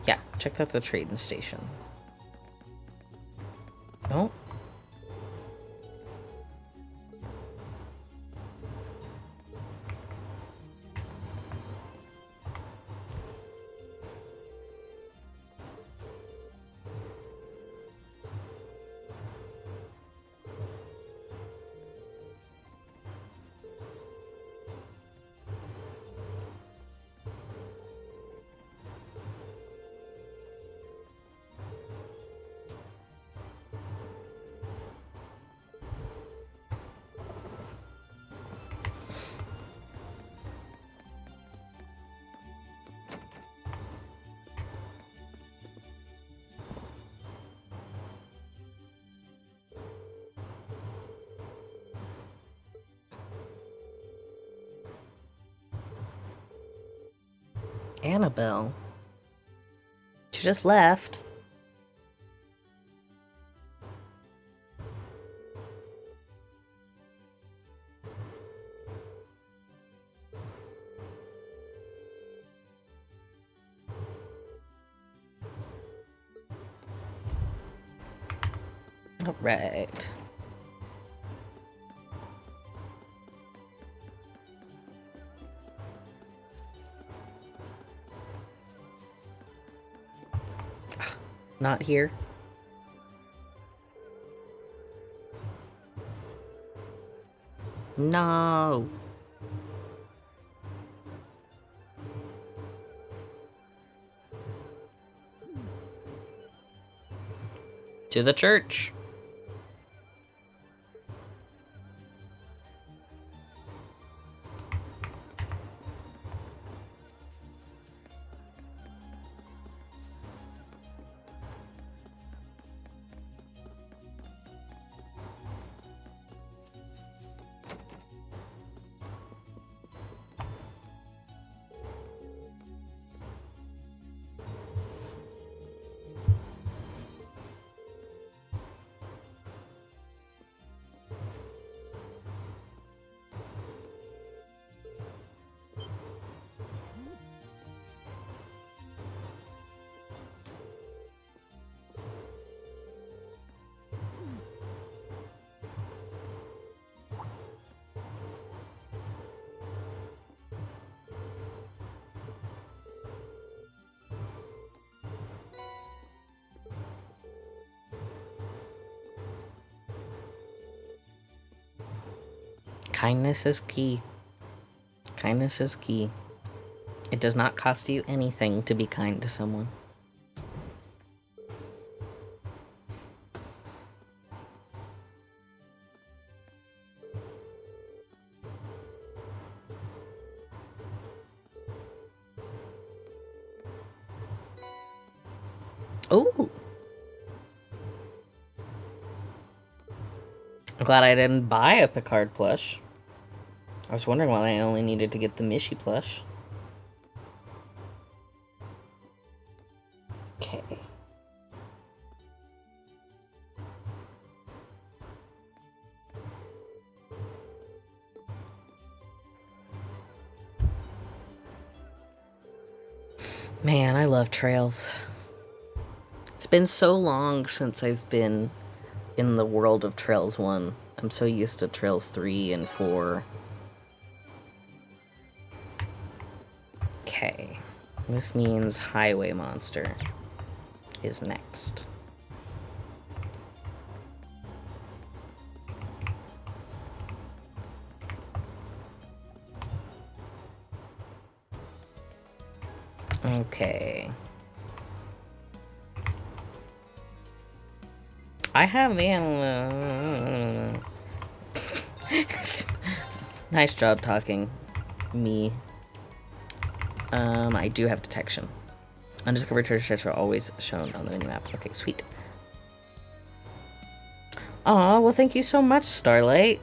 yeah, check out the trading station. Oh. Annabelle. She just left. All right. Not here. No. To the church. Kindness is key. Kindness is key. It does not cost you anything to be kind to someone. Oh! I'm glad I didn't buy a Picard plush. I was wondering why I only needed to get the Mishy plush. Okay. Man, I love trails. It's been so long since I've been in the world of Trails 1. I'm so used to Trails 3 and 4. Okay. This means Highway Monster is next. Okay. I have the nice job talking me. I do have detection. Undiscovered treasure chests are always shown on the minimap. Okay, sweet. Aw, well thank you so much, Starlight.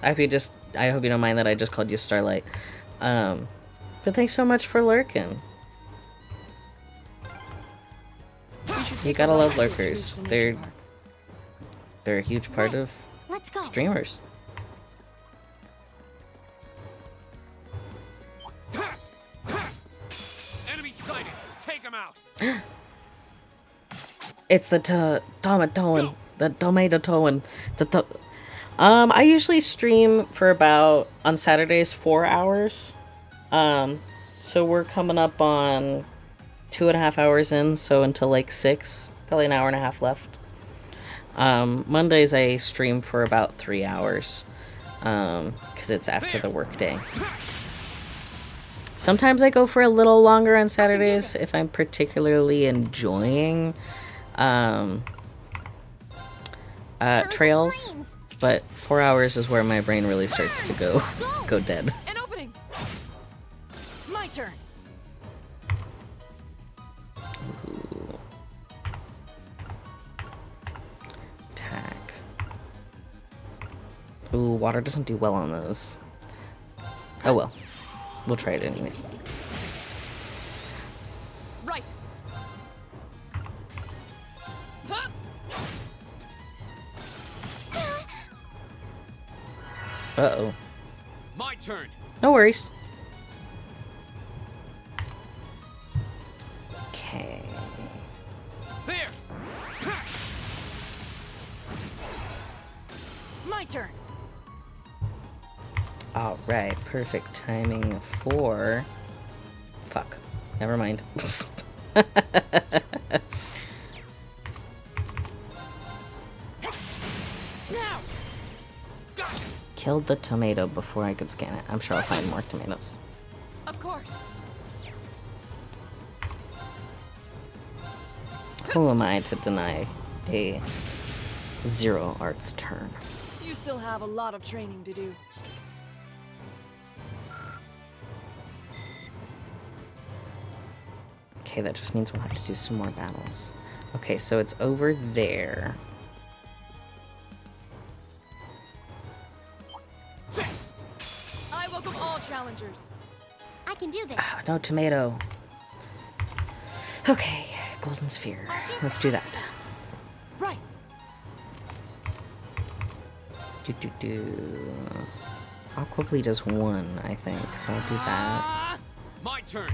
I hope you don't mind that I just called you Starlight. But thanks so much for lurking. You gotta love lurkers. They're a huge part of Let's go. streamers. Enemy sighted. Take him out. It's the tomatoan, the tomato toan. I usually stream for about, on Saturdays, 4 hours. So we're coming up on 2.5 hours in, so until like 6, probably an hour and a half left. Mondays I stream for about 3 hours, because it's after the workday. Sometimes I go for a little longer on Saturdays if I'm particularly enjoying trails, but 4 hours is where my brain really starts to go dead. An opening. My turn. Ooh. Attack. Ooh, water doesn't do well on those. Oh well. We'll try it anyways. Right. Huh? Uh-oh. My turn. No worries. Okay. There. My turn. All right, perfect timing for... Fuck. Never mind. Now. Killed the tomato before I could scan it. I'm sure I'll find more tomatoes. Of course. Who am I to deny a zero arts turn? You still have a lot of training to do. Okay, that just means we'll have to do some more battles. Okay, so it's over there. I welcome all challengers. I can do this. Ah, no tomato. Okay, golden sphere. Let's do that. Right. Do. Aqua Bleed is one, I think, so I'll do that. My turn.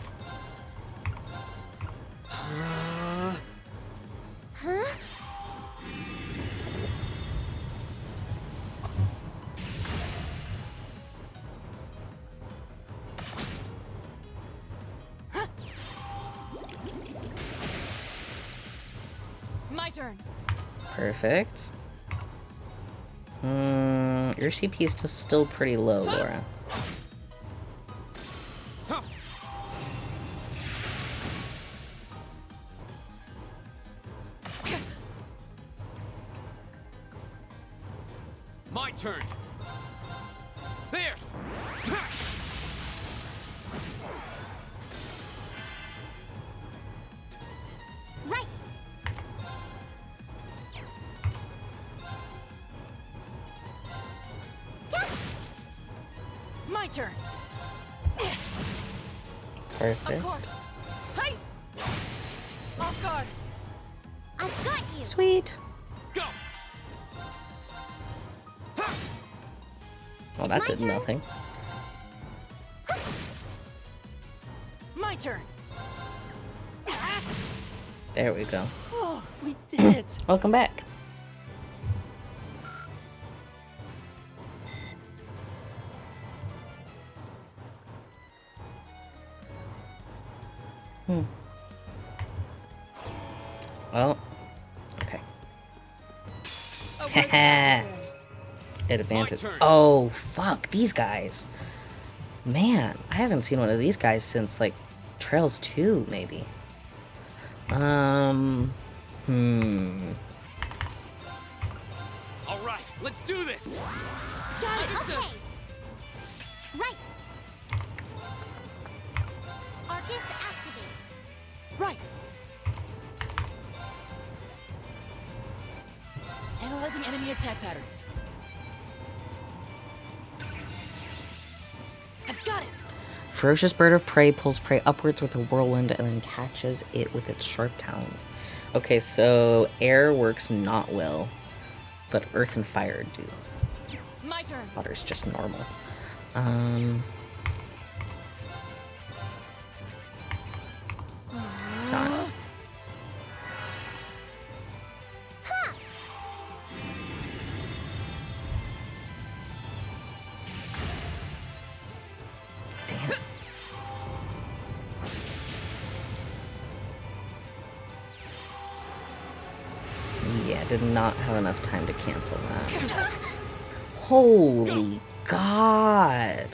My turn. Perfect. Your CP is still pretty low, Laura. My turn. There. Right. My turn. Perfect. Of course. Hey! Off guard. I've got you. Sweet. Go. Well, that my did turn. nothing. My turn. There we go. Oh, we did it. Welcome back. Well, okay. A worthy adversary. Advantage. turn. Oh, fuck. These guys. Man, I haven't seen one of these guys since, like, Trails 2, maybe. All right, let's do this. Got it. Okay. Right. Arcus activate. Right. Analyzing enemy attack patterns. I've got it. Ferocious bird of prey pulls prey upwards with a whirlwind and then catches it with its sharp talons. Okay, so air works not well, but earth and fire do. My turn. Water's just normal. Not. Damn. Yeah, did not have enough time to cancel that. Holy God.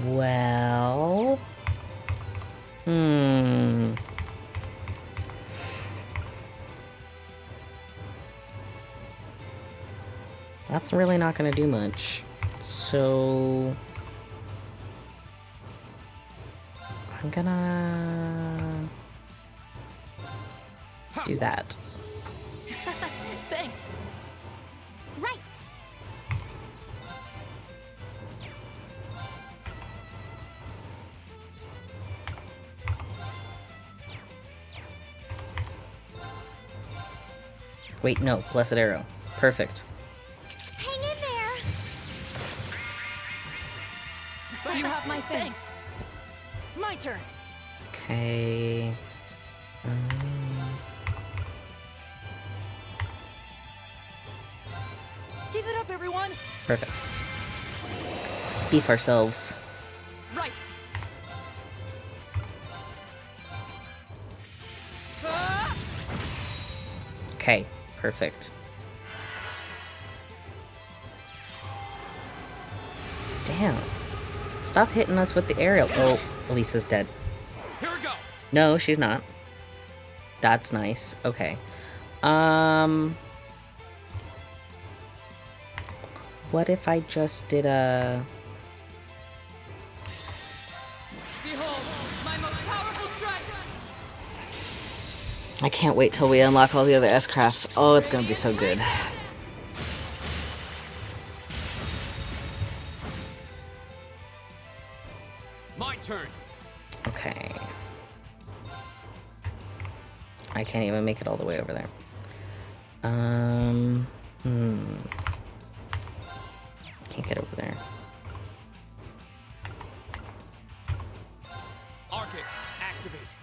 Well. That's really not going to do much. So I'm gonna do that. Thanks. Right. Wait, no. Blessed arrow. Perfect. Hang in there. You have my Thanks. My turn. Okay. Give it up, everyone. Perfect. Beef ourselves. Right. Okay. Perfect. Damn. Stop hitting us with the aerial. Oh, Elisa's dead. Here we go. No, she's not. That's nice. Okay. What if I just did a... Behold, my most powerful strike. I can't wait till we unlock all the other S-crafts. Oh, it's gonna be so good. My turn. Okay. I can't even make it all the way over there. Can't get over there. Arcus, activate.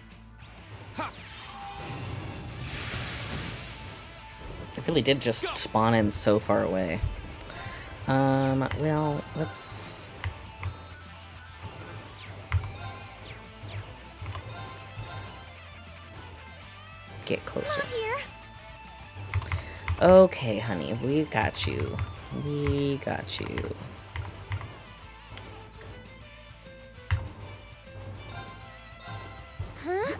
Ha! It really did just spawn in so far away. Well, let's... get closer. Not here. Okay, honey, we got you. We got you. Huh?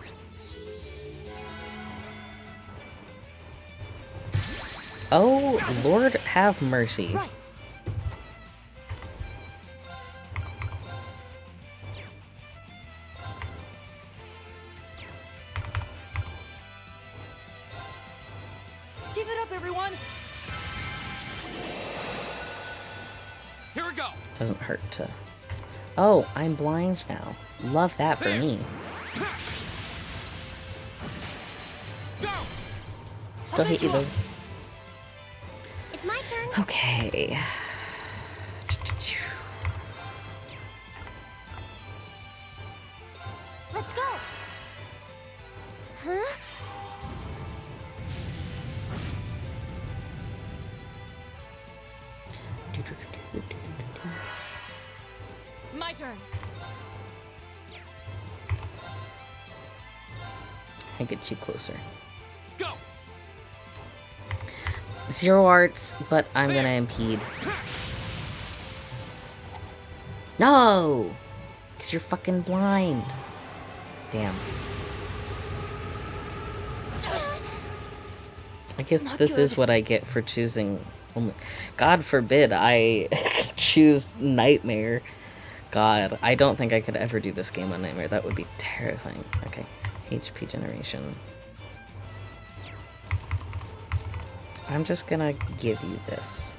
Oh, Lord have mercy. Right. Give it up, everyone. Here we go. Doesn't hurt to... Oh, I'm blind now. Love that for me. Go. Still hate you though. It's my turn. Okay. Let's go. Huh? My turn. I get you closer. Go. 0 arts, but I'm gonna impede. No! Because you're fucking blind. Damn. I guess Not this is good. what I get for choosing... only- God forbid I choose Nightmare. God, I don't think I could ever do this game on Nightmare. That would be terrifying. Okay, HP generation. I'm just gonna give you this.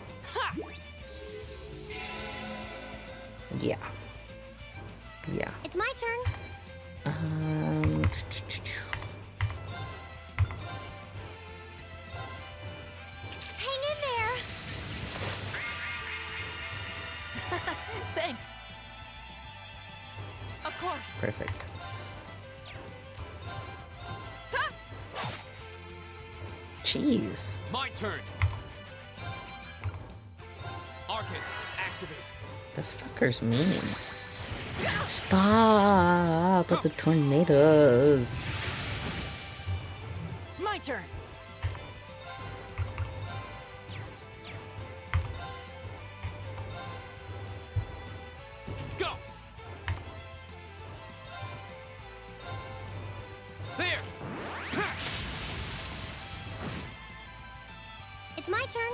Yeah. Yeah. It's my turn. Hang in there. Thanks. Of course. Perfect. Jeez. My turn. Arcus, activate. This fucker's mean. Stop with the tornadoes. My turn. Go. There. It's my turn.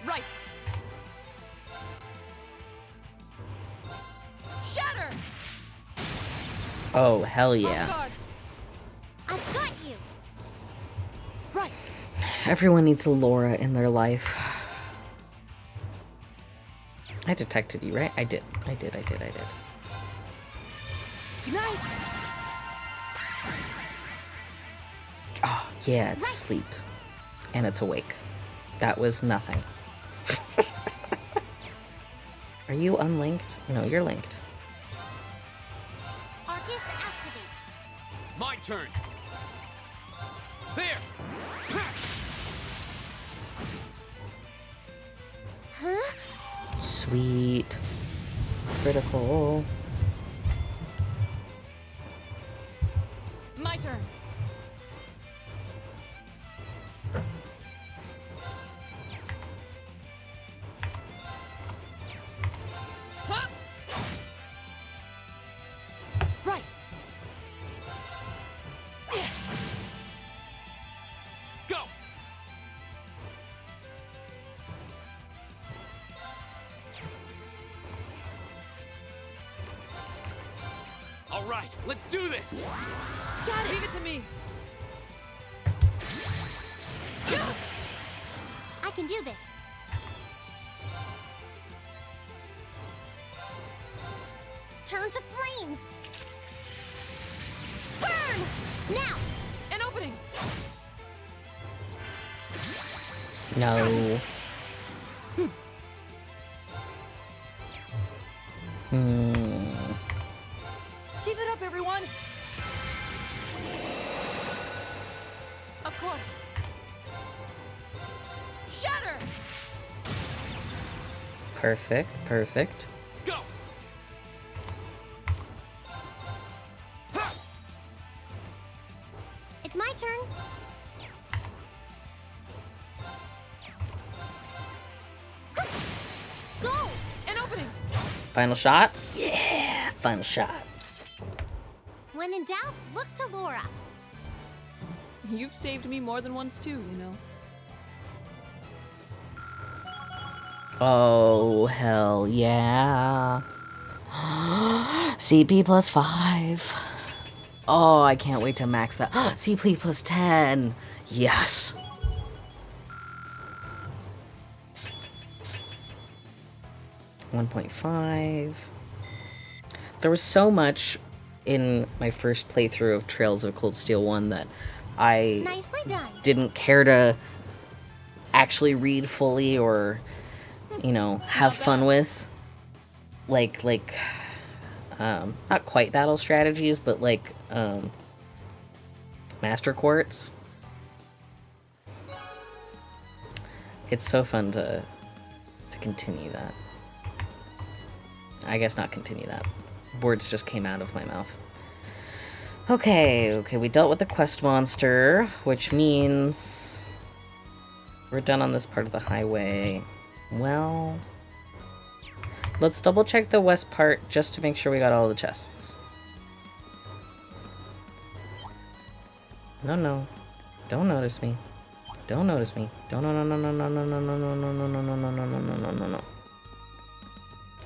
Right. Shatter. Oh, hell yeah. Guard. I've got you. Right. Everyone needs a Laura in their life. I detected you, right? I did. I did. Nice. Oh, yeah, it's asleep. And it's awake. That was nothing. Are you unlinked? No, you're linked. Arcus activate. My turn. There. Huh? Sweet. Critical. My turn. Huh? Right. Go. All right, let's do this. Got it. Leave it to me. I can do this. Turn to flames. Burn! Now! An opening. No. Keep it up, everyone. Of course. Shatter. Perfect. Go. It's my turn. Go! An opening. Final shot? Yeah, final shot. When in doubt, look to Laura. You've saved me more than once too, you know. Oh, hell yeah. CP plus 5. Oh, I can't wait to max that. CP plus 10. Yes. $1.5. There was so much in my first playthrough of Trails of Cold Steel 1 that I Nicely done. didn't care to actually read fully or, you know, have fun with. Like, not quite battle strategies, but like, Master Quartz. It's so fun to continue that. I guess not continue that. Words just came out of my mouth. Okay, we dealt with the quest monster, which means we're done on this part of the highway. Well, let's double check the west part just to make sure we got all the chests. No. Don't notice me. Don't notice me. Don't no.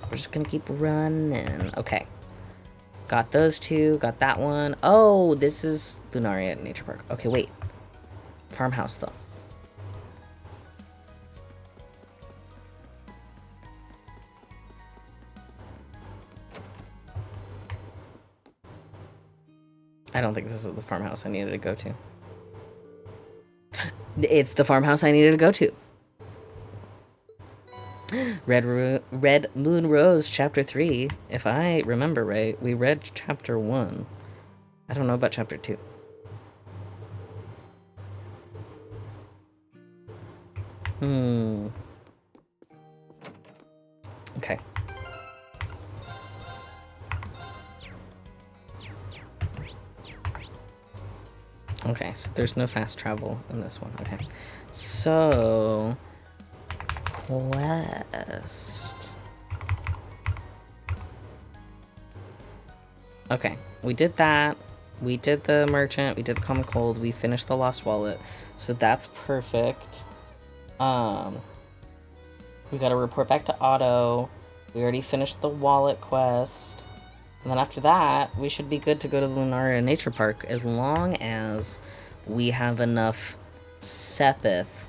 We're just gonna keep running. Okay. Got those two. Got that one. Oh, this is Lunaria Nature Park. Okay, wait. Farmhouse, though. I don't think this is the farmhouse I needed to go to. It's the farmhouse I needed to go to. Red Moon Rose, Chapter 3. If I remember right, we read Chapter 1. I don't know about Chapter 2. Okay. Okay, so there's no fast travel in this one. Okay. So... quest. Okay, we did that. We did the merchant. We did the common cold. We finished the lost wallet. So that's perfect. We got to report back to Otto. We already finished the wallet quest. And then after that, we should be good to go to the Lunaria Nature Park as long as we have enough Sepith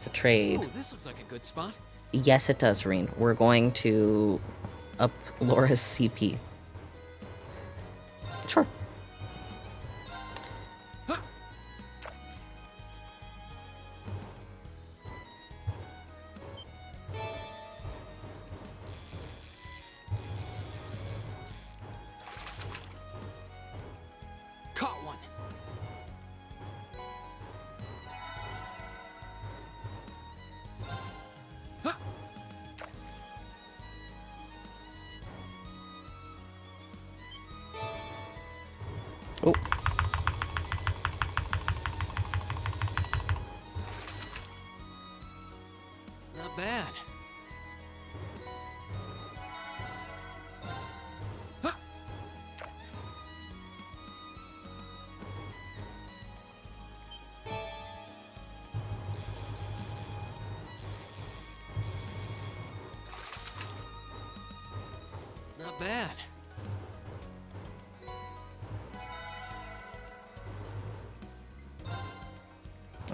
to trade. Ooh, this looks like a good spot. Yes, it does, Reen. We're going to up Laura's CP. Sure. Caught one. Oh. Not bad. Not bad.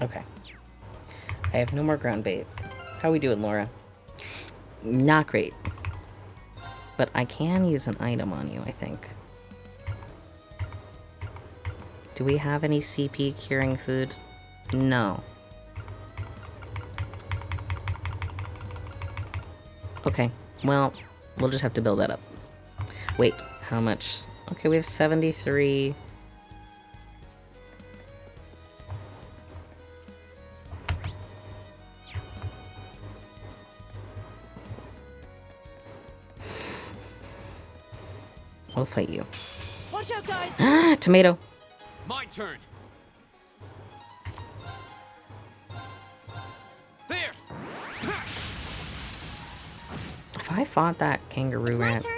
Okay. I have no more ground bait. How we doing, Laura? Not great. But I can use an item on you, I think. Do we have any CP curing food? No. Okay, well, we'll just have to build that up. Wait, how much? Okay, we have 73. We'll fight you. Watch out, guys! Tomato. My turn. There. If I fought that kangaroo It's my rat. turn.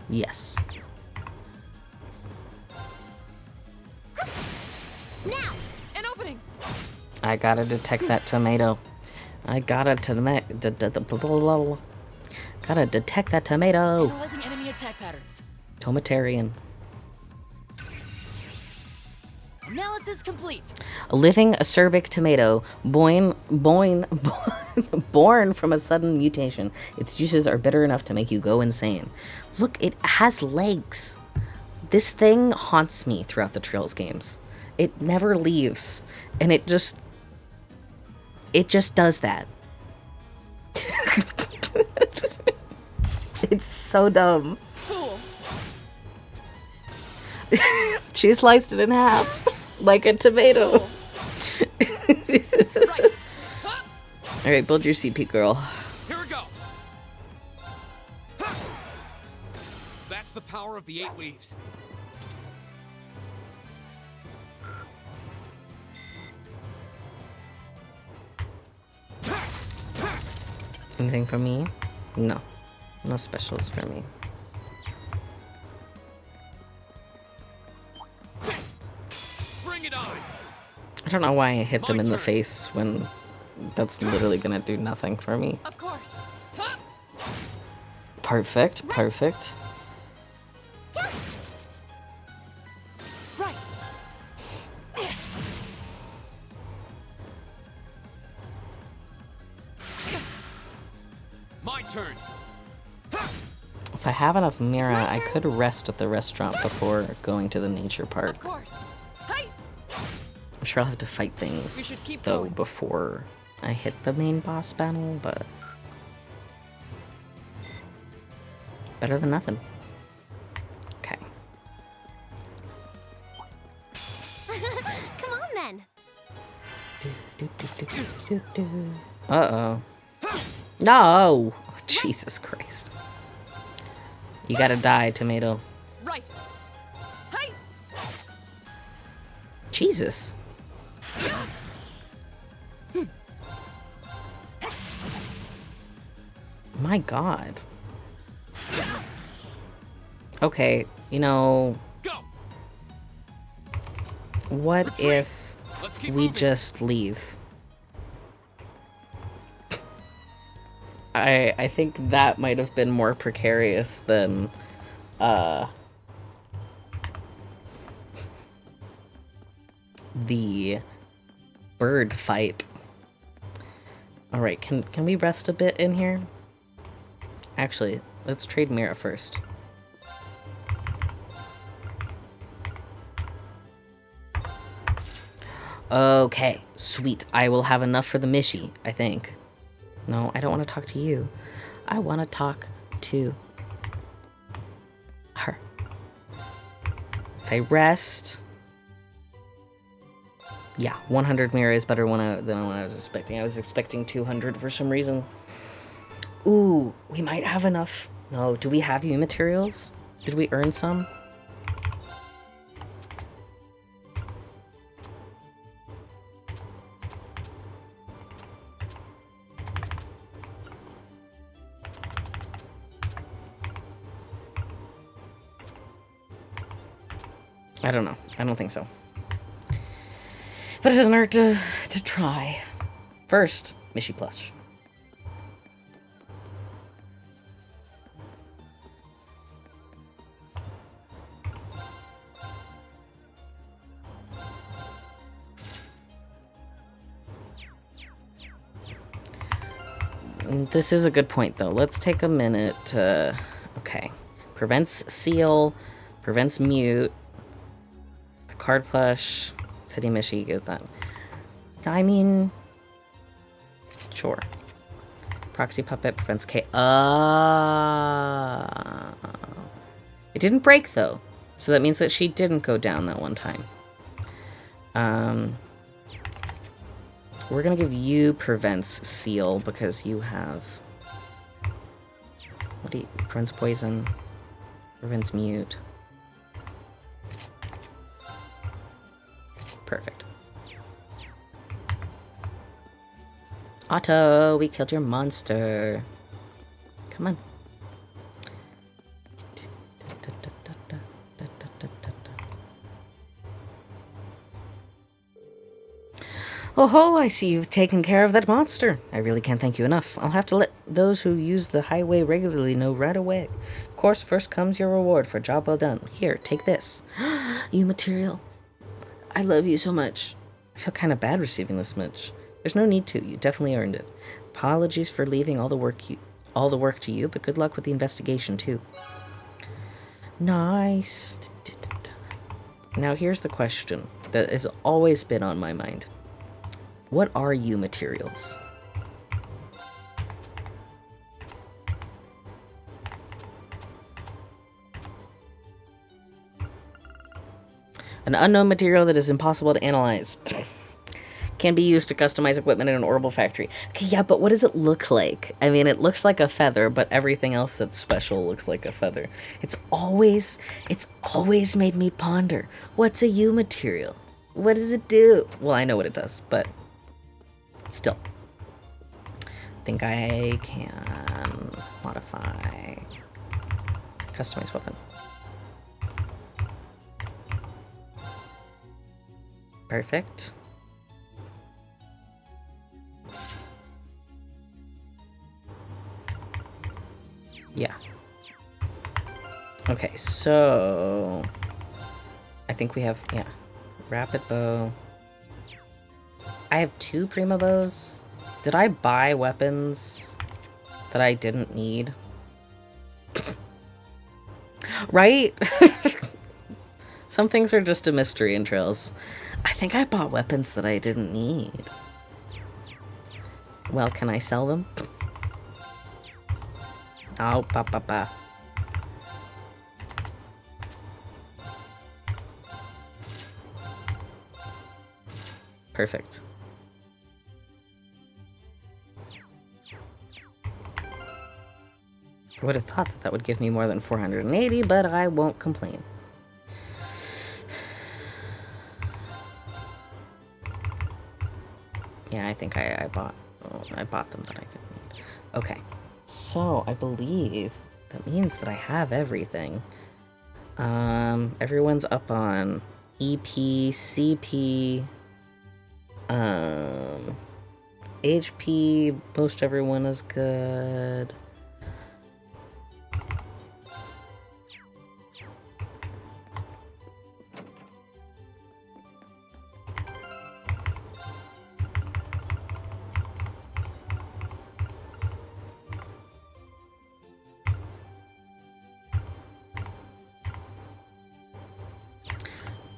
Yes. Now. An opening! I gotta detect that tomato. I gotta gotta detect that tomato. Analyzing enemy attack patterns. Tomatarian. Analysis complete. A living acerbic tomato, born from a sudden mutation. Its juices are bitter enough to make you go insane. Look, it has legs. This thing haunts me throughout the Trails games. It never leaves, and it just does that. It's so dumb. Fool! She sliced it in half like a tomato. Right! All right, build your CP, girl. Here we go. That's the power of the 8 leaves. Anything from me? No. No specials for me. Bring it on. I don't know why I hit them My in the turn. face when that's literally gonna do nothing for me. Of course! Perfect, perfect. Right. My turn. If I have enough Mira, I could rest at the restaurant before going to the nature park. Of course! Hey! I'm sure I'll have to fight We things should keep though going. before I hit the main boss battle, but better than nothing. Okay. Come on then. Uh-oh. No! Jesus Christ. You gotta die, tomato. Right! Hey! Jesus. My God. Okay, you know, Go. what Retreat. if Let's keep we moving. just leave? I think that might have been more precarious than the bird fight. All right, can we rest a bit in here? Actually, let's trade Mira first. Okay, sweet. I will have enough for the Mishi, I think. No, I don't want to talk to you. I want to talk to her. If I rest... Yeah, 100 Mira is better than what I was expecting. I was expecting 200 for some reason. Ooh, we might have enough. No, do we have U materials? Did we earn some? I don't know. I don't think so. But it doesn't hurt to try. First, Mishi Plush. This is a good point, though. Let's take a minute to... Okay. Prevents seal. Prevents mute. Card plush. City Mishi, get that. I mean... Sure. Proxy puppet prevents K... It didn't break, though. So that means that she didn't go down that one time. We're gonna give you prevents seal because you have... What do you... Prevents poison. Prevents mute. Perfect. Otto, we killed your monster. Come on. Oh ho, I see you've taken care of that monster. I really can't thank you enough. I'll have to let those who use the highway regularly know right away. Of course, first comes your reward for a job well done. Here, take this. You material. I love you so much. I feel kind of bad receiving this much. There's no need to. You definitely earned it. Apologies for leaving all the work to you, but good luck with the investigation too. Nice. Now here's the question that has always been on my mind. What are you materials? An unknown material that is impossible to analyze. Can be used to customize equipment in an orbital factory. Okay, yeah, but what does it look like? I mean, it looks like a feather, but everything else that's special looks like a feather. It's always made me ponder. What's a U material? What does it do? Well, I know what it does, but still. I think I can modify customize weapon. Perfect. Yeah. Okay, so I think we have, yeah, rapid bow. I have 2 prima bows. Did I buy weapons that I didn't need? Right? Some things are just a mystery in Trails. I think I bought weapons that I didn't need. Well, can I sell them? Oh, pa. Perfect. I would have thought that would give me more than 480, but I won't complain. Yeah, I think I bought them that I didn't need. Okay. So, I believe that means that I have everything. Everyone's up on EP, CP, HP, most everyone is good.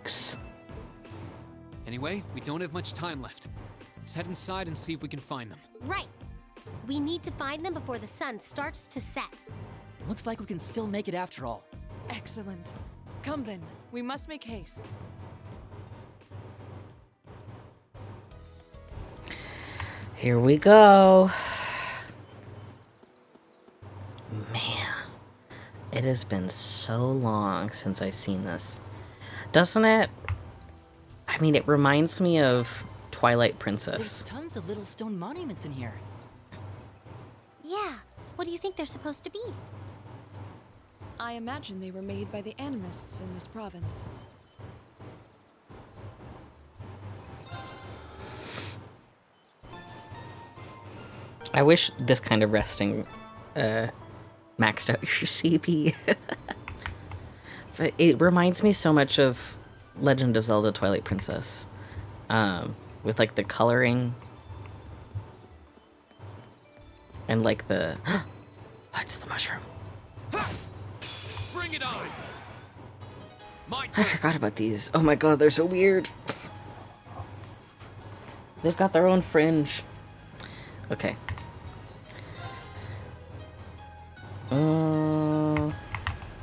Yikes. Anyway, we don't have much time left. Let's head inside and see if we can find them. Right. We need to find them before the sun starts to set. Looks like we can still make it after all. Excellent. Come then, we must make haste. Here we go. Man, it has been so long since I've seen this. Doesn't it? I mean, it reminds me of Twilight There's Princess. tons of little stone monuments in here. Yeah. What do you think they're supposed to be? I imagine they were made by the animists in this province. I wish this kind of resting maxed out your CP. But it reminds me so much of Legend of Zelda Twilight Princess. With like the coloring. And like the... That's the mushroom. Bring it on! My I turn! forgot about these. Oh my god, they're so weird. They've got their own fringe. Okay.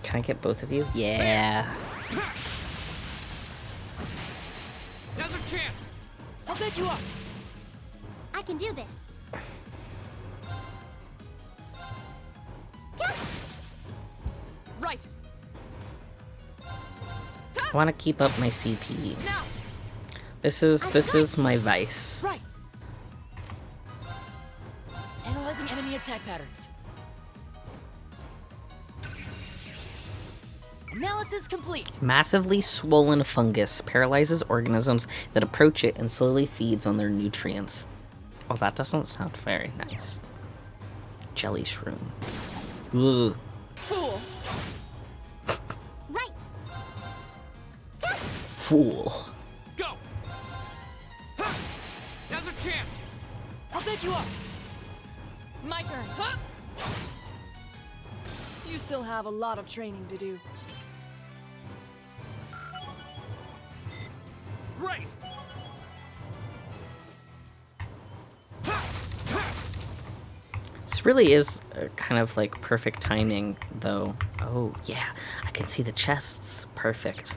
Can I get both of you? Yeah. Now's our chance! I'll back you up. I can do this. Right! I want to keep up my CP. Now! This is my vice. Right. Analyzing enemy attack patterns. Analysis complete. Massively swollen fungus paralyzes organisms that approach it and slowly feeds on their nutrients. Oh, that doesn't sound very nice. Jelly shroom. Ugh. Fool! Right. Fool. Go! Now's our chance! I'll back you up. My turn! Huh? You still have a lot of training to do. Great! This really is kind of like perfect timing, though. Oh, yeah. I can see the chests. Perfect.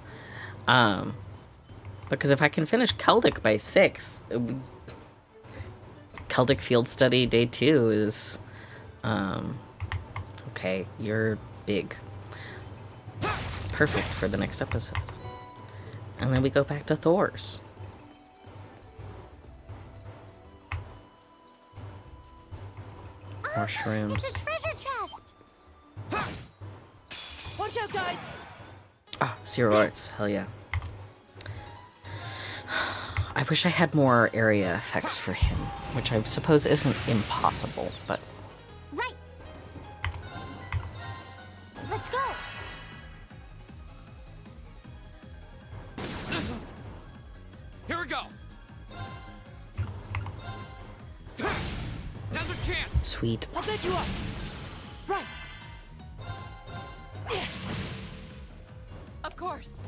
Because if I can finish Celdic by 6, Celdic Field Study Day 2 is... okay, you're big. Perfect for the next episode. And then we go back to Thor's. Mushrooms. It's a treasure chest. Watch out, guys. Ah, 0 arts. Hell yeah. I wish I had more area effects for him, which I suppose isn't impossible, but... Right. Let's go. Here we go! Now's our chance! Sweet. I'll back you up. Right. Of course!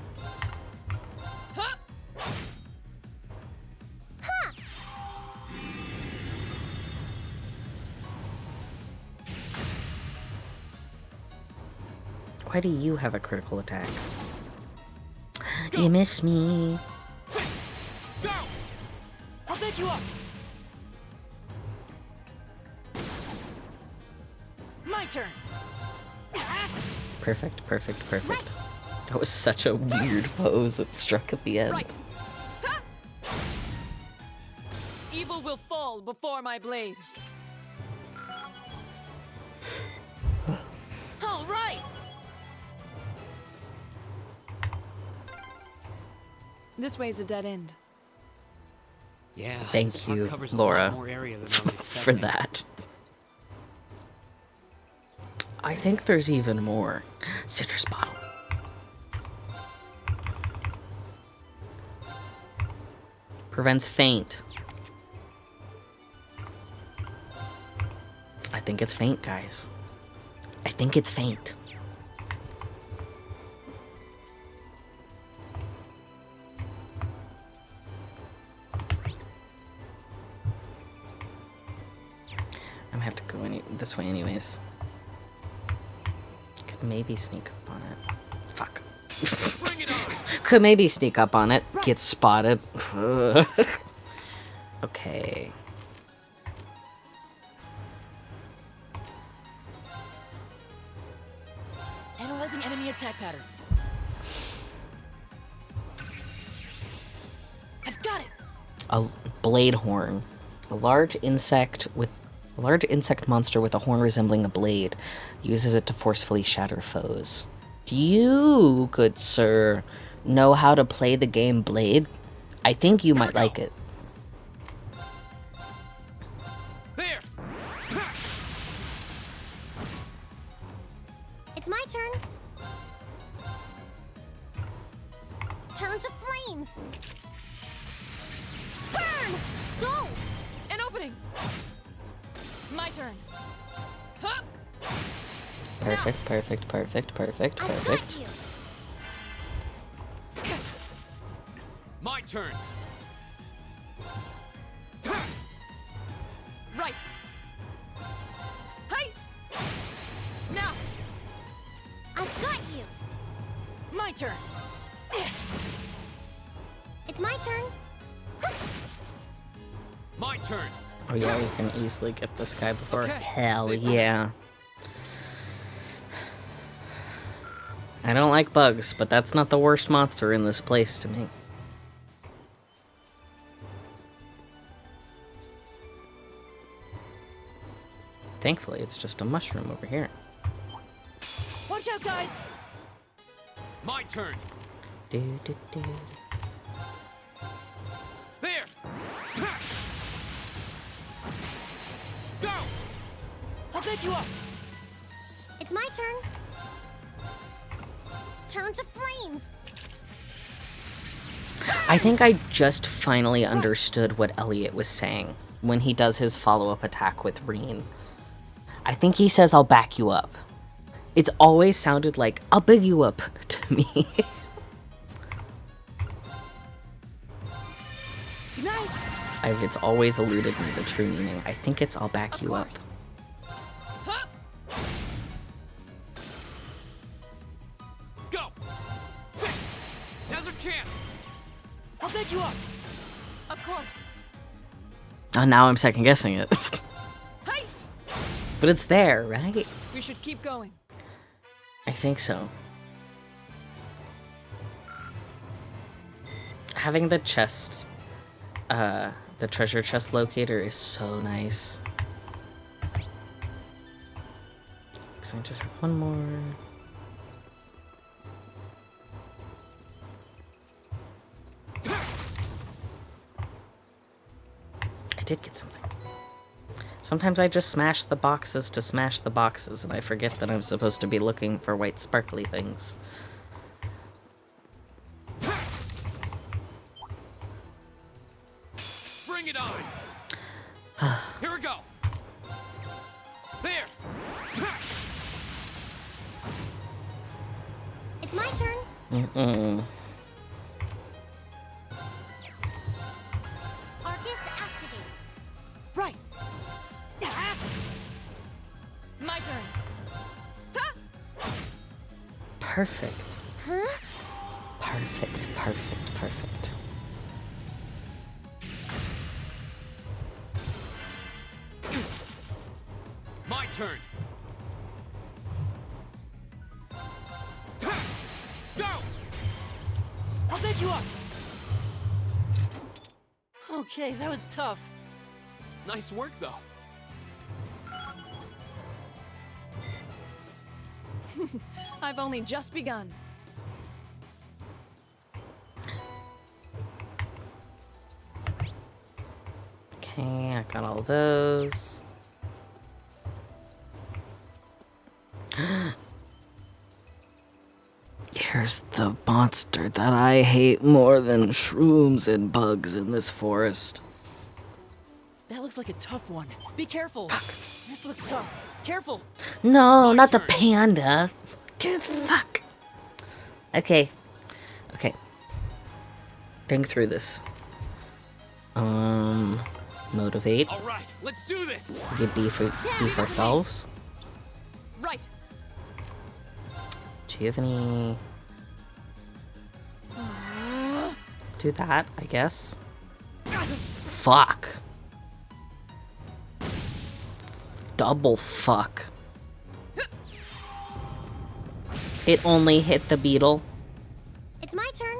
Huh? Why do you have a critical attack? You miss me. Go! I'll back you up. My turn. Perfect, perfect, perfect. That was such a weird pose it struck at the end. Right! Ta! Evil will fall before my blade. All right. This way's a dead end. Yeah, Thank this park you, covers a Laura, lot more area than I was for expecting. that. I think there's even more. Citrus bottle. Prevents faint. I think it's faint, guys. I think it's faint. I have to go this way anyways. Could maybe sneak up on it. Fuck. Bring it on! Could maybe sneak up on it. Get spotted. Okay. Analyzing enemy attack patterns. I've got it! A blade horn. A large insect monster with a horn resembling a blade uses it to forcefully shatter foes. Do you, good sir, know how to play the game Blade? I think you might like it. There! It's my turn. Turn to flames. Burn! Go! An opening! My turn. Huh? Perfect, perfect, perfect, perfect, I got perfect. you. My turn! Right. Hey! Now! I've got you. My turn! It's my turn. My turn! Oh yeah, we can easily get this guy before. Okay, Hell sit down. yeah. I don't like bugs, but that's not the worst monster in this place to me. Thankfully, it's just a mushroom over here. Watch out, guys! My turn! Do, do, do. There! Go! I'll pick you up! It's my turn. Turn to flames. I think I just finally understood what Elliot was saying when he does his follow-up attack with Reen. I think he says, I'll back you up. It's always sounded like, I'll big you up to me. Good night! It's always eluded me the true meaning. I think it's, I'll back Of you up. course. Huh? Go! Sit! Now's our chance! I'll pick you up! Of course. Oh, now I'm second guessing it. Hey! But it's there, right? We should keep going. I think so. Having the chest, the treasure chest locator is so nice. So I just have one more. I did get something. Sometimes I just smash the boxes to smash the boxes, and I forget that I'm supposed to be looking for white sparkly things. Bring it on! Here we go! There! It's my turn. Mm-mm. Arcus activated. Right! Ah! My turn. Ta! Perfect. Huh? Perfect, perfect, perfect. My turn! Go! I'll pick you up! Okay, that was tough. Nice work, though. I've only just begun. Okay, I got all those. Here's the monster that I hate more than shrooms and bugs in this forest. That looks like a tough one. Be careful. This looks tough. Careful. No, My not the turn. panda. Dude, fuck. Okay. Okay. Think through this. Motivate. All right, let's do this. We could beef ourselves. Right. Do you have any... Do that, I guess. Fuck. Double fuck. It only hit the beetle. It's my turn.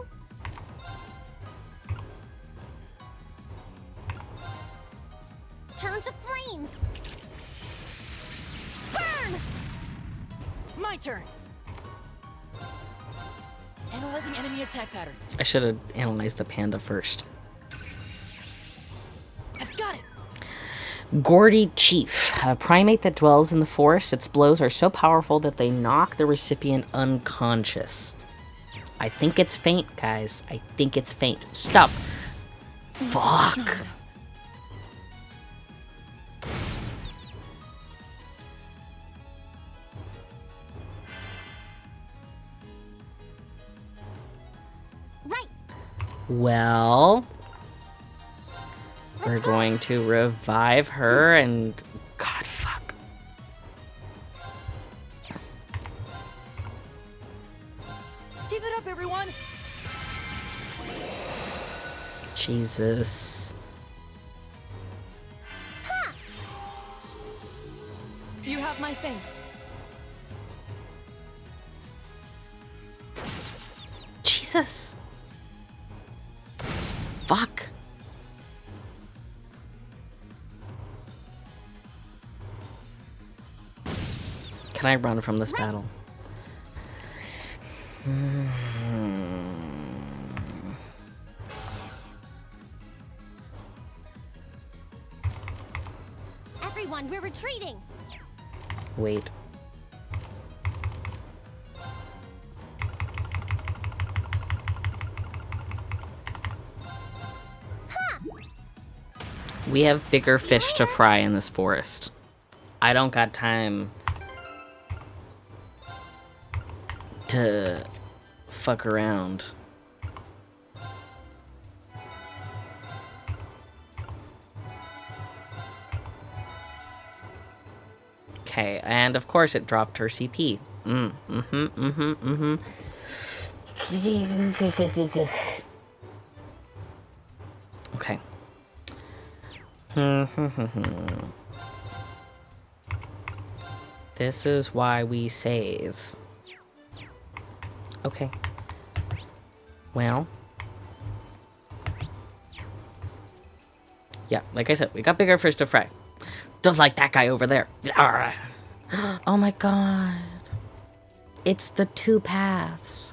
Turn to flames. Burn! My turn. Analyzing enemy attack patterns. I should have analyzed the panda first. I've got it. Gordy Chief, a primate that dwells in the forest. Its blows are so powerful that they knock the recipient unconscious. I think it's faint, guys. I think it's faint. Stop. Fuck. Right. Well, we're going to revive her and... God, fuck. Give it up, everyone. Jesus. You have my thanks. Jesus. Fuck. Can I run from this battle? Everyone, we're retreating. Wait. We have bigger fish to fry in this forest. I don't got time to fuck around. Okay, and of course it dropped her CP. Okay. This is why we save. Okay. Well. Yeah, like I said, we got bigger fish to fry. Just like that guy over there. Oh my god. It's the two paths.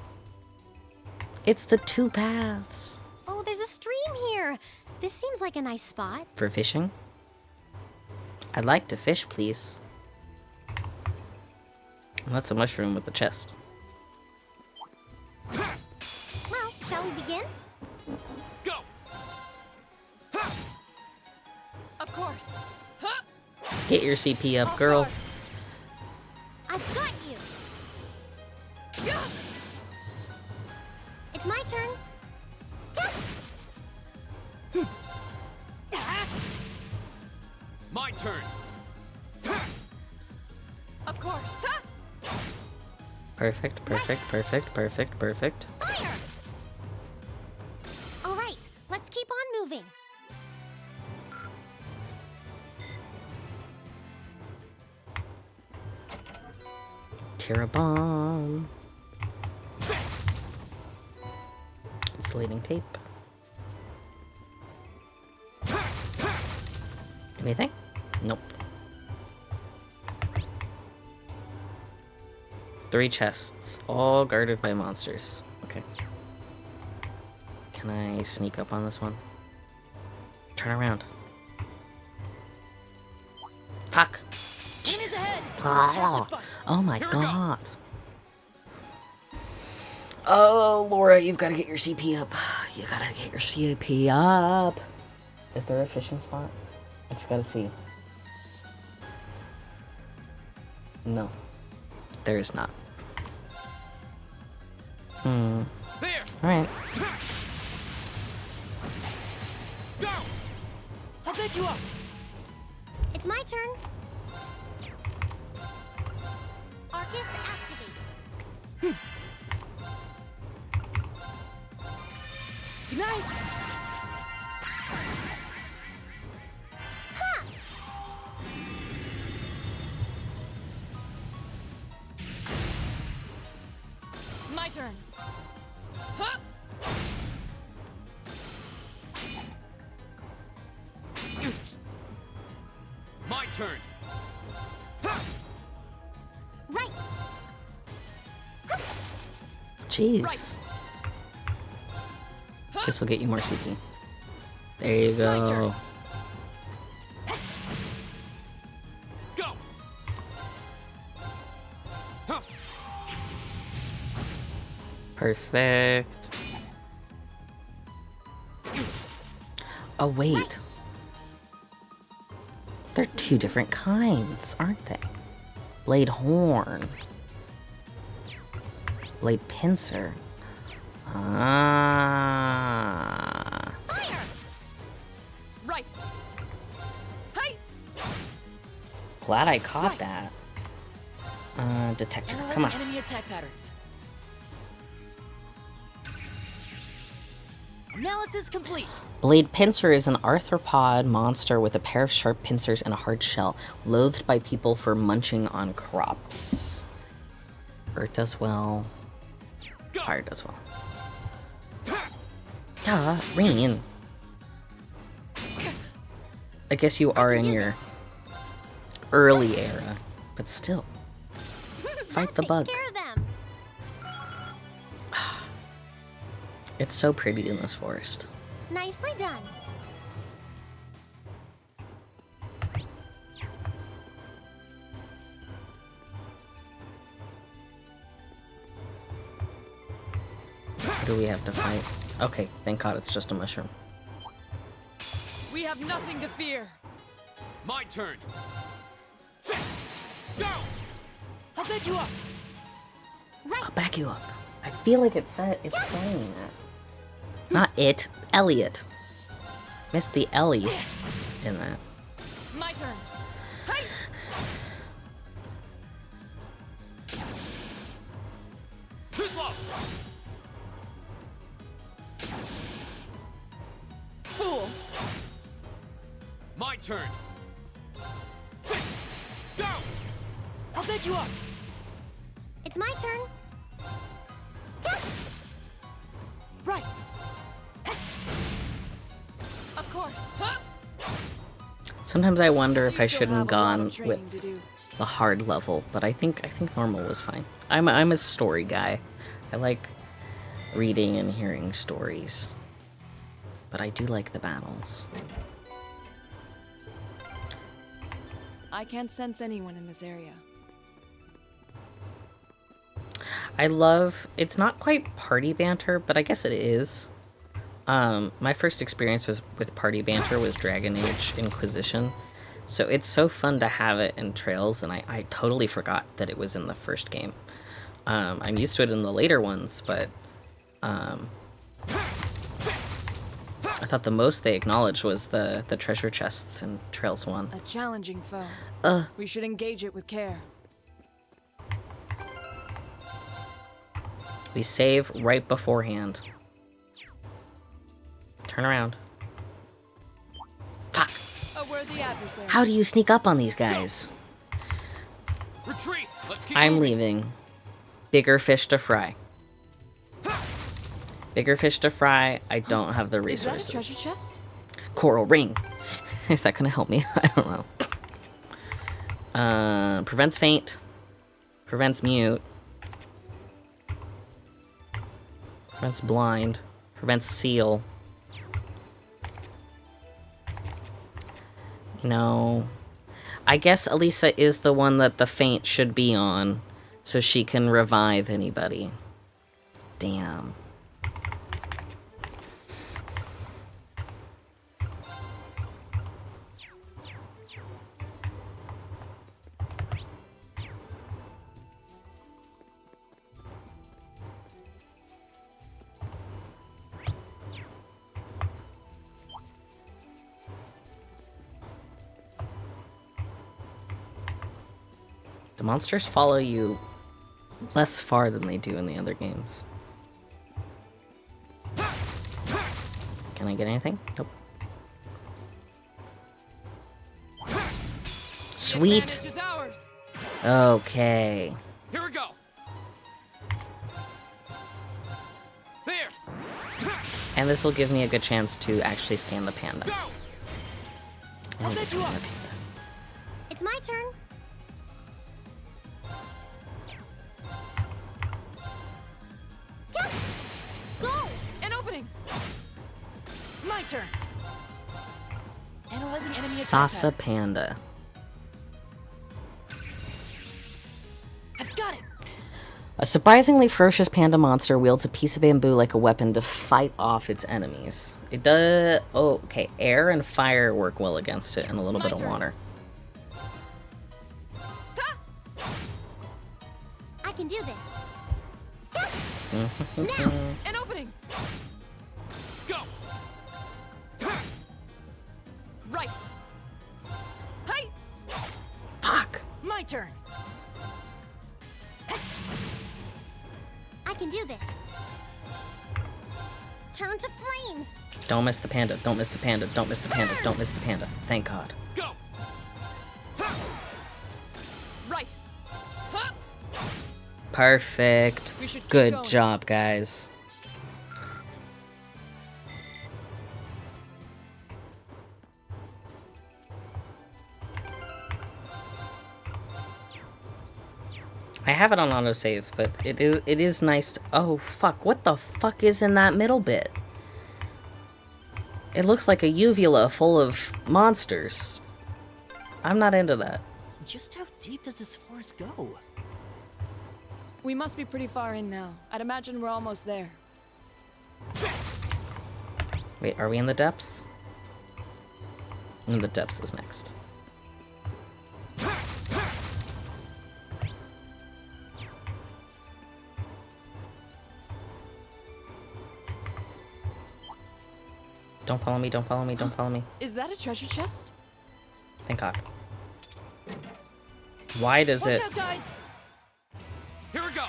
It's the two paths. Oh, there's a stream here. This seems like a nice spot. For fishing? I'd like to fish, please. And that's a mushroom with the chest. Well, shall we begin? Go. Of course. Get your CP up, girl. I've got you. It's my turn. My turn. Of course. Perfect, perfect, perfect, perfect, perfect. Fire! All right, let's keep on moving. Terra bomb. Insulating tape. Anything? Nope. 3 chests, all guarded by monsters. Okay. Can I sneak up on this one? Turn around. Fuck. Enemies ahead. Oh my god. Oh, Laura, you've got to get your CP up. You gotta get your CP up. Is there a fishing spot? I just gotta see. No. There is not. There. Alright. Go. I'll pick you up. It's my turn. Arcus activate. Good night. Ha! My turn. Huh? My turn. Right. Jeez. This will get you more CP. There you go. Go. Huh. Perfect. Oh, wait. They're two different kinds, aren't they? Blade horn. Blade pincer. Ah. Fire! Right. Hey! Glad I caught that. Detector, come on. Enemy attack patterns. Analysis complete. Blade pincer is an arthropod monster with a pair of sharp pincers and a hard shell, loathed by people for munching on crops. Earth does well. Fire does well. Yeah, rain. I guess you are in your early era, but still. Fight the bug. Takes care of them. It's so pretty in this forest. Nicely done. What do we have to fight? Okay, thank God it's just a mushroom. We have nothing to fear. My turn. Go. I'll pick you up. I'll back you up. I feel like it's saying that. Not it, Elliot. Missed the Ellie in that. My turn. Hey! Too slow. Fool. My turn. Go. I'll pick you up. It's my turn. Right. Of course. Huh? Sometimes I wonder if You I still shouldn't have have a lot gone of training to with do. the hard level, but I think normal was fine. I'm a story guy. I like reading and hearing stories. But I do like the battles. I can't sense anyone in this area. I love, it's not quite party banter, but I guess it is. My first experience with party banter was Dragon Age Inquisition. So it's so fun to have it in Trails, and I totally forgot that it was in the first game. I'm used to it in the later ones, but I thought the most they acknowledged was the treasure chests in Trails 1. A challenging foe. Uh. We should engage it with care. We save right beforehand. Turn around. Fuck. A worthy adversary. How do you sneak up on these guys? Retreat. Let's keep I'm moving. leaving. Bigger fish to fry. Bigger fish to fry. I don't have the Is that a resources. treasure chest? Coral ring. Is that gonna help me? I don't know. Prevents faint. Prevents mute. Prevents blind. Prevents seal. You know, I guess Elisa is the one that the faint should be on, so she can revive anybody. Damn. The monsters follow you less far than they do in the other games. Can I get anything? Nope. Sweet. Is ours. Okay. Here we go. There. And this will give me a good chance to actually scan the panda. Go. I need to scan the panda. It's my turn. Yeah. Go! An opening! My turn. Analyzing enemy attack Sasa patterns. Panda. I've got it. A surprisingly ferocious panda monster wields a piece of bamboo like a weapon to fight off its enemies. It does... Oh, okay. Air and fire work well against it, and a little bit of water. I can do this. Now! An opening! Go. Right! Hey! Fuck! My turn. I can do this. Turn to flames. Don't miss the panda. Don't miss the panda. Don't miss the panda. Don't miss the panda. Thank God. Go. Right! Huh! Perfect. We should keep Good going. job, guys. I have it on autosave, but it is nice to... Oh, fuck. What the fuck is in that middle bit? It looks like a uvula full of monsters. I'm not into that. Just how deep does this forest go? We must be pretty far in now. I'd imagine we're almost there. Wait, are we in the depths? And the depths is next. Don't follow me, don't follow me, don't follow me. Is that a treasure chest? Thank God. Why does Watch it... out, guys! Here we go.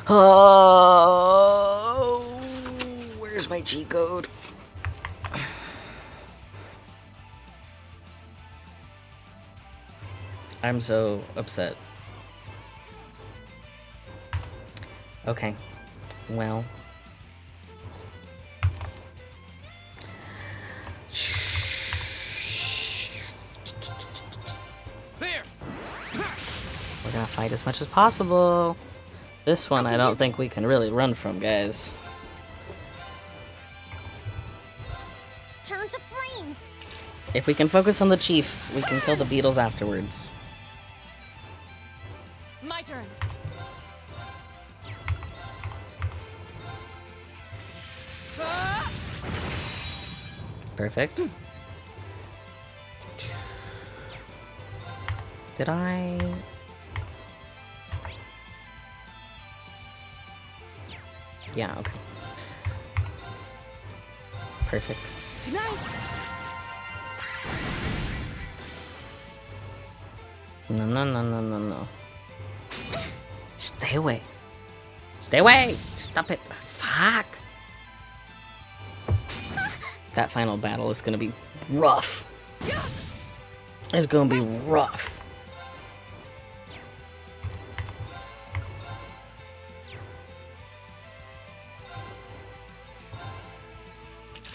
Oh, where's my G code? I'm so upset. Okay. Well. There. We're gonna fight as much as possible. This one I don't think we can really run from, guys. Turn to flames. If we can focus on the chiefs, we can kill the beetles afterwards. My turn. Perfect. Did I... Yeah, okay. Perfect. Good night. No, no, no, no, no, no. Stay away. Stay away! Stop it. Fuck! That final battle is gonna be rough. It's gonna be rough.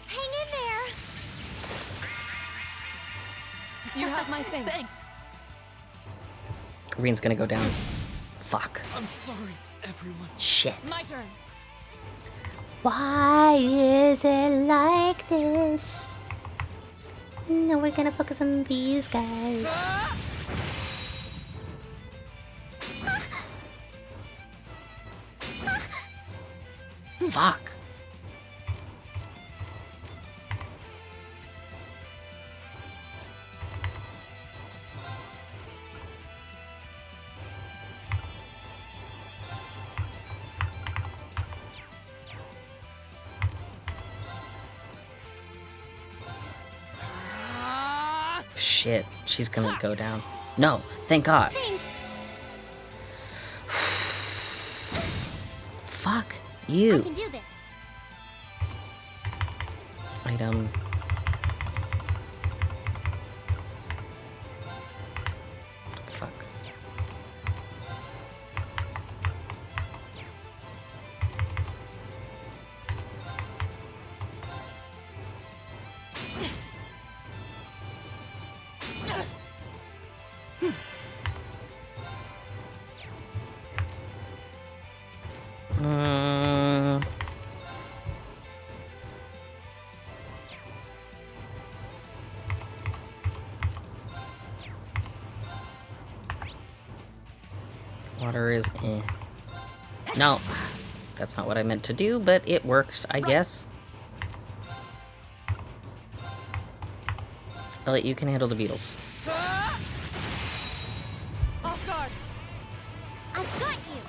Hang in there. You have my thanks. Thanks. Green's gonna go down. Fuck. I'm sorry, everyone. Shit. My turn. Why is it like this? No, we're gonna focus on these guys. Fuck. Shit, she's gonna go down. No, thank God. Thanks. fuck? I You. can do this. Item. Fuck. Mm. Water is eh. No, that's not what I meant to do, but it works, I guess. Elliot, you can handle the beetles. Off guard. I've got you.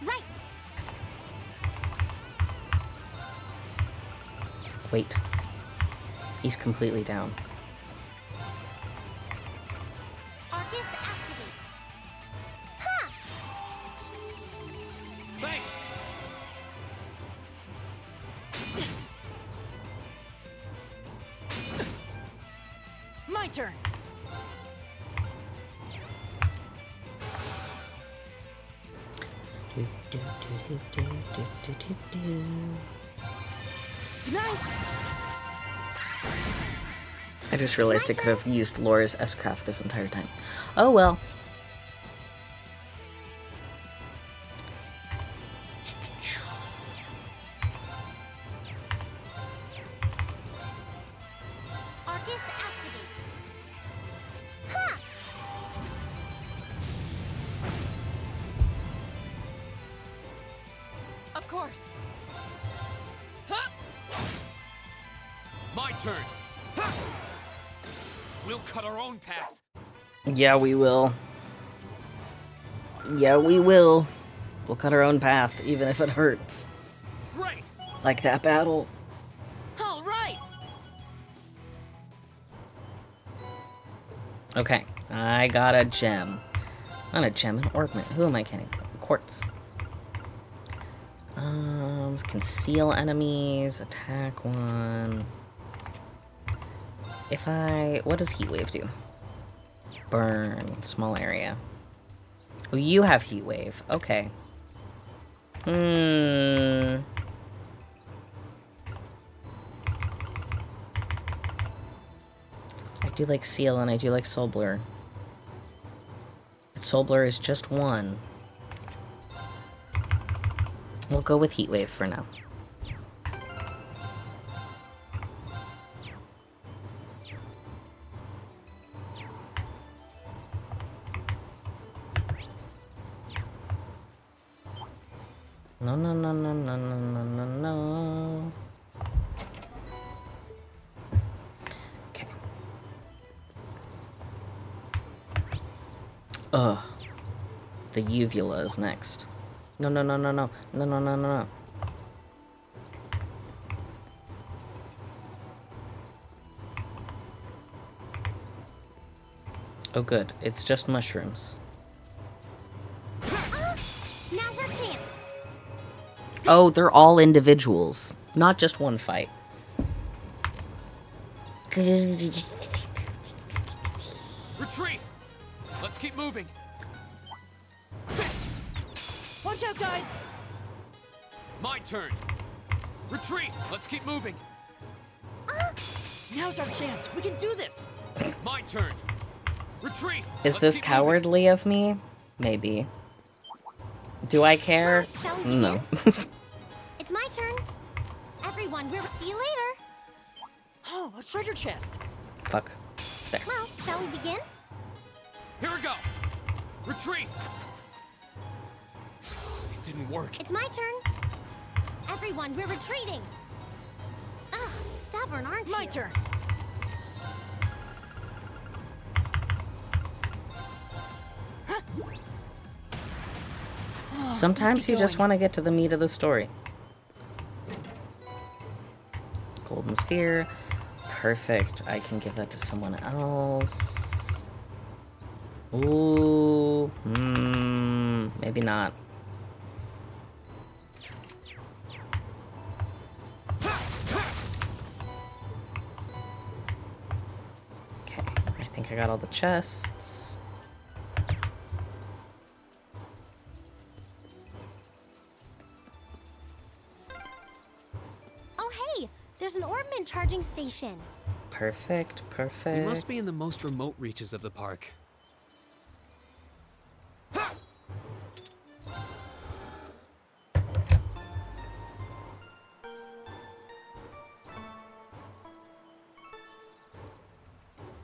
Right. Wait. He's completely down. Arcus activate. Ha! Thanks! My turn. Do, do, do, do, do, do, do, do. Good night. I just realized I could have used Laura's S-Craft this entire time. Oh well. Arcus activate. Ha! Of course. My turn! Ha! We'll cut our own path. Yeah, we will. Yeah, we will. We'll cut our own path, even if it hurts. Great! Like that battle. All right. Okay, I got a gem. Not a gem, an ornament. Who am I kidding? Quartz. Conceal enemies, attack one. If I... What does Heat Wave do? Burn, small area. Oh, you have Heat Wave. Okay. I do like Seal and I do like Soul Blur. But Soul Blur is just one. We'll go with Heat Wave for now. No, no, no, no, no, no, no, no, no. Okay. Ugh. The uvula is next. No, no, no, no, no. No, no, no, no, no. Oh, good. It's just mushrooms. Now's our chance. Oh, they're all individuals, not just one fight. Retreat! Let's keep moving. Watch out, guys. My turn. Retreat! Let's keep moving. Now's our chance. We can do this. My turn. Retreat! Is Let's this keep cowardly of me? Maybe. Do I care? Shall we No. It's my turn. Everyone, we'll see you later. Oh, a treasure chest. Fuck. There. Well, shall we begin? Moving. Here we go. Retreat! It didn't work. It's my turn. Everyone, we're retreating. Ugh, stubborn, aren't you? My turn. Sometimes you just going. want to get to the meat of the story. Golden sphere. Perfect. I can give that to someone else. Ooh. Maybe not. think I got all the chests. Oh, hey! There's an Orbman charging station. Perfect, perfect. We must be in the most remote reaches of the park.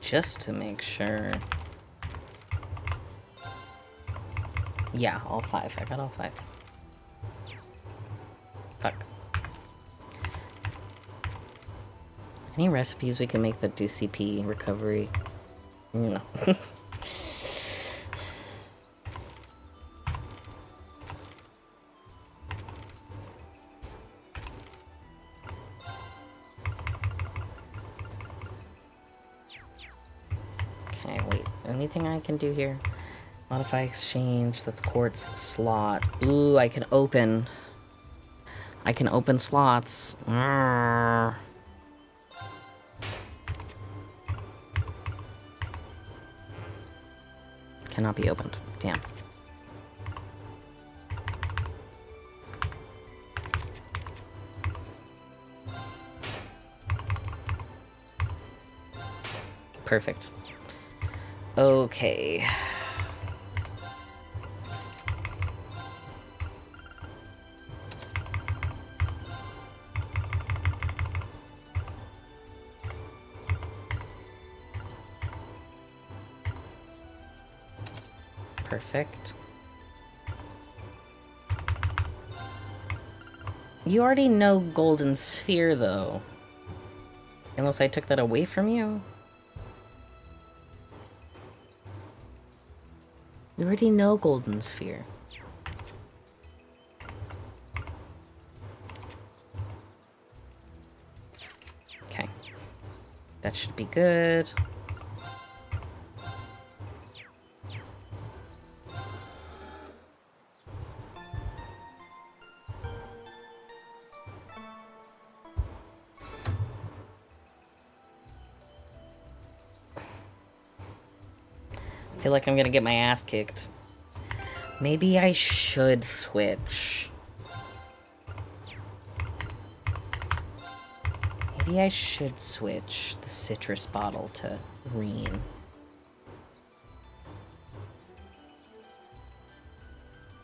Just to make sure. Yeah, all 5. I got all 5. Fuck. Any recipes we can make that do CP recovery? No. Okay, wait. Anything I can do here? Modify exchange. That's quartz slot. Ooh, I can open. I can open slots. Arrgh. Cannot be opened. Damn. Perfect. Okay. Perfect. You already know Golden Sphere, though. Unless I took that away from you. You already know Golden Sphere. Okay. That should be good. I feel like I'm gonna get my ass kicked. Maybe I should switch. Maybe I should switch the citrus bottle to green.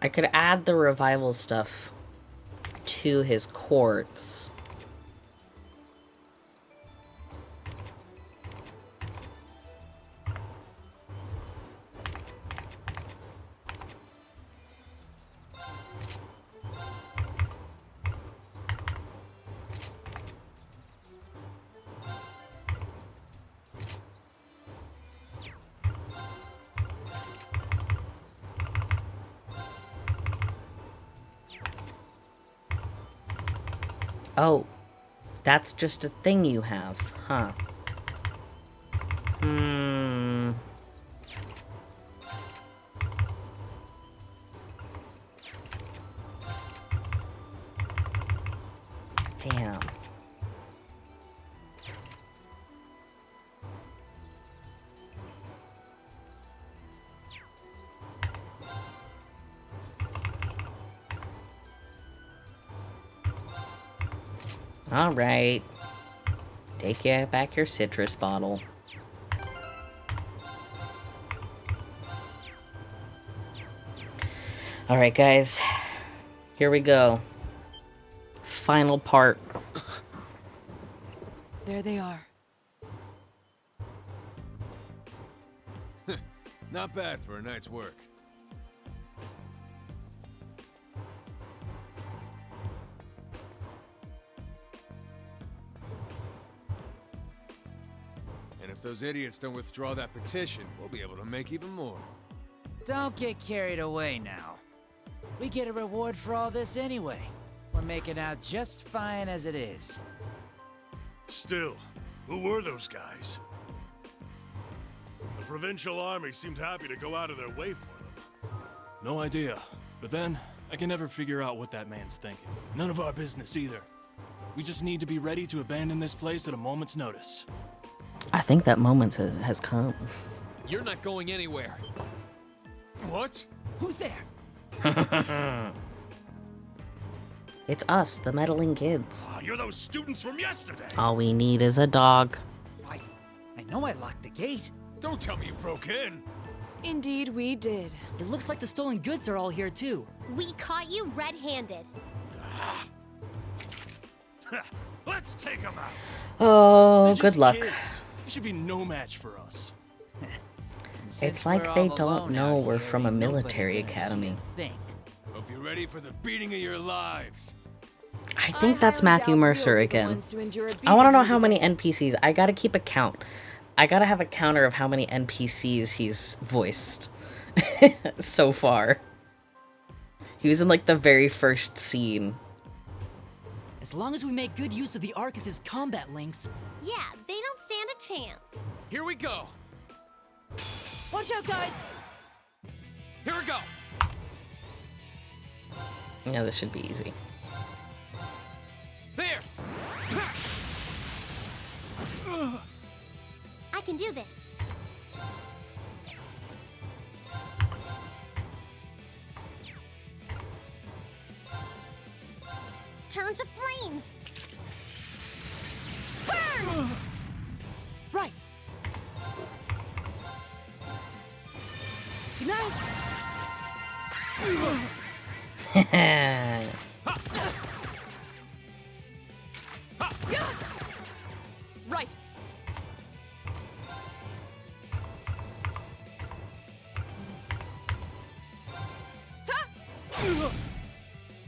I could add the revival stuff to his quartz. Oh, that's just a thing you have, huh? Hmm. Damn. All right. Take back your citrus bottle. All right, guys. Here we go. Final part. There they are. Not bad for a night's work. And if those idiots don't withdraw that petition, we'll be able to make even more. Don't get carried away now. We get a reward for all this anyway. We're making out just fine as it is. Still, who were those guys? The provincial army seemed happy to go out of their way for them. No idea. But then, I can never figure out what that man's thinking. None of our business either. We just need to be ready to abandon this place at a moment's notice. I think that moment has come. You're not going anywhere. What? Who's there? It's us, the meddling kids. Ah, you're those students from yesterday. All we need is a dog. I know I locked the gate. Don't tell me you broke in. Indeed, we did. It looks like the stolen goods are all here too. We caught you red-handed. Let's take them out. Oh, They're good just luck. kids. They should be no match for us. It's like they don't know we're from a military academy. Hope you're ready for the beating of your lives. I think that's highly Matthew doubt Mercer we'll be the again. ones to endure a I want to beating know when how we many get NPCs. I gotta keep a count. I gotta have a counter of how many NPCs he's voiced so far. He was in like the very first scene. As long as we make good use of the Arcus's combat links. Yeah, they don't stand a chance. Here we go. Watch out, guys! Here we go. Yeah, this should be easy. There. I can do this. Turn to flames. Burn! Right! Good night! Right.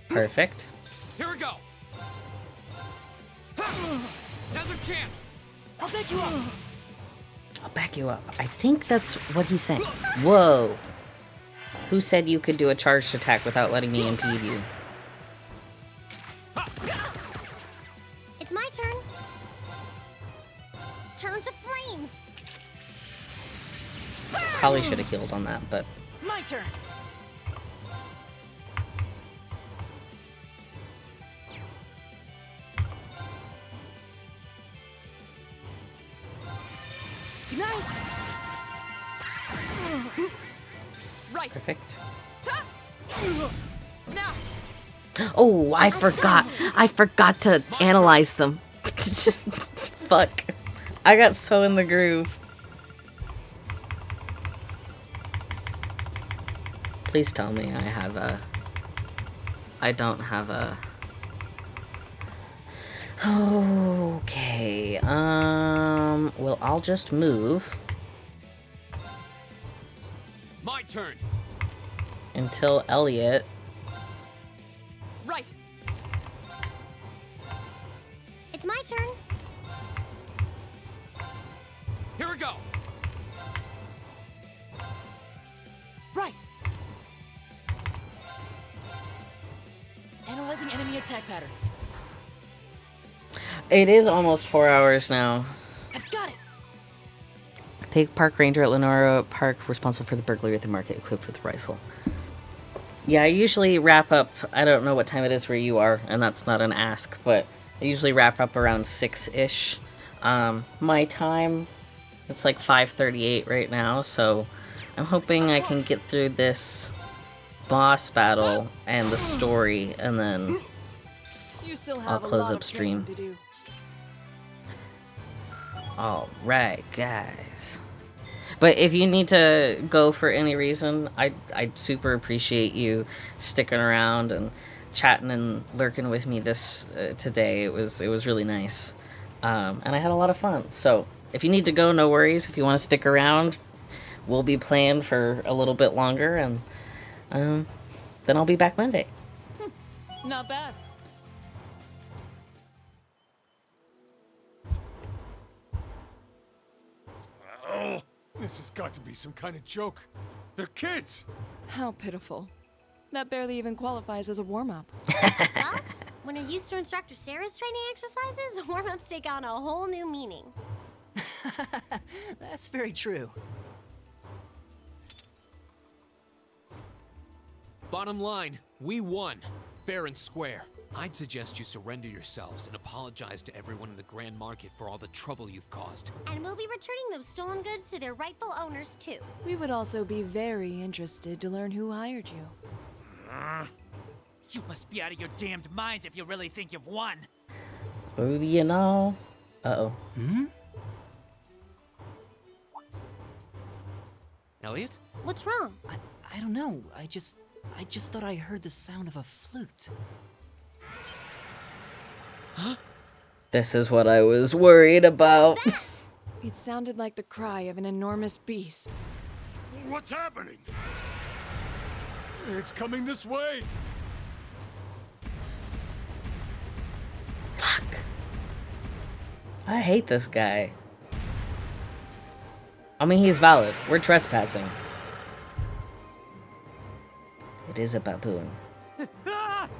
Perfect. Here we go. Another chance. I'll back you up! I'll back you up. I think that's what he's saying. Whoa. Who said you could do a charged attack without letting me impede you? It's my turn. Turn to flames. Probably should have healed on that, but My turn! Good night! Right. perfect. Now. Oh, I forgot. I forgot to analyze them. Fuck. I got so in the groove. Please tell me I don't have a... Okay, well, I'll just move My turn. until Elliot... Right. It's my turn. Here we go. Right! Analyzing enemy attack patterns. It is almost 4 hours now. I've got it! Pig Park Ranger at Lenora Park, responsible for the burglary at the market, equipped with rifle. Yeah, I usually wrap up, I don't know what time it is where you are, and that's not an ask, but I usually wrap up around 6-ish. My time, it's like 5:38 right now, so I'm hoping I can get through this boss battle and the story, and then You still I'll have a close lot up of stream. training to do. Alright, guys. But if you need to go for any reason, I'd super appreciate you sticking around and chatting and lurking with me this today. It was really nice. And I had a lot of fun. So if you need to go, no worries. If you want to stick around, we'll be playing for a little bit longer, and then I'll be back Monday. Not bad. Oh, this has got to be some kind of joke. They're kids. How pitiful. That barely even qualifies as a warm-up. Well, when you're used to Instructor Sarah's training exercises, warm-ups take on a whole new meaning. That's very true. Bottom line, we won. Fair and square. I'd suggest you surrender yourselves and apologize to everyone in the Grand Market for all the trouble you've caused. And we'll be returning those stolen goods to their rightful owners, too. We would also be very interested to learn who hired you. You must be out of your damned minds if you really think you've won. You know. Uh-oh. Elliot? What's wrong? I don't know. I just thought I heard the sound of a flute. Huh? This is what I was worried about. It sounded like the cry of an enormous beast. What's happening? It's coming this way. Fuck. I hate this guy. I mean, he's valid. We're trespassing. It is a baboon. Help!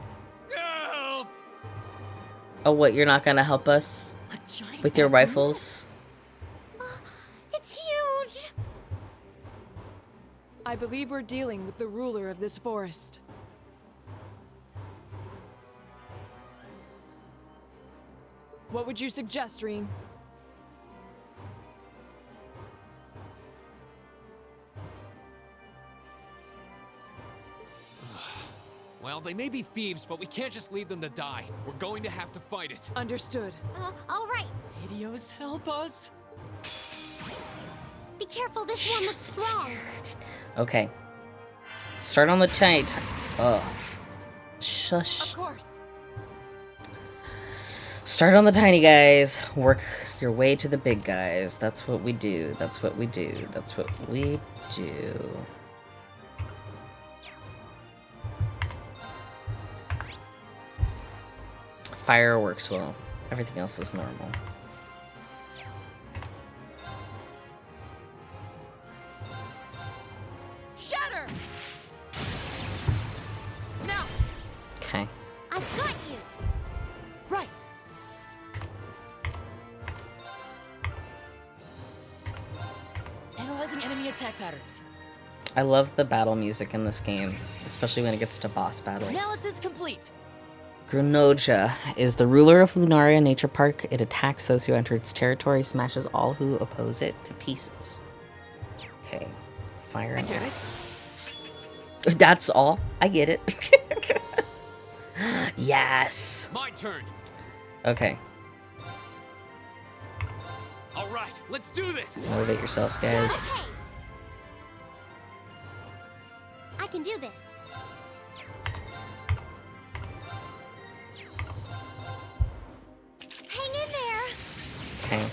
Oh, what? You're not gonna help us with your rifles? It's huge! I believe we're dealing with the ruler of this forest. What would you suggest, Reen? Well, they may be thieves, but we can't just leave them to die. We're going to have to fight it. Understood. All right. Idios, help us! Be careful, this one looks strong. Okay. Start on the tight. Oh. Shush. Of course. Start on the tiny guys. Work your way to the big guys. That's what we do. That's what we do. That's what we do. Fire works well. Everything else is normal. Shatter! Now! Okay. I've got you! Right! Analyzing enemy attack patterns. I love the battle music in this game, especially when it gets to boss battles. Analysis complete. GRUNOJA is the ruler of Lunaria Nature Park. It attacks those who enter its territory, smashes all who oppose it to pieces. Okay. Fire. I get it. That's all. I get it. Yes. My turn. Okay. All right, let's do this. Motivate yourselves, guys. Okay. I can do this. Hang in there. Okay.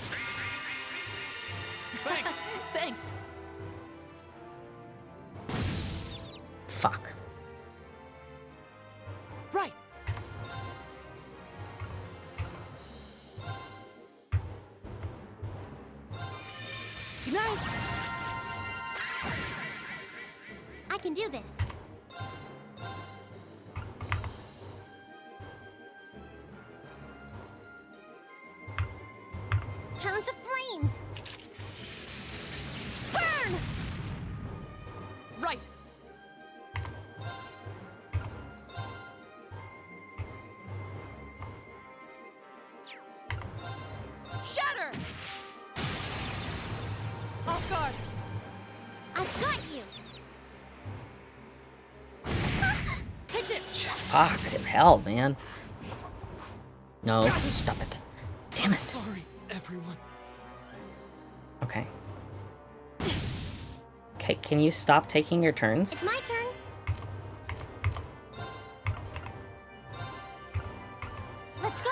Thanks. Thanks. Fuck. Right. Good night. I can do this. Turn to flames. Burn! Right! Shatter! Off guard! I've got you. Take this. Fucking hell, man. No, stop it. Damn it. Sorry, everyone. Okay. Okay, can you stop taking your turns? It's my turn. Let's go.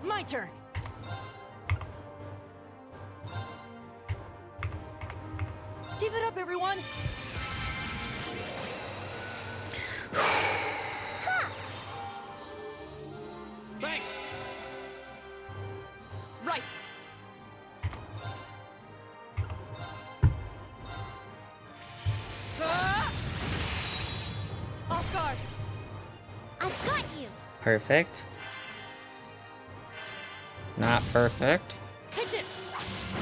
My turn. Give it up, everyone. Thanks. Right! Ah! Off guard! I've got you. Perfect. Not perfect. Take this.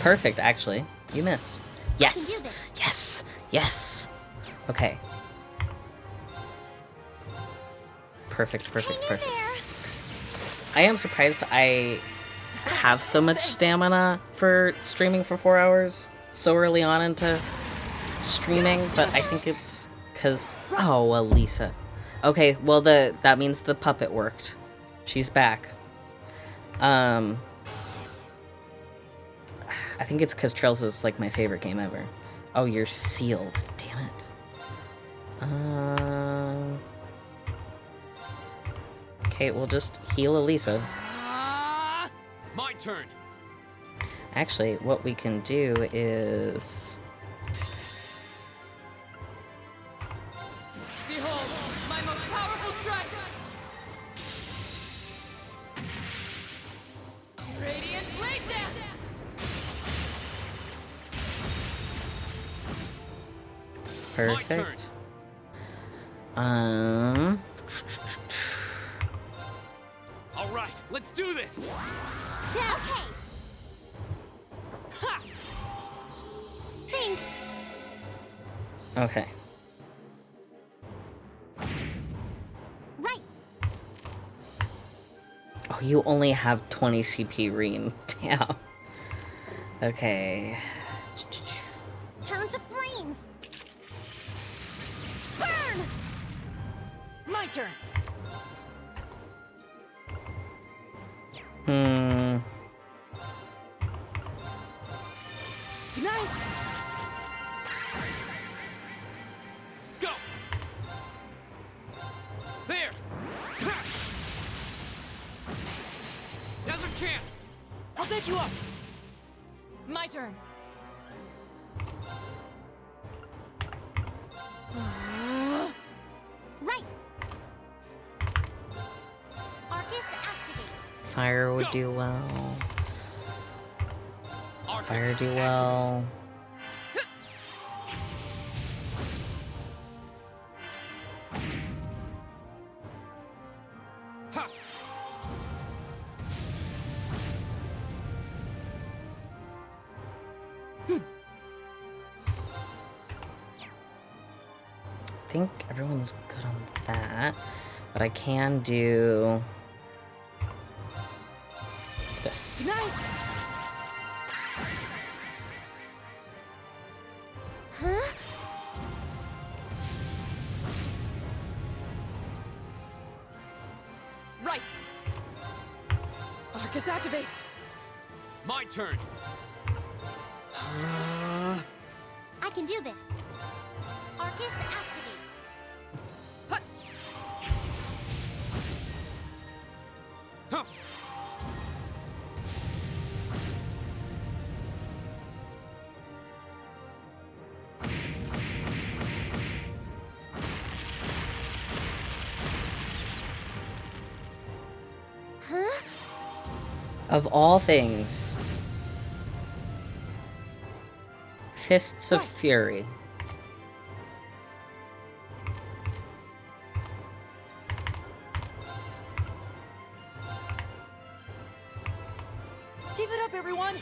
Perfect, actually. You missed. Yes. do this. Yes. Yes. Okay. Perfect, perfect, Hang in perfect. I am surprised I have so much stamina for streaming for 4 hours so early on into streaming, but I think it's because... Oh, Elisa. Okay, well, that means the puppet worked. She's back. I think it's because Trails is, like, my favorite game ever. Oh, you're sealed. Damn it. Okay, we'll just heal Elisa. My turn. Actually, what we can do is... Behold, my most powerful strike! Radiant Blade Dance! Perfect. All right, let's do this. Okay. Ha! Thanks. Okay. Right. Oh, you only have 20 CP, Reem. Damn. Okay. Turn to flames. Burn. My turn. Hmm. Good night. Go. There. Now's our chance. I'll back you up. My turn. Right. Arcus activate. Fire would Go. do well. Arcus, Fire do activate. well. Ha! I think everyone's good on that, but I can do this. Good night. Huh? Right. Arcus activate. My turn. I can do this. Arcus activate. Hut. Huh. Huh? Of all things, Fists of Fury. Give it up, everyone.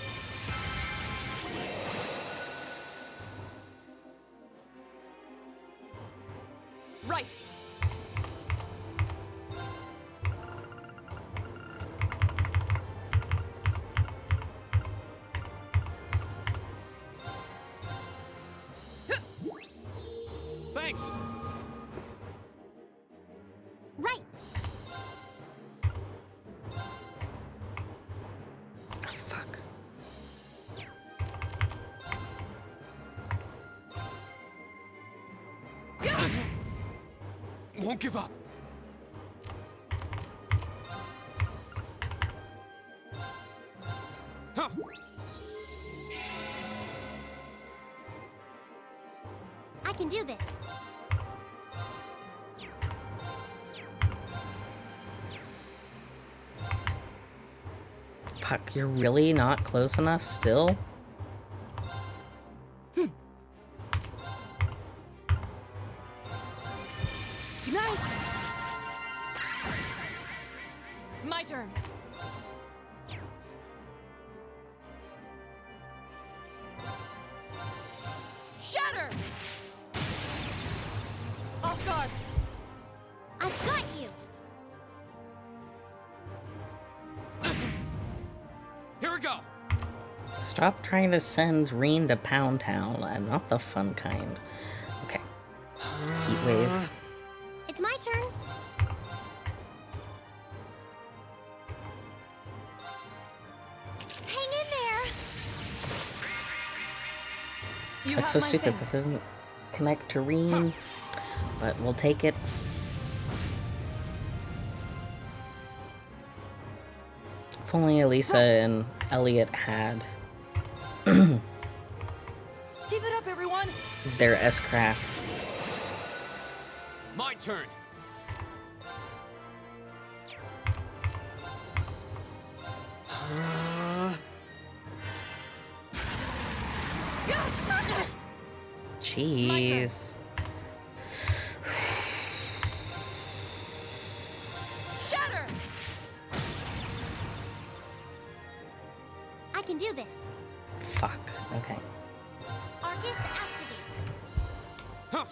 Right. Thanks. Right. Oh, fuck. Won't give up. Huh. I can do this. Fuck, you're really not close enough still? Good night. My turn. Shatter. Off guard. I've got you. Here we go. Stop trying to send Reen to Pound Town, and not the fun kind. Okay. Heat wave. It's my turn. Hang in there. You That's have so my stupid. thanks. That doesn't connect to Reen, but we'll take it. If only Elisa and Elliot had Give it up, everyone! their S-crafts. My turn. Jeez. Shatter! I can do this. Fuck. Okay. Arcus, activate. Huh.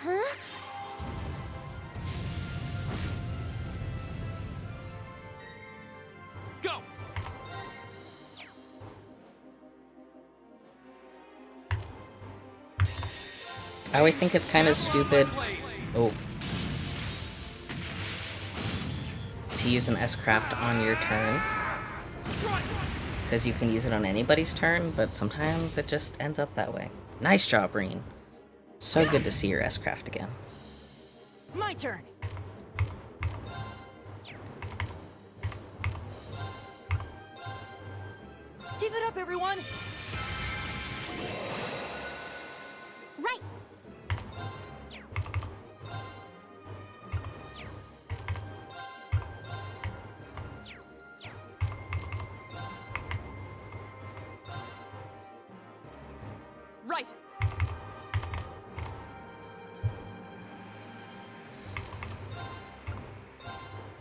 Huh? Go. I always think it's kind of stupid. Oh. To use an S-craft on your turn. Because you can use it on anybody's turn, but sometimes it just ends up that way. Nice job, Reen. So good to see your S-craft again. My turn! Give it up, everyone! Right. Right!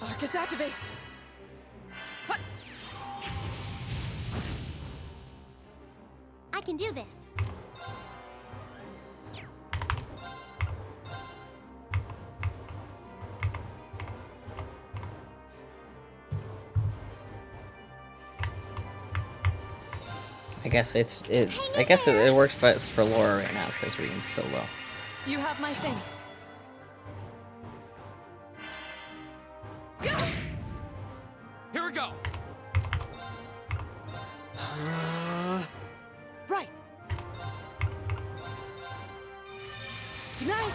Arcus, activate! Hut! I can do this. I guess it works best for Laura right now because Reen's so low. You have my thanks. Here we go. Right! Good night!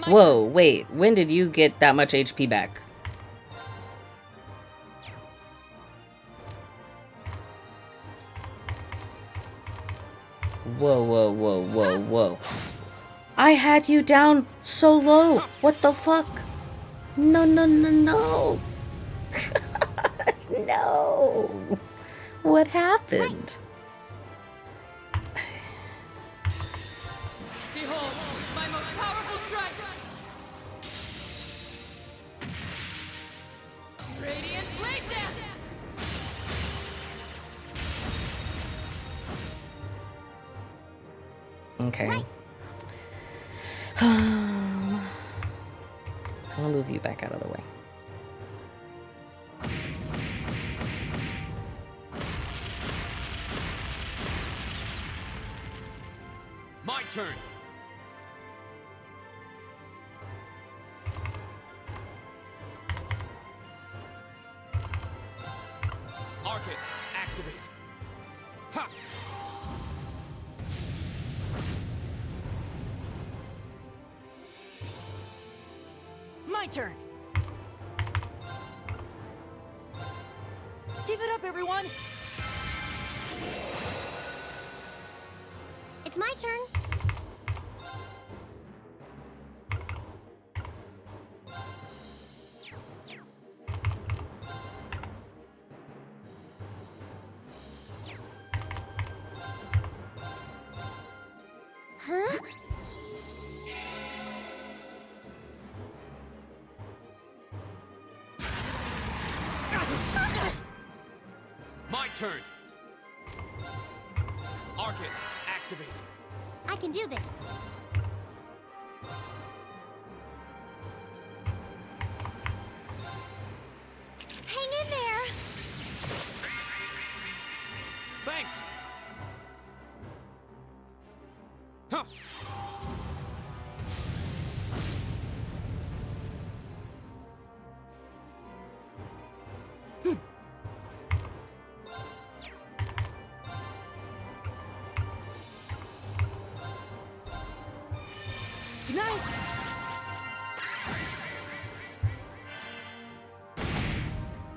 Whoa, wait. When did you get that much HP back? Whoa, whoa, whoa, whoa, whoa. I had you down so low. What the fuck? No, no, no, no. No. What happened? Behold, my most powerful strike! Radiant Blade Dance! Okay. I'm gonna move you back out of the way. My turn. Arcus, activate. Ha! My turn! Give it up, everyone! It's my turn. Huh? My turn. Arcus, activate. I can do this. Hang in there. Thanks! Huh. Good night.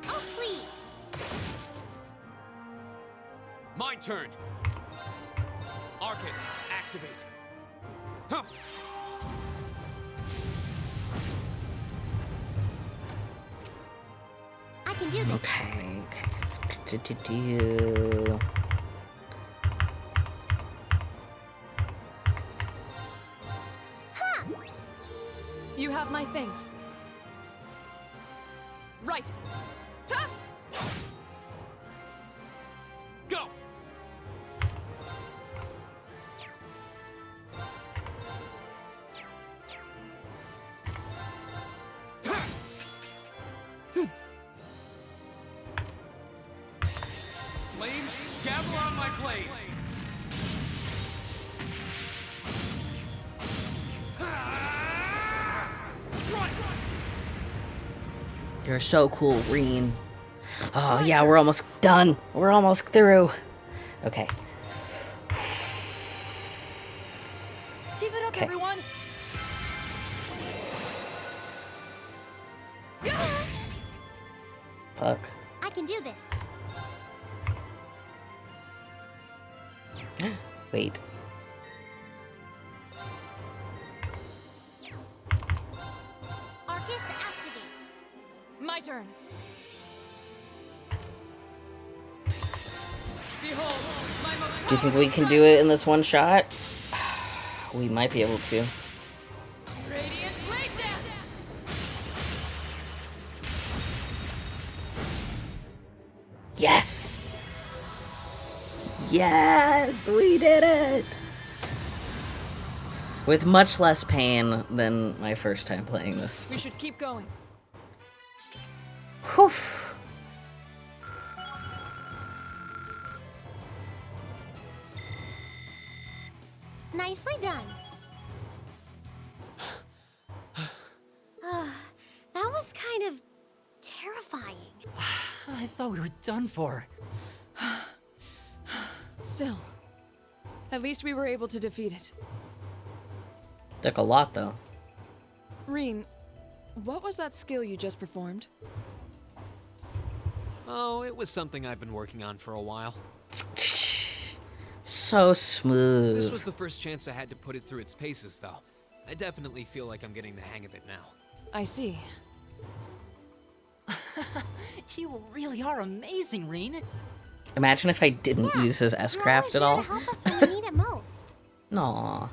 Oh, please. My turn! Arcus, activate. Huh. I can do this. Okay. Do. Ha! You have my things. Right. Ta! Go! Flames, gather on my blade! Strike! You're so cool, Reen. Oh, yeah, we're almost done. We're almost through. Okay. Give it up, Okay. everyone! Fuck. I can do this. Wait. Arcus, activate. My turn. Behold, my most Do you think we can do it in this one shot? We might be able to. radiant blade dance. Yes! Yes! We did it! With much less pain than my first time playing this. We should keep going. Whew. Nicely done. That was kind of terrifying. I thought we were done for. Still, at least we were able to defeat it. Took a lot, though. Reen, what was that skill you just performed? Oh, it was something I've been working on for a while. So smooth. This was the first chance I had to put it through its paces, though. I definitely feel like I'm getting the hang of it now. I see. You really are amazing, Reen. Imagine if I didn't use his S-craft at You're all. always there to help us when we need it most. Aw.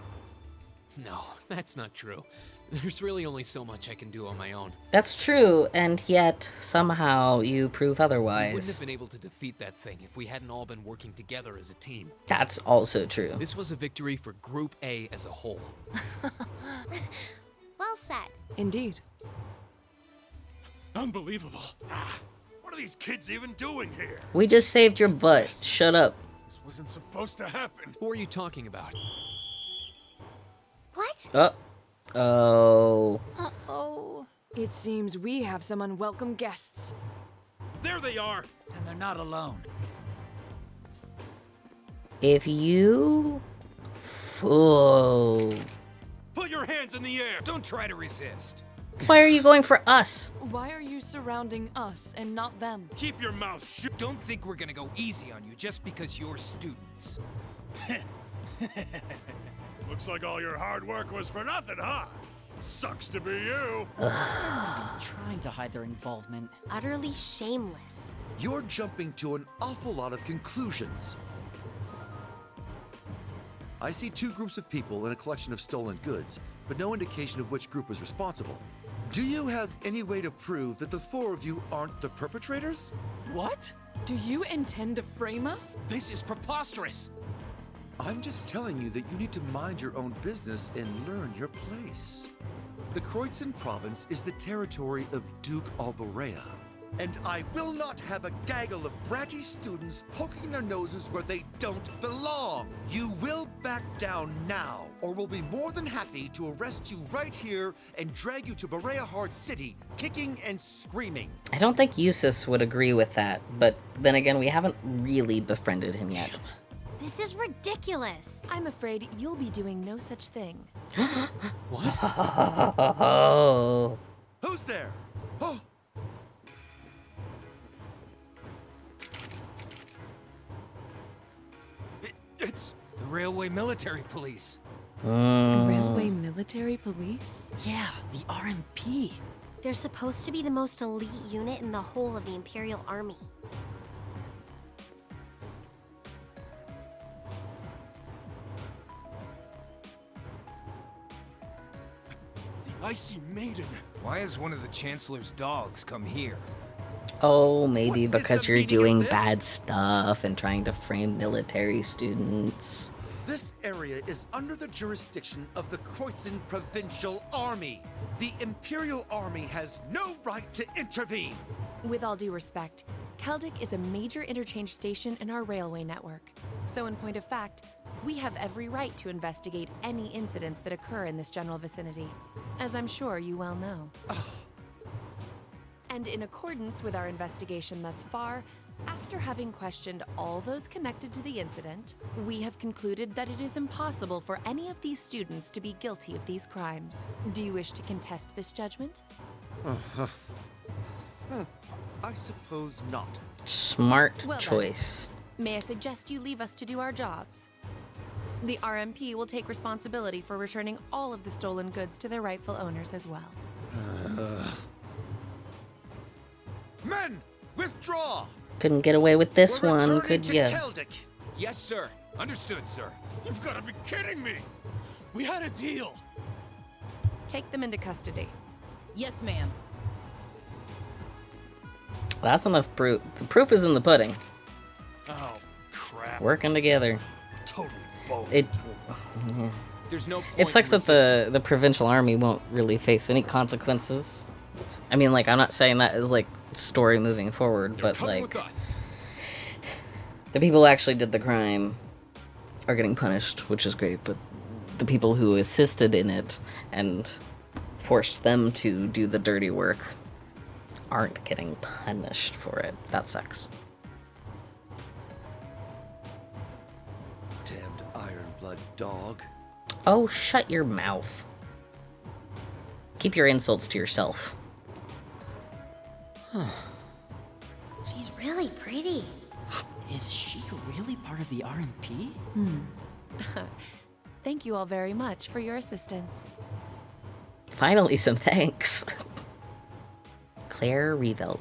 No, that's not true. There's really only so much I can do on my own. That's true, and yet somehow you prove We wouldn't otherwise. have been able to defeat that thing if we hadn't all been working together as a team. That's also true. This was a victory for Group A as a whole. Well said. Indeed. Unbelievable. What are these kids even doing here? We just saved your butt. Shut up. This wasn't supposed to happen. Who are you talking about? What? Oh. Uh-oh. It seems we have some unwelcome guests. There they are. And they're not alone. If you... Whoa. Put your hands in the air. Don't try to resist. Why are you going for us? Why are you surrounding us and not them? Keep your mouth shut. Don't think we're gonna go easy on you just because you're students. Looks like all your hard work was for nothing, huh? Sucks to be you. Trying to hide their involvement. Utterly shameless. You're jumping to an awful lot of conclusions. I see two groups of people and a collection of stolen goods, but no indication of which group was responsible. Do you have any way to prove that the four of you aren't the perpetrators? What? Do you intend to frame us? This is preposterous. I'm just telling you that you need to mind your own business and learn your place. The Kreuzin province is the territory of Duke Alborea. And I will not have a gaggle of bratty students poking their noses where they don't belong. You will back down now, or we'll be more than happy to arrest you right here and drag you to Bereahard City, kicking and screaming. I don't think Eustace would agree with that, but then again, we haven't really befriended him yet. This is ridiculous. I'm afraid you'll be doing no such thing. What? Oh. Who's there? Oh. It's The Railway Military Police. Railway military police? Yeah, the RMP. They're supposed to be the most elite unit in the whole of the Imperial Army. The Icy Maiden. Why has one of the Chancellor's dogs come here? Oh, maybe What is because the you're meaning of doing this? bad stuff and trying to frame military students. This area is under the jurisdiction of the Kreuzin Provincial Army. The Imperial Army has no right to intervene. With all due respect, Celdic is a major interchange station in our railway network. So in point of fact, we have every right to investigate any incidents that occur in this general vicinity, as I'm sure you well know. And in accordance with our investigation thus far, after having questioned all those connected to the incident, we have concluded that it is impossible for any of these students to be guilty of these crimes. Do you wish to contest this judgment? I suppose not. Smart Well then. choice. May I suggest you leave us to do our jobs? The RMP will take responsibility for returning all of the stolen goods to their rightful owners as well. Men, withdraw! Couldn't get away with this We're one, returning could to ya? Celdic. Yes, sir. Understood, sir. You've got to be kidding me! We had a deal! Take them into custody. Yes, ma'am. That's enough proof. The proof is in the pudding. Oh, crap. Working together. Totally bold. It. Yeah. There's no point It sucks in that the provincial army won't really face any consequences. I mean, like, I'm not saying that as like story moving forward, You're but coming like with us. the people who actually did the crime are getting punished, which is great. But the people who assisted in it and forced them to do the dirty work aren't getting punished for it. That sucks. Damned Ironblood dog. Oh, shut your mouth. Keep your insults to yourself. She's really pretty. Is she really part of the RMP? Thank you all very much for your assistance. Finally, some thanks. Claire Reveld.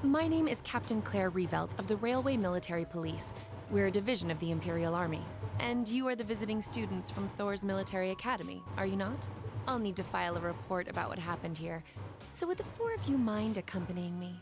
My name is Captain Claire Revelt of the Railway Military Police. We're a division of the Imperial Army. And you are the visiting students from Thor's Military Academy, are you not? I'll need to file a report about what happened here. So would the four of you mind accompanying me?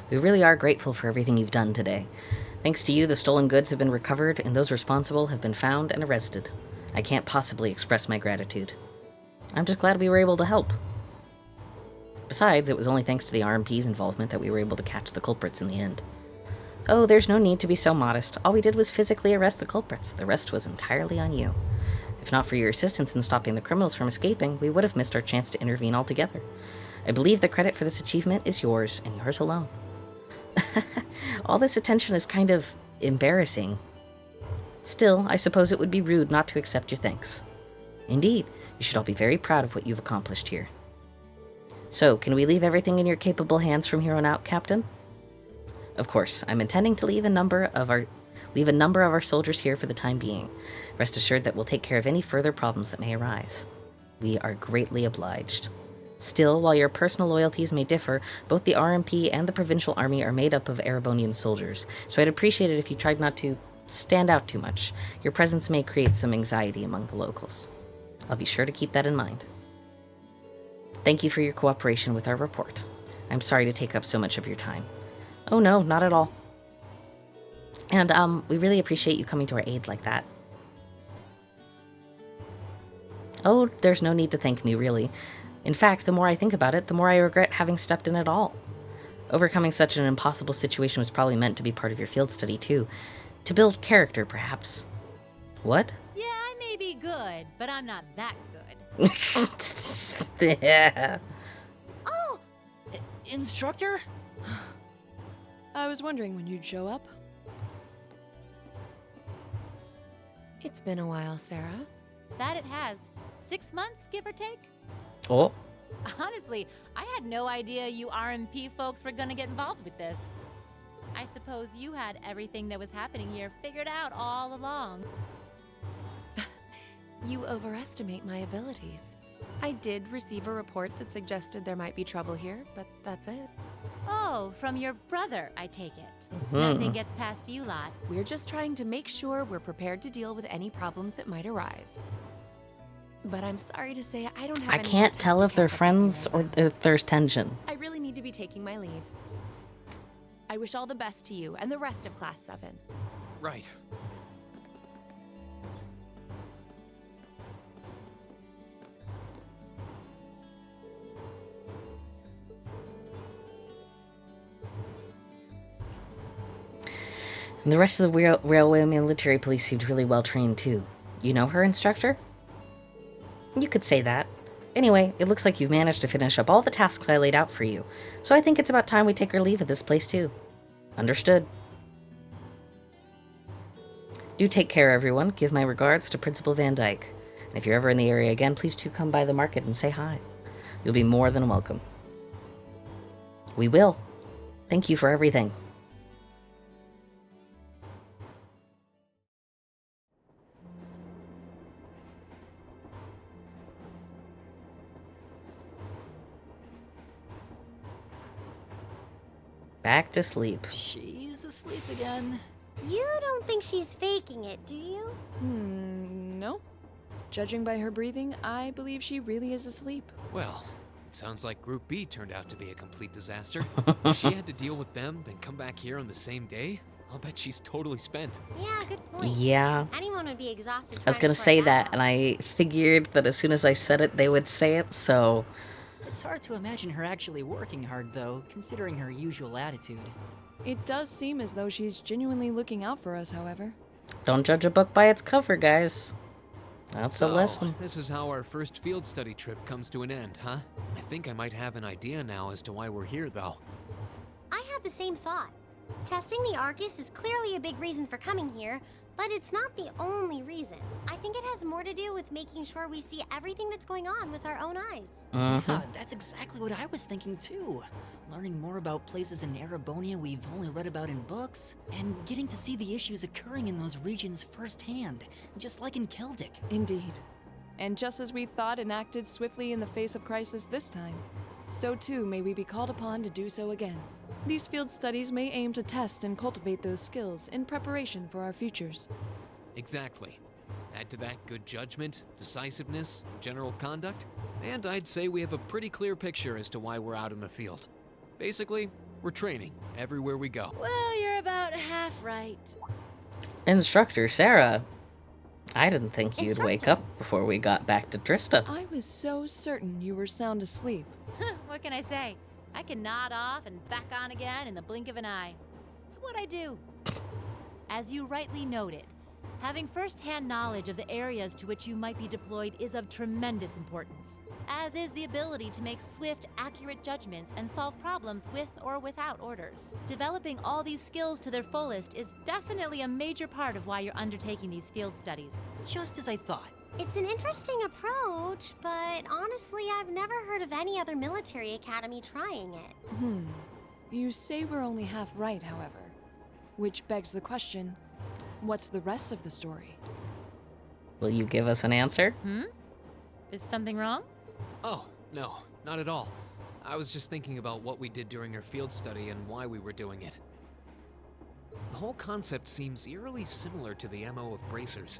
We really are grateful for everything you've done today. Thanks to you, the stolen goods have been recovered, and those responsible have been found and arrested. I can't possibly express my gratitude. I'm just glad we were able to help. Besides, it was only thanks to the RMP's involvement that we were able to catch the culprits in the end. Oh, there's no need to be so modest. All we did was physically arrest the culprits. The rest was entirely on you. If not for your assistance in stopping the criminals from escaping, we would have missed our chance to intervene altogether. I believe the credit for this achievement is yours, and yours alone. All this attention is kind of embarrassing. Still, I suppose it would be rude not to accept your thanks. Indeed, you should all be very proud of what you've accomplished here. So, can we leave everything in your capable hands from here on out, Captain? Of course, I'm intending to leave a number of our soldiers here for the time being. Rest assured that we'll take care of any further problems that may arise. We are greatly obliged. Still, while your personal loyalties may differ, both the RMP and the Provincial Army are made up of Erebonian soldiers, so I'd appreciate it if you tried not to stand out too much. Your presence may create some anxiety among the locals. I'll be sure to keep that in mind. Thank you for your cooperation with our report. I'm sorry to take up so much of your time. Oh no, not at all. And, we really appreciate you coming to our aid like that. Oh, there's no need to thank me, really. In fact, the more I think about it, the more I regret having stepped in at all. Overcoming such an impossible situation was probably meant to be part of your field study, too. To build character, perhaps. What? Yeah, I may be good, but I'm not that good. Yeah. Oh! Instructor? I was wondering when you'd show up. It's been a while, Sarah. That it has. 6 months, give or take? Oh. Honestly, I had no idea you RMP folks were gonna get involved with this. I suppose you had everything that was happening here figured out all along. You overestimate my abilities. I did receive a report that suggested there might be trouble here, but that's it. Oh, from your brother, I take it. Mm-hmm. Nothing gets past you lot. We're just trying to make sure we're prepared to deal with any problems that might arise. But I'm sorry to say I don't have I any can't more time tell to if they're catch up with friends you or right now. if there's tension. I really need to be taking my leave. I wish all the best to you and the rest of Class 7. Right. And the rest of the railway military police seemed really well trained, too. You know her, instructor? You could say that. Anyway, it looks like you've managed to finish up all the tasks I laid out for you, so I think it's about time we take our leave of this place, too. Understood. Do take care, everyone. Give my regards to Principal Van Dyke. And if you're ever in the area again, please do come by the market and say hi. You'll be more than welcome. We will. Thank you for everything. Back to sleep. She's asleep again. You don't think she's faking it, do you? No. Judging by her breathing, I believe she really is asleep. Well, it sounds like Group B turned out to be a complete disaster. If she had to deal with them, then come back here on the same day, I'll bet she's totally spent. Yeah, good point. Yeah. Anyone would be exhausted. I was gonna say that, and I figured that as soon as I said it, they would say it, so... It's hard to imagine her actually working hard, though, considering her usual attitude. It does seem as though she's genuinely looking out for us, however. Don't judge a book by its cover, guys. That's a lesson. This is how our first field study trip comes to an end, huh? I think I might have an idea now as to why we're here, though. I had the same thought. Testing the Arcus is clearly a big reason for coming here, but it's not the only reason. I think it has more to do with making sure we see everything that's going on with our own eyes. Yeah, that's exactly what I was thinking too. Learning more about places in Erebonia we've only read about in books, and getting to see the issues occurring in those regions firsthand, just like in Celdic. Indeed. And just as we thought and acted swiftly in the face of crisis this time, so too may we be called upon to do so again. These field studies may aim to test and cultivate those skills in preparation for our futures. Exactly. Add to that good judgment, decisiveness, general conduct, and I'd say we have a pretty clear picture as to why we're out in the field. Basically, we're training everywhere we go. Well, you're about half right. Instructor Sarah, I didn't think you'd wake up before we got back to Trista. I was so certain you were sound asleep. What can I say? I can nod off and back on again in the blink of an eye. It's what I do. As you rightly noted, having first-hand knowledge of the areas to which you might be deployed is of tremendous importance, as is the ability to make swift, accurate judgments and solve problems with or without orders. Developing all these skills to their fullest is definitely a major part of why you're undertaking these field studies. Just as I thought. It's an interesting approach, but honestly, I've never heard of any other military academy trying it. You say we're only half right, however. Which begs the question, what's the rest of the story? Will you give us an answer? Is something wrong? Oh, no, not at all. I was just thinking about what we did during our field study and why we were doing it. The whole concept seems eerily similar to the MO of bracers.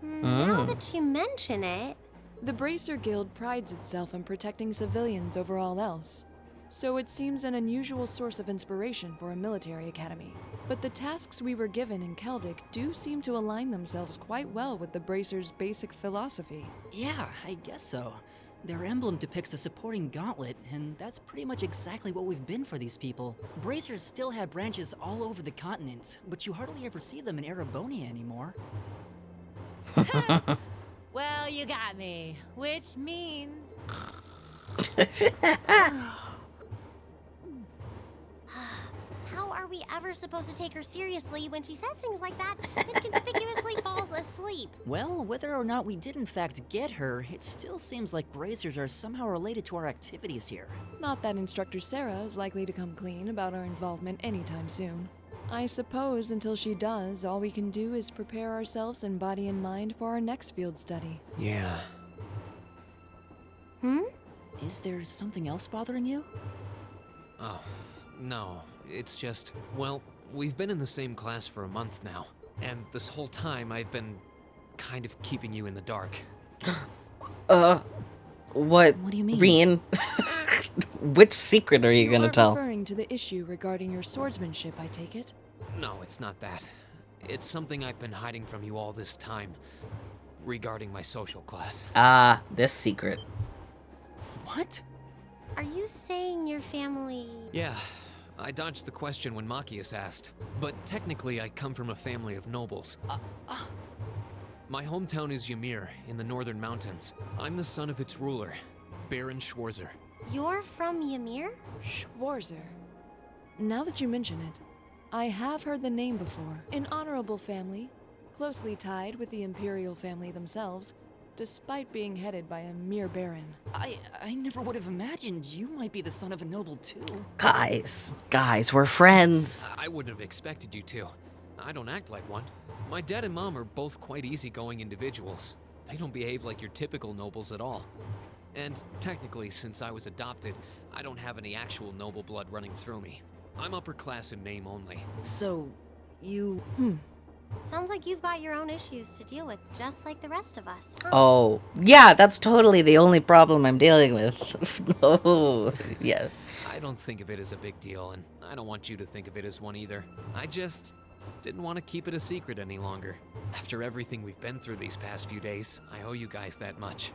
Now that you mention it... The Bracer Guild prides itself in protecting civilians over all else, so it seems an unusual source of inspiration for a military academy. But the tasks we were given in Celdic do seem to align themselves quite well with the Bracer's basic philosophy. Yeah, I guess so. Their emblem depicts a supporting gauntlet, and that's pretty much exactly what we've been for these people. Bracers still have branches all over the continent, but you hardly ever see them in Erebonia anymore. Well, you got me. Which means... How are we ever supposed to take her seriously when she says things like that and conspicuously falls asleep? Well, whether or not we did in fact get her, it still seems like bracers are somehow related to our activities here. Not that Instructor Sarah is likely to come clean about our involvement anytime soon. I suppose until she does, all we can do is prepare ourselves in body and mind for our next field study. Yeah. Is there something else bothering you? Oh, no. It's just, well, we've been in the same class for a month now, and this whole time I've been kind of keeping you in the dark. What do you mean? Rien? Which secret are you gonna tell? Referring to the issue regarding your swordsmanship, I take it? No, it's not that. It's something I've been hiding from you all this time, regarding my social class. This secret. What? Are you saying your family... Yeah, I dodged the question when Machias asked, but technically I come from a family of nobles. My hometown is Ymir, in the northern mountains. I'm the son of its ruler, Baron Schwarzer. You're from Ymir? Schwarzer. Now that you mention it, I have heard the name before. An honorable family, closely tied with the imperial family themselves, despite being headed by a mere baron. I never would have imagined you might be the son of a noble too. Guys, we're friends. I wouldn't have expected you to. I don't act like one. My dad and mom are both quite easygoing individuals. They don't behave like your typical nobles at all. And technically, since I was adopted, I don't have any actual noble blood running through me. I'm upper class in name only. So, you... Sounds like you've got your own issues to deal with, just like the rest of us, huh? Oh, yeah, that's totally the only problem I'm dealing with. Oh, yeah. I don't think of it as a big deal, and I don't want you to think of it as one either. I just didn't want to keep it a secret any longer. After everything we've been through these past few days, I owe you guys that much.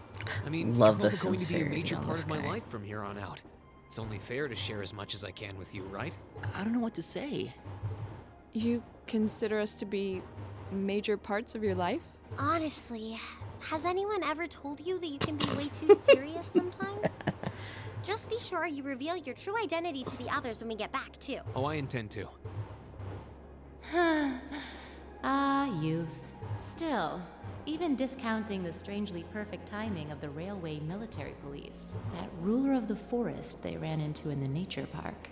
I mean, Love you're the all going to be a sincerity major on part this of my guy. life from here on out. It's only fair to share as much as I can with you, right? I don't know what to say. You consider us to be major parts of your life? Honestly, has anyone ever told you that you can be way too serious sometimes? Just be sure you reveal your true identity to the others when we get back, too. Oh, I intend to. Youth. Still, even discounting the strangely perfect timing of the railway military police, that ruler of the forest they ran into in the nature park.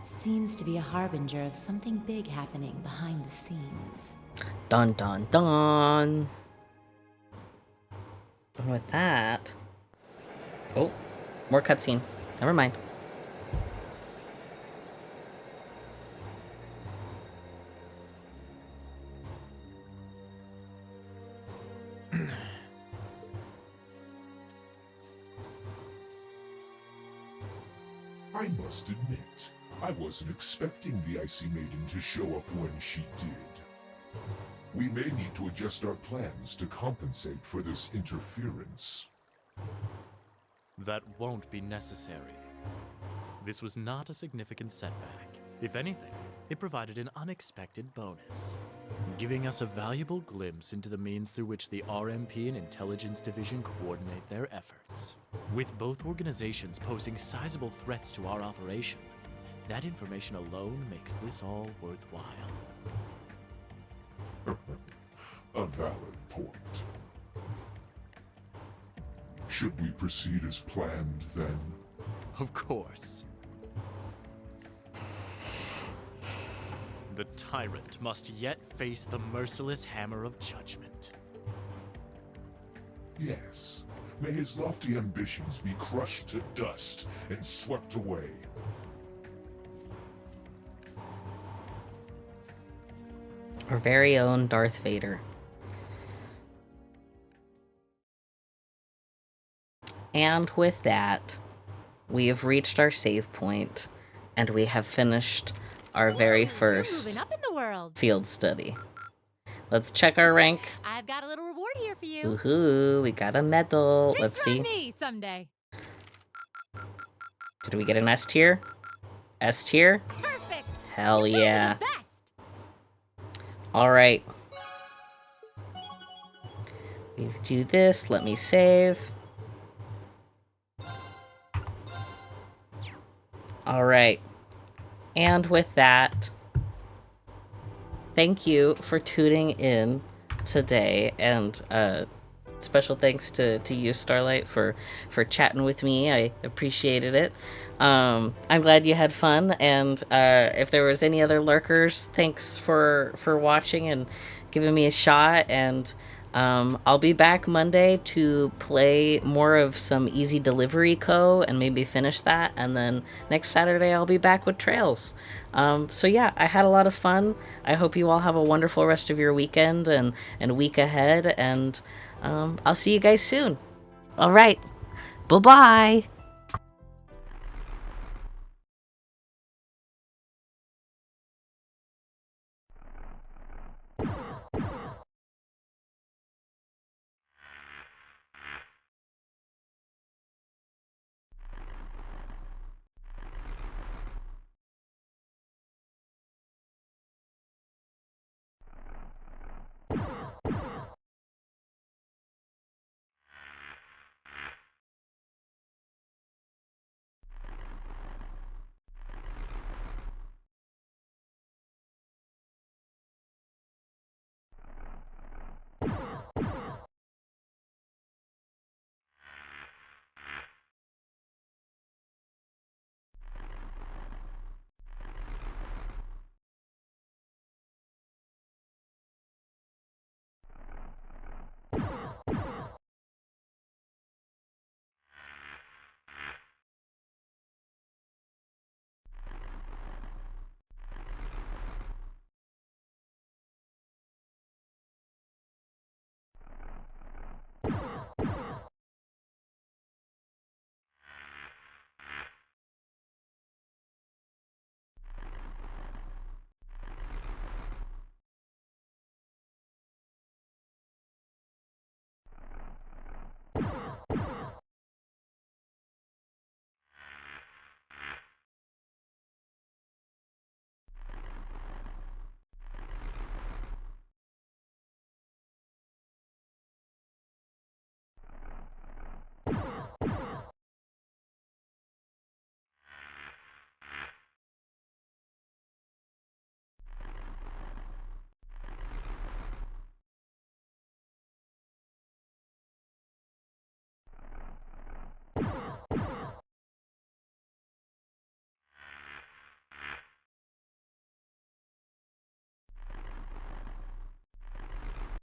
Seems to be a harbinger of something big happening behind the scenes. Dun dun dun. And with that... Oh, more cutscene. Never mind. I must admit, I wasn't expecting the Icy Maiden to show up when she did. We may need to adjust our plans to compensate for this interference. That won't be necessary. This was not a significant setback. If anything, it provided an unexpected bonus, giving us a valuable glimpse into the means through which the RMP and Intelligence Division coordinate their efforts. With both organizations posing sizable threats to our operation, that information alone makes this all worthwhile. A valid point. Should we proceed as planned, then? Of course. The tyrant must yet face the merciless hammer of judgment. Yes. May his lofty ambitions be crushed to dust and swept away. Our very own Darth Vader. And with that, we have reached our save point, and we have finished our very first moving up in the world. field study. Let's check our rank. I've got a little reward here for you. Woohoo, we got a medal. Drinks Let's for see. me someday. Did we get an S tier? S tier? Perfect. Hell yeah. The best. All right. We do this. Let me save. All right. And with that, thank you for tuning in today, and special thanks to you, Starlight, for chatting with me. I appreciated it. I'm glad you had fun, and if there was any other lurkers, thanks for watching and giving me a shot. And I'll be back Monday to play more of some Easy Delivery Co. and maybe finish that. And then next Saturday, I'll be back with Trails. So yeah, I had a lot of fun. I hope you all have a wonderful rest of your weekend and week ahead. And I'll see you guys soon. All right. Bye-bye.